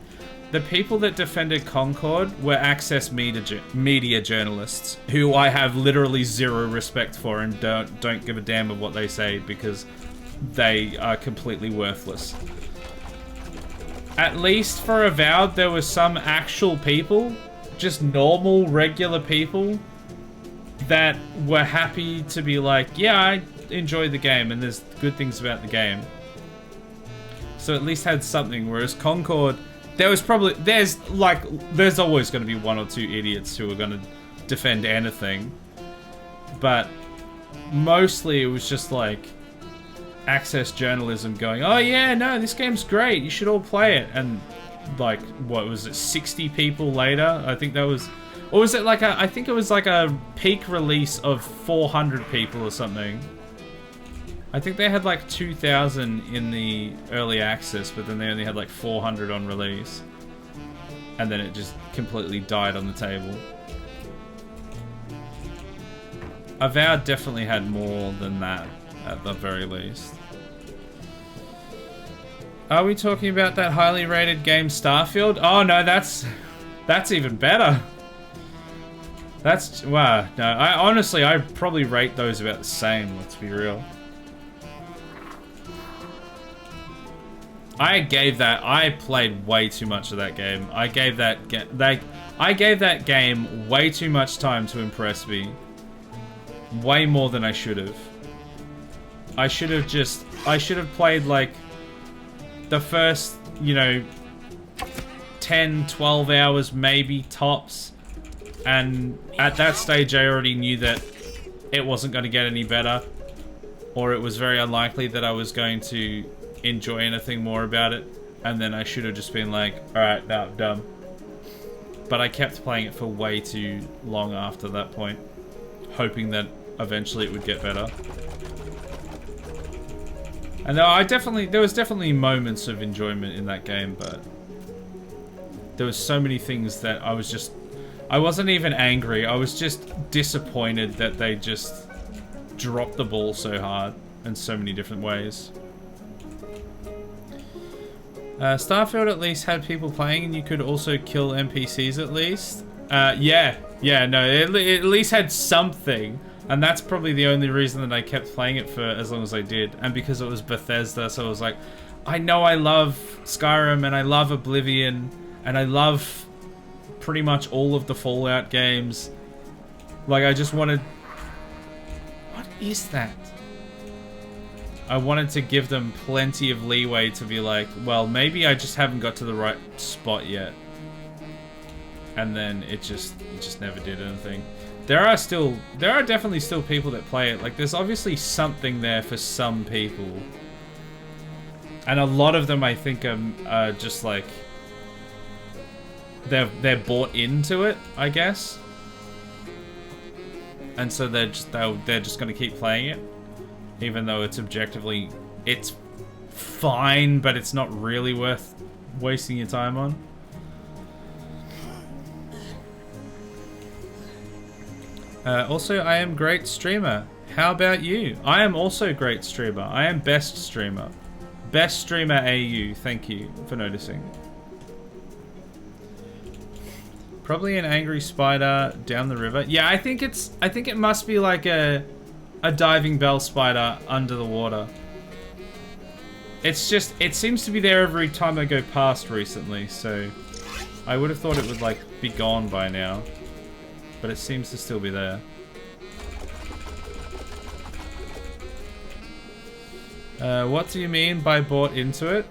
the people that defended Concord were Access media journalists, who I have literally zero respect for and don't give a damn of what they say, because they are completely worthless. At least for Avowed, there were some actual people, just normal, regular people, that were happy to be like, yeah, I enjoy the game and there's good things about the game. So at least had something, whereas Concord, there's always going to be one or two idiots who are going to defend anything. But mostly it was just like access journalism going, oh yeah, no, this game's great, you should all play it. And like, what was it, 60 people later? I think that was, or was it like I think it was like a peak release of 400 people or something. I think they had like 2,000 in the early access, but then they only had like 400 on release. And then it just completely died on the table. Avowed definitely had more than that, at the very least. Are we talking about that highly rated game Starfield? Oh no, that's even better. That's, wow, no, I probably rate those about the same, let's be real. I played way too much of that game. I gave that game way too much time to impress me. Way more than I should have. I should have played like the first, you know, 10, 12 hours maybe tops. And at that stage I already knew that it wasn't going to get any better. Or it was very unlikely that I was going to enjoy anything more about it. And then I should have just been like, alright, no, I'm done. But I kept playing it for way too long after that point, hoping that eventually it would get better. And there was definitely moments of enjoyment in that game, but there was so many things that I wasn't even angry, I was just disappointed that they just dropped the ball so hard in so many different ways. Starfield at least had people playing and you could also kill NPCs at least. Yeah, no, it at least had something. And that's probably the only reason that I kept playing it for as long as I did. And because it was Bethesda, so I was like, I know I love Skyrim and I love Oblivion and I love pretty much all of the Fallout games. Like, I just wanted... What is that? I wanted to give them plenty of leeway to be like, well, maybe I just haven't got to the right spot yet. And then it just never did anything. There are definitely still people that play it. Like, there's obviously something there for some people. And a lot of them, I think, are just like... They're bought into it, I guess. And so they're just going to keep playing it. Even though it's objectively... It's fine, but it's not really worth wasting your time on. Also, I am great streamer. How about you? I am also great streamer. I am best streamer. Best streamer AU. Thank you for noticing. Probably an angry spider down the river. Yeah, I think it must be like a diving bell spider under the water. It's just, it seems to be there every time I go past recently, so I would have thought it would like be gone by now. But it seems to still be there. What do you mean by bought into it?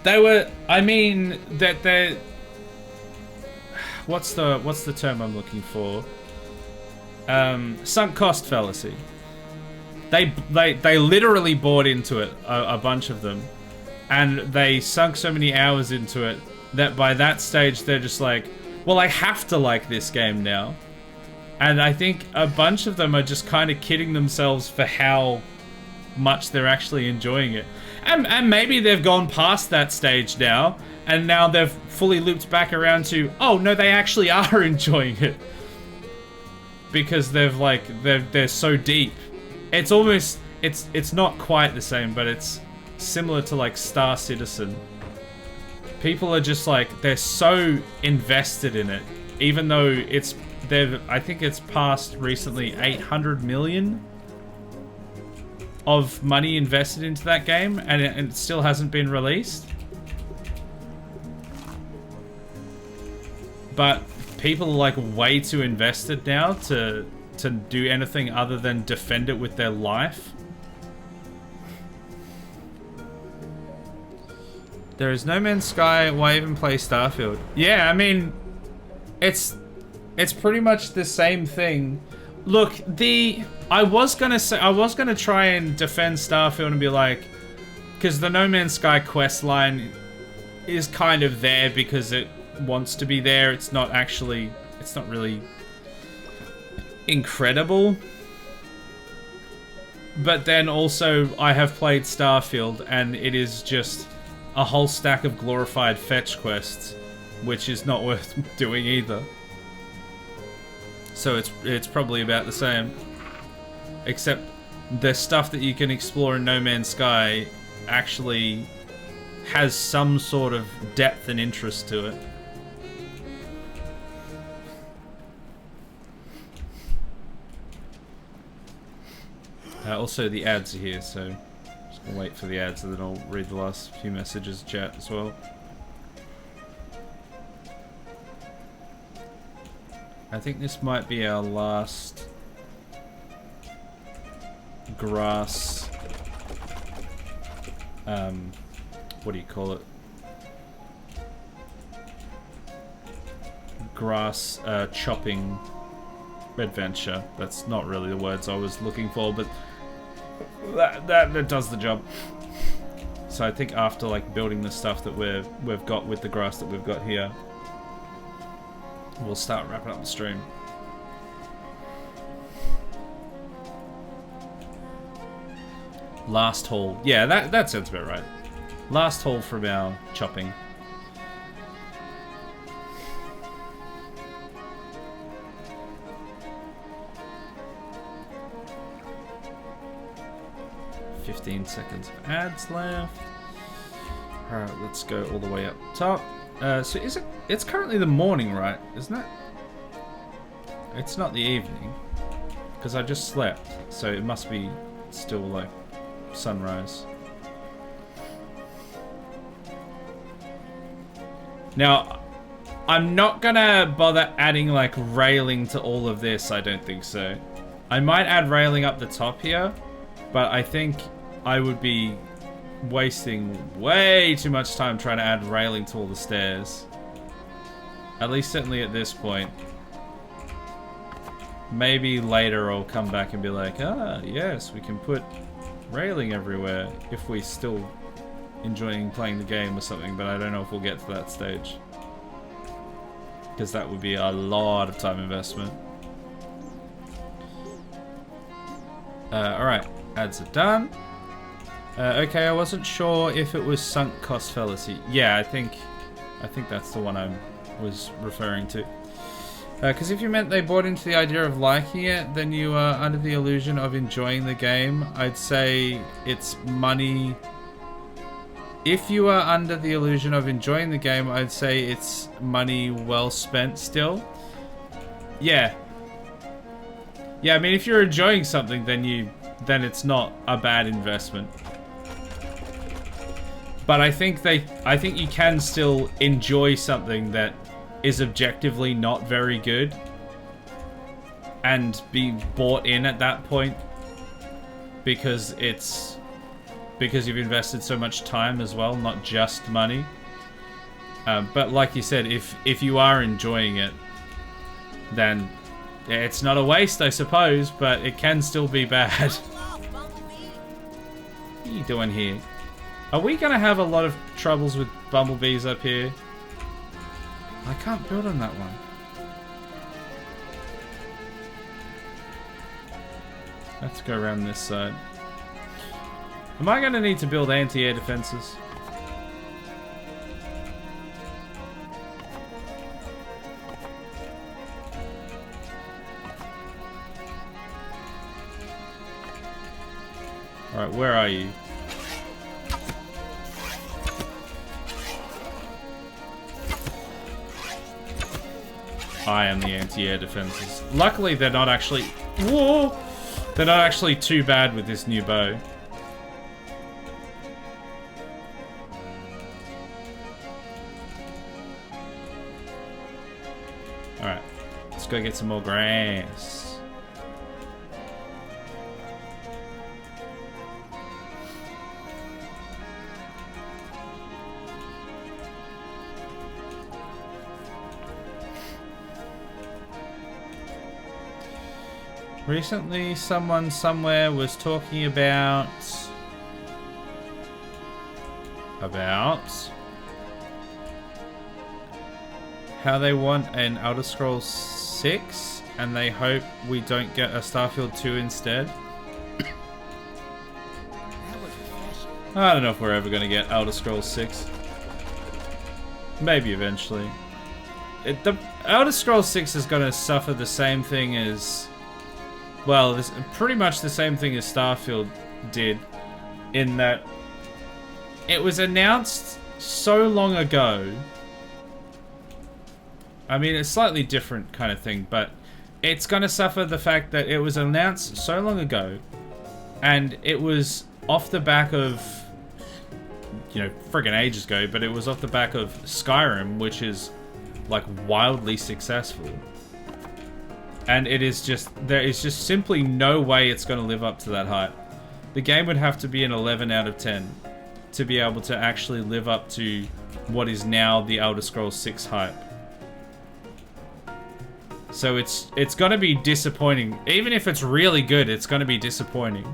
They were, I mean, that they're... What's the term I'm looking for? Sunk cost fallacy. They literally bought into it, a bunch of them. And they sunk so many hours into it that by that stage they're just like, well, I have to like this game now. And I think a bunch of them are just kind of kidding themselves for how much they're actually enjoying it. And maybe they've gone past that stage now, and now they've fully looped back around to, oh no, they actually are enjoying it. Because they're so deep. It's almost, it's not quite the same, but it's similar to like Star Citizen. People are just like, they're so invested in it, even though I think it's passed recently 800 million of money invested into that game, and it still hasn't been released. But people are like way too invested now to do anything other than defend it with their life. There is No Man's Sky. Why even play Starfield? Yeah, I mean, it's pretty much the same thing. Look, I was gonna try and defend Starfield and be like, because the No Man's Sky quest line is kind of there because it wants to be there. It's not really incredible. But then also, I have played Starfield and it is just a whole stack of glorified fetch quests, which is not worth doing either. So it's probably about the same. Except the stuff that you can explore in No Man's Sky actually has some sort of depth and interest to it. Also, the ads are here, so just gonna wait for the ads and then I'll read the last few messages in chat as well. I think this might be our last grass, what do you call it? Grass chopping adventure. That's not really the words I was looking for, but that does the job. So I think after like building the stuff that we've got with the grass that we've got here, we'll start wrapping up the stream. Last haul. Yeah, that sounds about right. Last haul from our chopping. $15 seconds of ads left. Alright, let's go all the way up top. So it's currently the morning, right? Isn't it? It's not the evening. Because I just slept. So it must be still like sunrise. Now, I'm not gonna bother adding like railing to all of this, I don't think so. I might add railing up the top here, but I think I would be wasting way too much time trying to add railing to all the stairs. At least certainly at this point. Maybe later I'll come back and be like, ah, yes, we can put railing everywhere if we're still enjoying playing the game or something, but I don't know if we'll get to that stage. Because that would be a lot of time investment. Alright, ads are done. Okay, I wasn't sure if it was sunk cost fallacy. Yeah, I think that's the one I was referring to. Because if you meant they bought into the idea of liking it, then you are under the illusion of enjoying the game. I'd say it's money. If you are under the illusion of enjoying the game, I'd say it's money well spent still. Yeah. Yeah, I mean, if you're enjoying something, then it's not a bad investment. But I think you can still enjoy something that is objectively not very good and be bought in at that point because you've invested so much time as well, not just money. But like you said, if you are enjoying it, then it's not a waste, I suppose, but it can still be bad. What are you doing here? Are we gonna have a lot of troubles with bumblebees up here? I can't build on that one. Let's go around this side. Am I gonna need to build anti-air defenses? Alright, where are you? I am the anti-air defenses. Luckily, they're not actually... Whoa! They're not actually too bad with this new bow. Alright. Let's go get some more grass. Recently, someone somewhere was talking about how they want an Elder Scrolls 6 and they hope we don't get a Starfield 2 instead. I don't know if we're ever going to get Elder Scrolls 6. Maybe eventually. The Elder Scrolls 6 is going to suffer the same thing as... Well, this pretty much the same thing as Starfield did, in that it was announced so long ago. I mean, it's slightly different kind of thing, but it's going to suffer the fact that it was announced so long ago, and it was off the back of, you know, friggin' ages ago, but it was off the back of Skyrim, which is, like, wildly successful. And it is just, there is just simply no way it's going to live up to that hype. The game would have to be an 11 out of 10 to be able to actually live up to what is now the Elder Scrolls 6 hype. So it's going to be disappointing. Even if it's really good, it's going to be disappointing.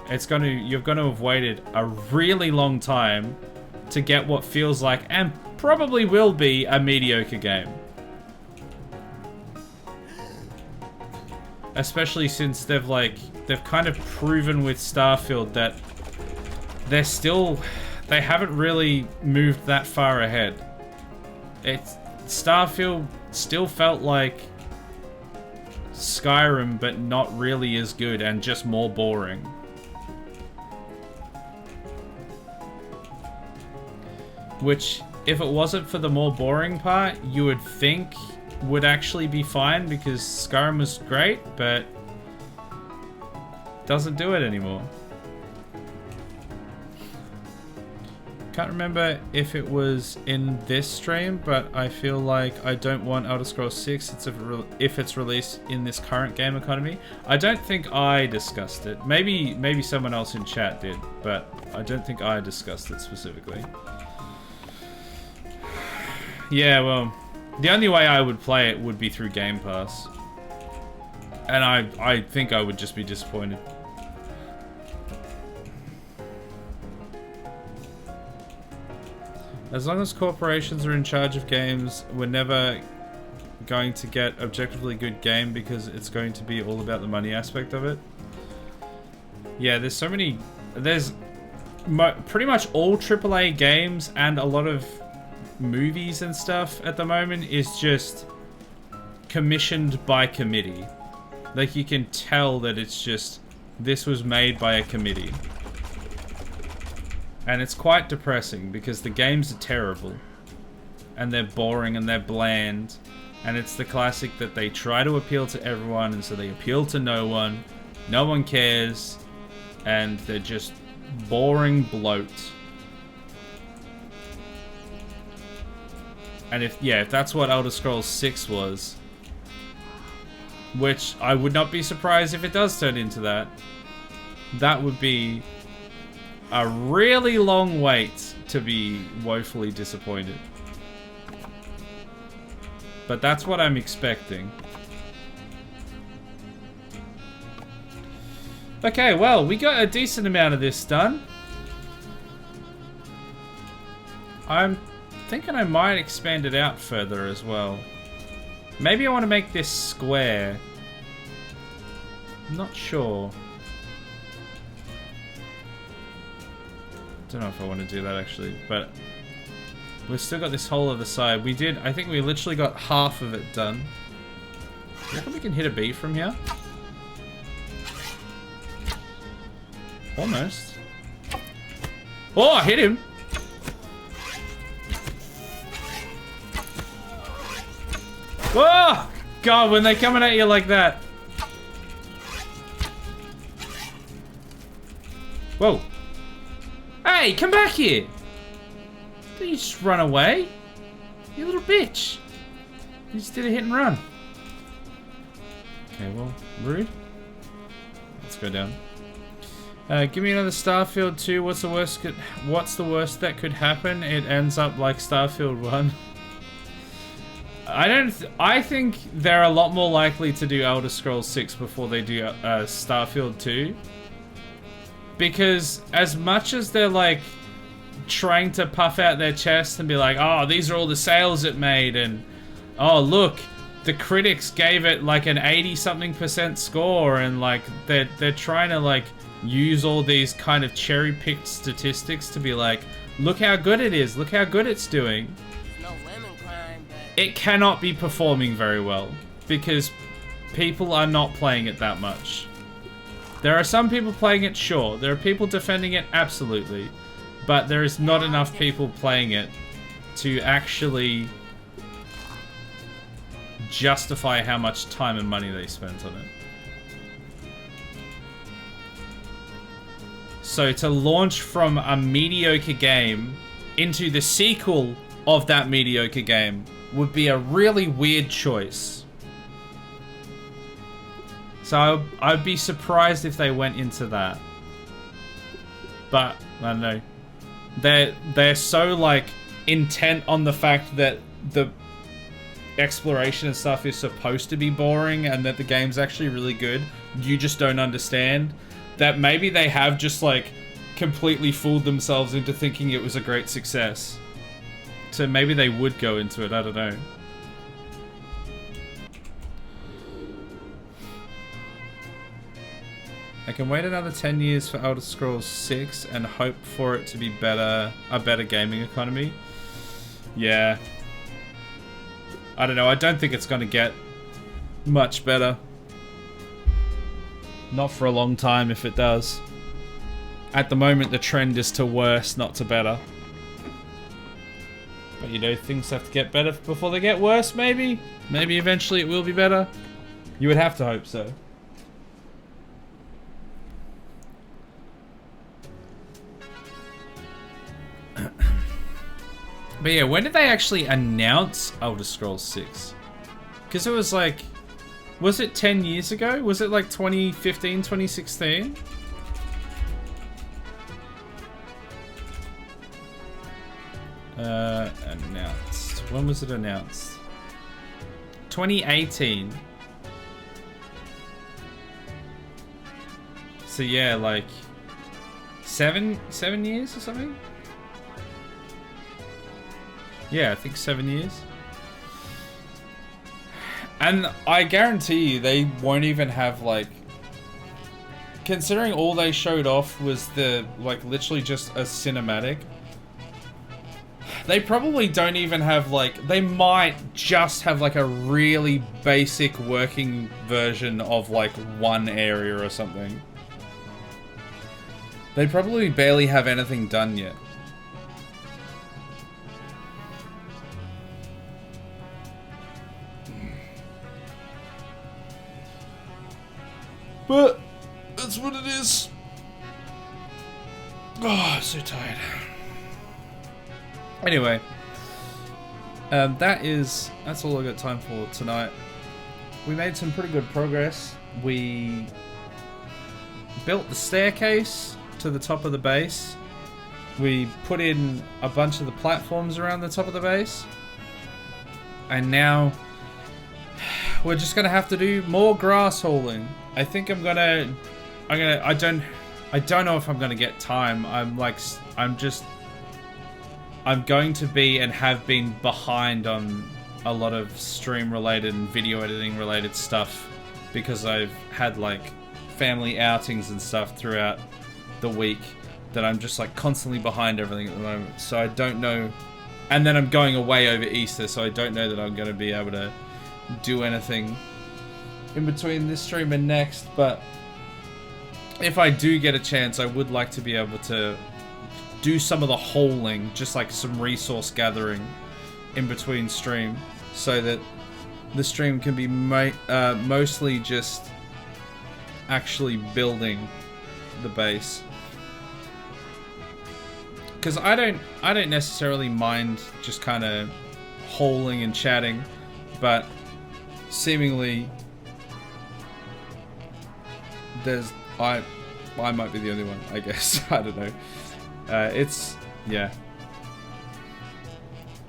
You're going to have waited a really long time to get what feels like, and probably will be, a mediocre game. Especially since they've kind of proven with Starfield that they haven't really moved that far ahead. Starfield still felt like Skyrim, but not really as good and just more boring. Which, if it wasn't for the more boring part, you would think would actually be fine, because Skyrim was great, but doesn't do it anymore. Can't remember if it was in this stream, but I feel like I don't want Elder Scrolls 6 if it's released in this current game economy. I don't think I discussed it. Maybe someone else in chat did, but I don't think I discussed it specifically. Yeah, well, the only way I would play it would be through Game Pass. And I think I would just be disappointed. As long as corporations are in charge of games, we're never going to get objectively good game, because it's going to be all about the money aspect of it. Yeah, there's so many... There's pretty much all AAA games and a lot of movies and stuff at the moment is just commissioned by committee. Like, you can tell that it's just, this was made by a committee. And it's quite depressing, because the games are terrible. And they're boring and they're bland. And it's the classic that they try to appeal to everyone, and so they appeal to no one. No one cares. And they're just boring bloat. And if that's what Elder Scrolls 6 was, which I would not be surprised if it does turn into that, that would be a really long wait to be woefully disappointed. But that's what I'm expecting. Okay, well, we got a decent amount of this done. I'm thinking I might expand it out further as well. Maybe I want to make this square. I'm not sure. Don't know if I want to do that actually, but we've still got this whole other side. I think we literally got half of it done. You reckon we can hit a bee from here? Almost. Oh, I hit him! Oh! God, when they're coming at you like that. Whoa. Hey, come back here! Don't you just run away? You little bitch. You just did a hit and run. Okay, well, rude. Let's go down. Give me another Starfield 2. What's the worst that could happen? It ends up like Starfield 1. I think they're a lot more likely to do Elder Scrolls 6 before they do Starfield 2. Because as much as they're like trying to puff out their chest and be like, oh, these are all the sales it made, and oh, look, the critics gave it like an 80-something% score, and like they're trying to like use all these kind of cherry-picked statistics to be like, look how good it is, look how good it's doing. No lemon crime, but It cannot be performing very well because people are not playing it that much. There are some people playing it, sure. There are people defending it, absolutely. But there is not enough people playing it to actually justify how much time and money they spent on it. So to launch from a mediocre game into the sequel of that mediocre game would be a really weird choice. So I'd be surprised if they went into that. But I don't know. They're so like intent on the fact that the exploration and stuff is supposed to be boring and that the game's actually really good. You just don't understand that maybe they have just like completely fooled themselves into thinking it was a great success. So maybe they would go into it, I don't know. I can wait another 10 years for Elder Scrolls 6 and hope for it to be a better gaming economy. Yeah. I don't know, I don't think it's going to get much better. Not for a long time if it does. At the moment the trend is to worse, not to better. But you know, things have to get better before they get worse, maybe? Maybe eventually it will be better? You would have to hope so. But yeah, when did they actually announce Elder Scrolls 6? Because it was like... Was it 10 years ago? Was it like 2015, 2016? Announced. When was it announced? 2018. So yeah, like... 7 years or something? Yeah, I think 7 years. And I guarantee you they won't even have like... Considering all they showed off was the, like, literally just a cinematic. They probably don't even have like... They might just have like a really basic working version of like one area or something. They probably barely have anything done yet. But that's what it is. Oh, I'm so tired. Anyway, that's all I got time for tonight. We made some pretty good progress. We built the staircase to the top of the base. We put in a bunch of the platforms around the top of the base. And now we're just gonna have to do more grass hauling. I think I don't know if I'm gonna get time. I'm going to be and have been behind on a lot of stream related and video editing related stuff because I've had like family outings and stuff throughout the week that I'm just like constantly behind everything at the moment. So I don't know. And then I'm going away over Easter, so I don't know that I'm gonna be able to do anything in between this stream and next, but if I do get a chance, I would like to be able to do some of the hauling, just like some resource gathering in between stream, so that the stream can be mostly just actually building the base. Because I don't necessarily mind just kind of hauling and chatting. but seemingly there's I might be the only one, I guess. I don't know. Yeah.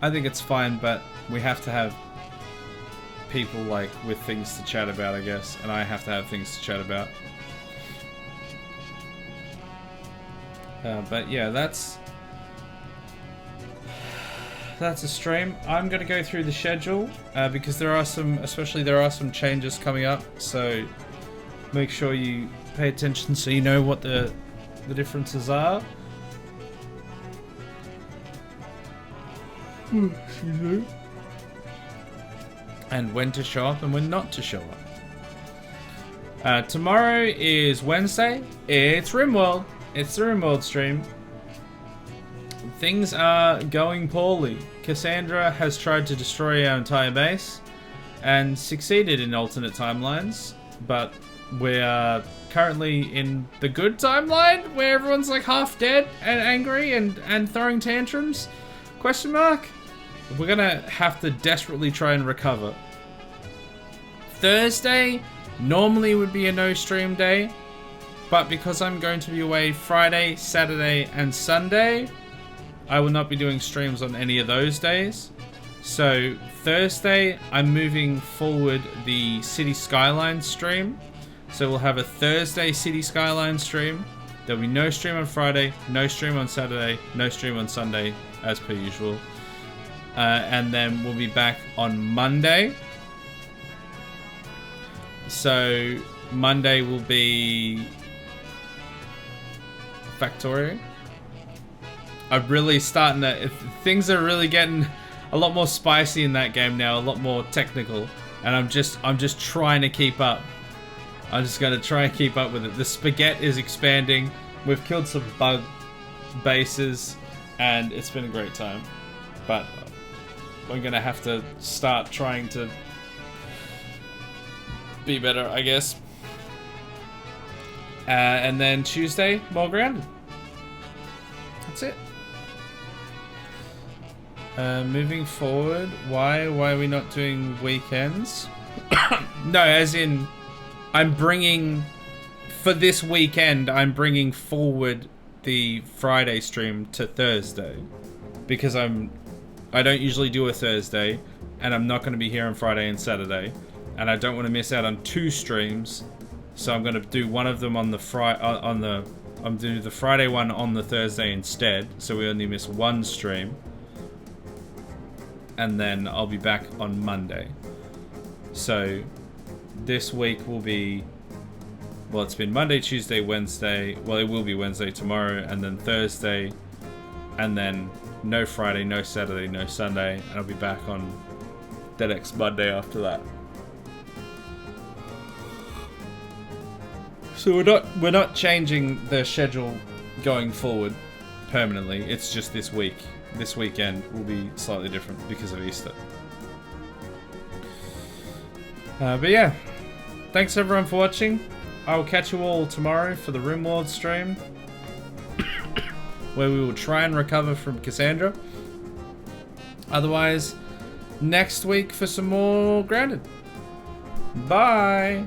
I think it's fine, but we have to have people like with things to chat about, I guess, and I have to have things to chat about. But yeah, that's a stream. I'm gonna go through the schedule because there are some changes coming up, so make sure you pay attention so you know what the differences are. And when to show up and when not to show up. Tomorrow is Wednesday. It's RimWorld. It's the RimWorld stream. Things are going poorly. Cassandra has tried to destroy our entire base and succeeded in alternate timelines, but we're currently in the good timeline where everyone's like half dead and angry and throwing tantrums? Question mark? We're gonna have to desperately try and recover. Thursday normally would be a no stream day, but because I'm going to be away Friday, Saturday, and Sunday, I will not be doing streams on any of those days. So Thursday, I'm moving forward the City Skylines stream. So we'll have a Thursday City Skylines stream. There'll be no stream on Friday, no stream on Saturday, no stream on Sunday, as per usual. And then we'll be back on Monday. So Monday will be Factorio. I'm really starting to... Things are really getting a lot more spicy in that game now, a lot more technical. And I'm just trying to keep up. I'm just going to try and keep up with it. The spaghetti is expanding. We've killed some bug bases. And it's been a great time. But we're going to have to start trying to be better, I guess. And then Tuesday, more grounded. That's it. Moving forward, why are we not doing weekends? No, as in, I'm bringing, for this weekend, I'm bringing forward the Friday stream to Thursday. Because I don't usually do a Thursday, and I'm not going to be here on Friday and Saturday. And I don't want to miss out on 2 streams. So I'm going to do one of them on the I'm doing the Friday one on the Thursday instead, so we only miss 1 stream. And then I'll be back on Monday. So this week will be, well, it's been Monday, Tuesday, Wednesday. Well, it will be Wednesday tomorrow, and then Thursday, and then no Friday, no Saturday, no Sunday, and I'll be back on the next Monday after that. So we're not changing the schedule going forward permanently. It's just this week. This weekend will be slightly different because of Easter. But yeah, thanks everyone for watching. I will catch you all tomorrow for the RimWorld stream, where we will try and recover from Cassandra. Otherwise, next week for some more Grounded. Bye!